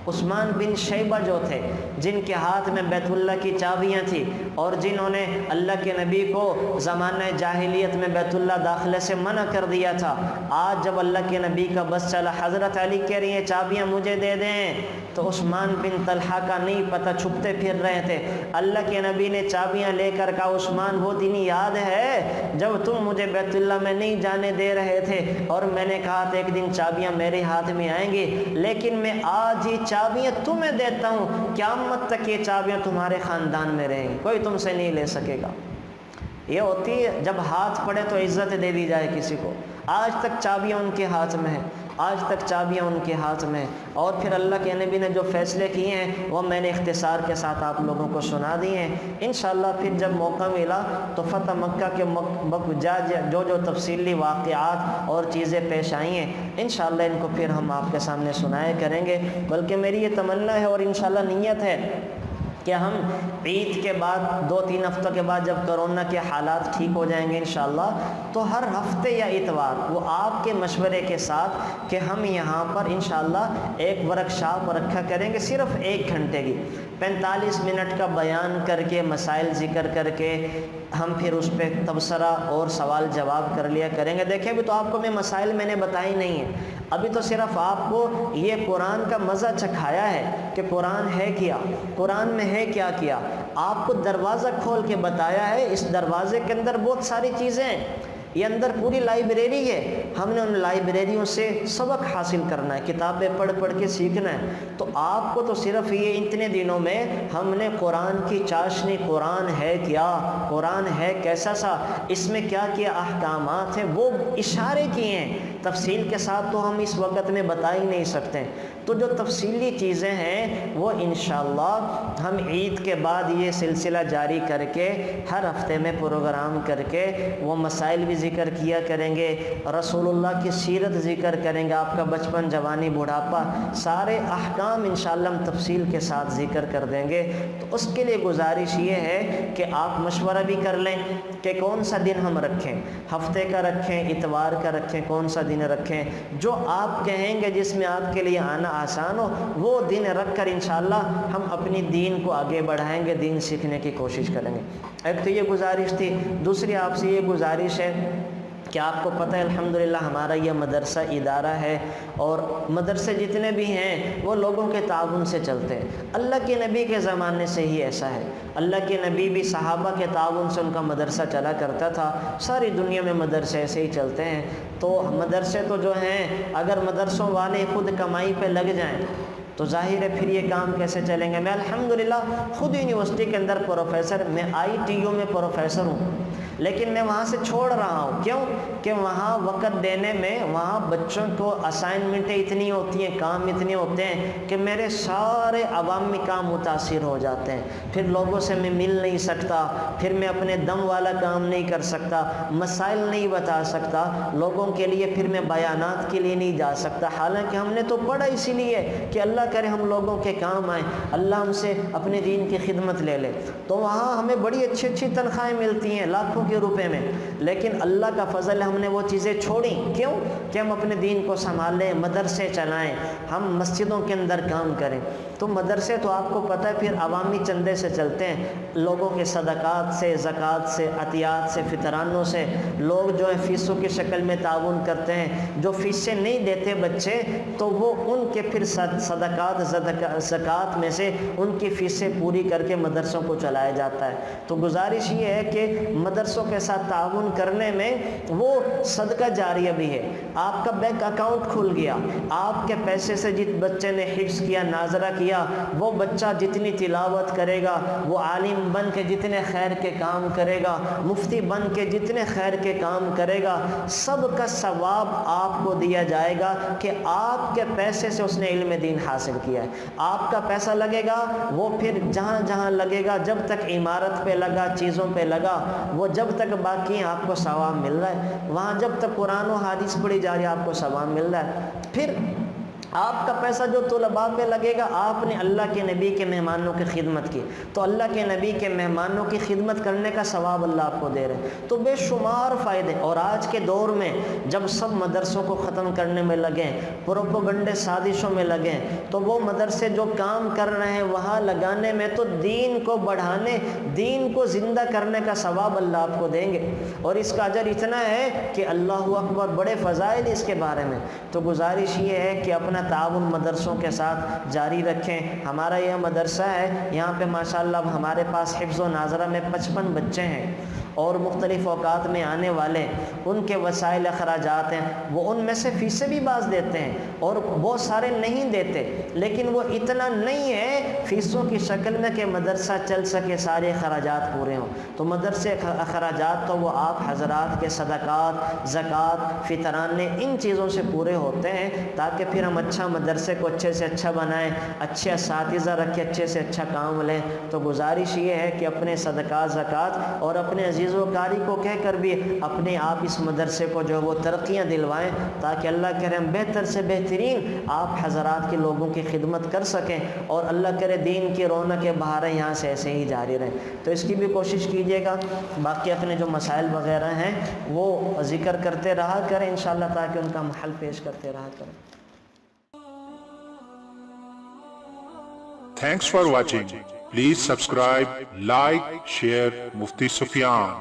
عثمان بن شیبہ جو تھے، جن کے ہاتھ میں بیت اللہ کی چابیاں تھیں اور جنہوں نے اللہ کے نبی کو زمانہ جاہلیت میں بیت اللہ داخلے سے منع کر دیا تھا، آج جب اللہ کے نبی کا بس چلا، حضرت علی کہہ رہی ہیں چابیاں مجھے دے دیں، تو عثمان بن طلحہ کا نہیں پتہ، چھپتے پھر رہے تھے۔ اللہ کے نبی نے چابیاں لے کر کہا، عثمان وہ دن یاد ہے جب تم مجھے بیت اللہ میں نہیں جانے دے رہے تھے اور میں نے کہا تھا ایک دن چابیاں میرے ہاتھ میں آئیں گی، لیکن میں آج ہی چابیاں تمہیں دیتا ہوں، قیامت تک یہ چابیاں تمہارے خاندان میں رہیں گی، کوئی تم سے نہیں لے سکے گا۔ یہ ہوتی ہے جب ہاتھ پڑے تو عزت دے دی جائے کسی کو۔ آج تک چابیاں ان کے ہاتھ میں ہیں، آج تک چابیاں ان کے ہاتھ میں ہیں۔ اور پھر اللہ کے نبی نے جو فیصلے کیے ہیں وہ میں نے اختصار کے ساتھ آپ لوگوں کو سنا دیے ہیں۔ انشاءاللہ پھر جب موقع ملا تو فتح مکہ کے جو تفصیلی واقعات اور چیزیں پیش آئی ہیں انشاءاللہ ان کو پھر ہم آپ کے سامنے سنائے کریں گے۔ بلکہ میری یہ تمنا ہے اور انشاءاللہ نیت ہے کہ ہم عید کے بعد 2-3 ہفتوں کے بعد جب کرونا کے حالات ٹھیک ہو جائیں گے انشاءاللہ، تو ہر ہفتے یا اتوار وہ آپ کے مشورے کے ساتھ کہ ہم یہاں پر انشاءاللہ ایک ورکشاپ رکھا کریں گے، صرف 1 گھنٹے کی 45 منٹ کا بیان کر کے، مسائل ذکر کر کے ہم پھر اس پہ تبصرہ اور سوال جواب کر لیا کریں گے۔ دیکھیں ابھی تو آپ کو مسائل میں نے بتائی نہیں ہیں، ابھی تو صرف آپ کو یہ قرآن کا مزہ چکھایا ہے کہ قرآن ہے کیا، قرآن میں ہے کیا کیا، آپ کو دروازہ کھول کے بتایا ہے۔ اس دروازے کے اندر بہت ساری چیزیں ہیں، یہ اندر پوری لائبریری ہے، ہم نے ان لائبریریوں سے سبق حاصل کرنا ہے، کتابیں پڑھ پڑھ کے سیکھنا ہے۔ تو آپ کو تو صرف یہ اتنے دنوں میں ہم نے قرآن کی چاشنی، قرآن ہے کیا، قرآن ہے کیسا سا، اس میں کیا کیا احکامات ہیں وہ اشارے کیے ہیں، تفصیل کے ساتھ تو ہم اس وقت میں بتا ہی نہیں سکتے۔ تو جو تفصیلی چیزیں ہیں وہ انشاءاللہ ہم عید کے بعد یہ سلسلہ جاری کر کے ہر ہفتے میں پروگرام کر کے وہ مسائل بھی ذکر کیا کریں گے، رسول اللہ کی سیرت ذکر کریں گے، آپ کا بچپن، جوانی، بڑھاپا، سارے احکام انشاءاللہ ہم تفصیل کے ساتھ ذکر کر دیں گے۔ تو اس کے لیے گزارش یہ ہے کہ آپ مشورہ بھی کر لیں کہ کون سا دن ہم رکھیں، ہفتے کا رکھیں، اتوار کا رکھیں، کون سا دن رکھیں، جو آپ کہیں گے جس میں آپ کے لیے آنا آسان ہو وہ دن رکھ کر انشاءاللہ ہم اپنی دین کو آگے بڑھائیں گے، دین سیکھنے کی کوشش کریں گے۔ ایک تو یہ گزارش تھی، دوسری آپ سے یہ گزارش ہے کہ آپ کو پتہ ہے الحمدللہ ہمارا یہ مدرسہ ادارہ ہے، اور مدرسے جتنے بھی ہیں وہ لوگوں کے تعاون سے چلتے ہیں۔ اللہ کے نبی کے زمانے سے ہی ایسا ہے، اللہ کے نبی بھی صحابہ کے تعاون سے ان کا مدرسہ چلا کرتا تھا، ساری دنیا میں مدرسے ایسے ہی چلتے ہیں۔ تو مدرسے تو جو ہیں اگر مدرسوں والے خود کمائی پہ لگ جائیں تو ظاہر ہے پھر یہ کام کیسے چلیں گے۔ میں الحمدللہ خود یونیورسٹی کے اندر پروفیسر، میں ITU میں پروفیسر ہوں، لیکن میں وہاں سے چھوڑ رہا ہوں. کیوں؟ کہ وہاں وقت دینے میں وہاں بچوں کو اسائنمنٹیں اتنی ہوتی ہیں, کام اتنے ہوتے ہیں کہ میرے سارے عوامی کام متاثر ہو جاتے ہیں. پھر لوگوں سے میں مل نہیں سکتا, پھر میں اپنے دم والا کام نہیں کر سکتا, مسائل نہیں بتا سکتا لوگوں کے لیے, پھر میں بیانات کے لیے نہیں جا سکتا. حالانکہ ہم نے تو پڑھا اسی لیے کہ اللہ کرے ہم لوگوں کے کام آئیں, اللہ ہم سے اپنے دین کی خدمت لے لے. تو وہاں ہمیں بڑی اچھی اچھی تنخواہیں ملتی ہیں لاکھوں کے روپے میں, لیکن اللہ کا فضل ہم نے وہ چیزیں چھوڑیں. کیوں؟ کہ ہم اپنے دین کو سنبھالیں, مدرسے چلائیں, ہم مسجدوں کے اندر کام کریں. تو مدرسے تو آپ کو پتہ ہے پھر عوامی چندے سے چلتے ہیں, لوگوں کے صدقات سے, زکوٰۃ سے, عطیات سے, فطرانوں سے. لوگ جو ہے فیسوں کی شکل میں تعاون کرتے ہیں. جو فیسیں نہیں دیتے بچے تو وہ ان کے پھر صدقات زکوٰۃ میں سے ان کی فیسیں پوری کر کے مدرسوں کو چلایا جاتا ہے. تو گزارش یہ ہے کہ مدرسوں کے ساتھ تعاون کرنے میں وہ صدقہ جاریہ بھی ہے. آپ کا بینک اکاؤنٹ کھل گیا, آپ کے پیسے سے جس بچے نے حفظ کیا, ناظرہ کیا, وہ بچہ جتنی تلاوت کرے گا, وہ عالم بن کے جتنے خیر کے کام کرے گا, مفتی بن کے جتنے خیر کے کام کرے گا, سب کا ثواب آپ کو دیا جائے گا کہ آپ کے پیسے سے اس نے علم دین حاصل کیا ہے. آپ کا پیسہ لگے گا, وہ پھر جہاں جہاں لگے گا, جب تک عمارت پہ لگا, چیزوں پہ لگا, وہ جب تک باقی ہیں آپ کو ثواب مل رہا ہے. وہاں جب تک قرآن و حدیث پڑھی جا رہی ہے آپ کو ثواب مل رہا ہے. پھر آپ کا پیسہ جو طلباء پہ لگے گا, آپ نے اللہ کے نبی کے مہمانوں کی خدمت کی تو اللہ کے نبی کے مہمانوں کی خدمت کرنے کا ثواب اللہ آپ کو دے رہے ہیں. تو بے شمار فائدے. اور آج کے دور میں جب سب مدرسوں کو ختم کرنے میں لگیں, پروپیگنڈے سازشوں میں لگیں, تو وہ مدرسے جو کام کر رہے ہیں وہاں لگانے میں تو دین کو بڑھانے, دین کو زندہ کرنے کا ثواب اللہ آپ کو دیں گے. اور اس کا اجر اتنا ہے کہ اللہ اکبر, بڑے فضائل اس کے بارے میں. تو گزارش یہ ہے کہ اپنا تعاون مدرسوں کے ساتھ جاری رکھیں. ہمارا یہ مدرسہ ہے, یہاں پہ ماشاءاللہ ہمارے پاس حفظ و ناظرہ میں 55 بچے ہیں, اور مختلف اوقات میں آنے والے ان کے وسائل اخراجات ہیں, وہ ان میں سے فیسیں بھی بعض دیتے ہیں اور بہت سارے نہیں دیتے, لیکن وہ اتنا نہیں ہے فیسوں کی شکل میں کہ مدرسہ چل سکے, سارے اخراجات پورے ہوں. تو مدرسے اخراجات تو وہ آپ حضرات کے صدقات, زکوٰۃ, فطرانے, ان چیزوں سے پورے ہوتے ہیں تاکہ پھر ہم اچھا مدرسے کو اچھے سے اچھا بنائیں, اچھے اساتذہ رکھیں, اچھے سے اچھا کام لیں. تو گزارش یہ ہے کہ اپنے صدقات, زکوٰۃ اور اپنے عزیز و کاری کو کہہ کر بھی اپنے آپ اس مدرسے کو جو ہے وہ ترقیاں دلوائیں, تاکہ اللہ کرے ہم بہتر سے بہترین آپ حضرات کے لوگوں کی خدمت کر سکیں, اور اللہ کرے دین کی رونقیں بہاریں یہاں سے ایسے ہی جاری رہیں. تو اس کی بھی کوشش کیجیے گا. باقی اپنے جو مسائل وغیرہ ہیں وہ ذکر کرتے رہا کریں انشاءاللہ, تاکہ ان کا حل پیش کرتے رہا کریں. Thanks for watching. Please subscribe, like, share Mufti Sufyan.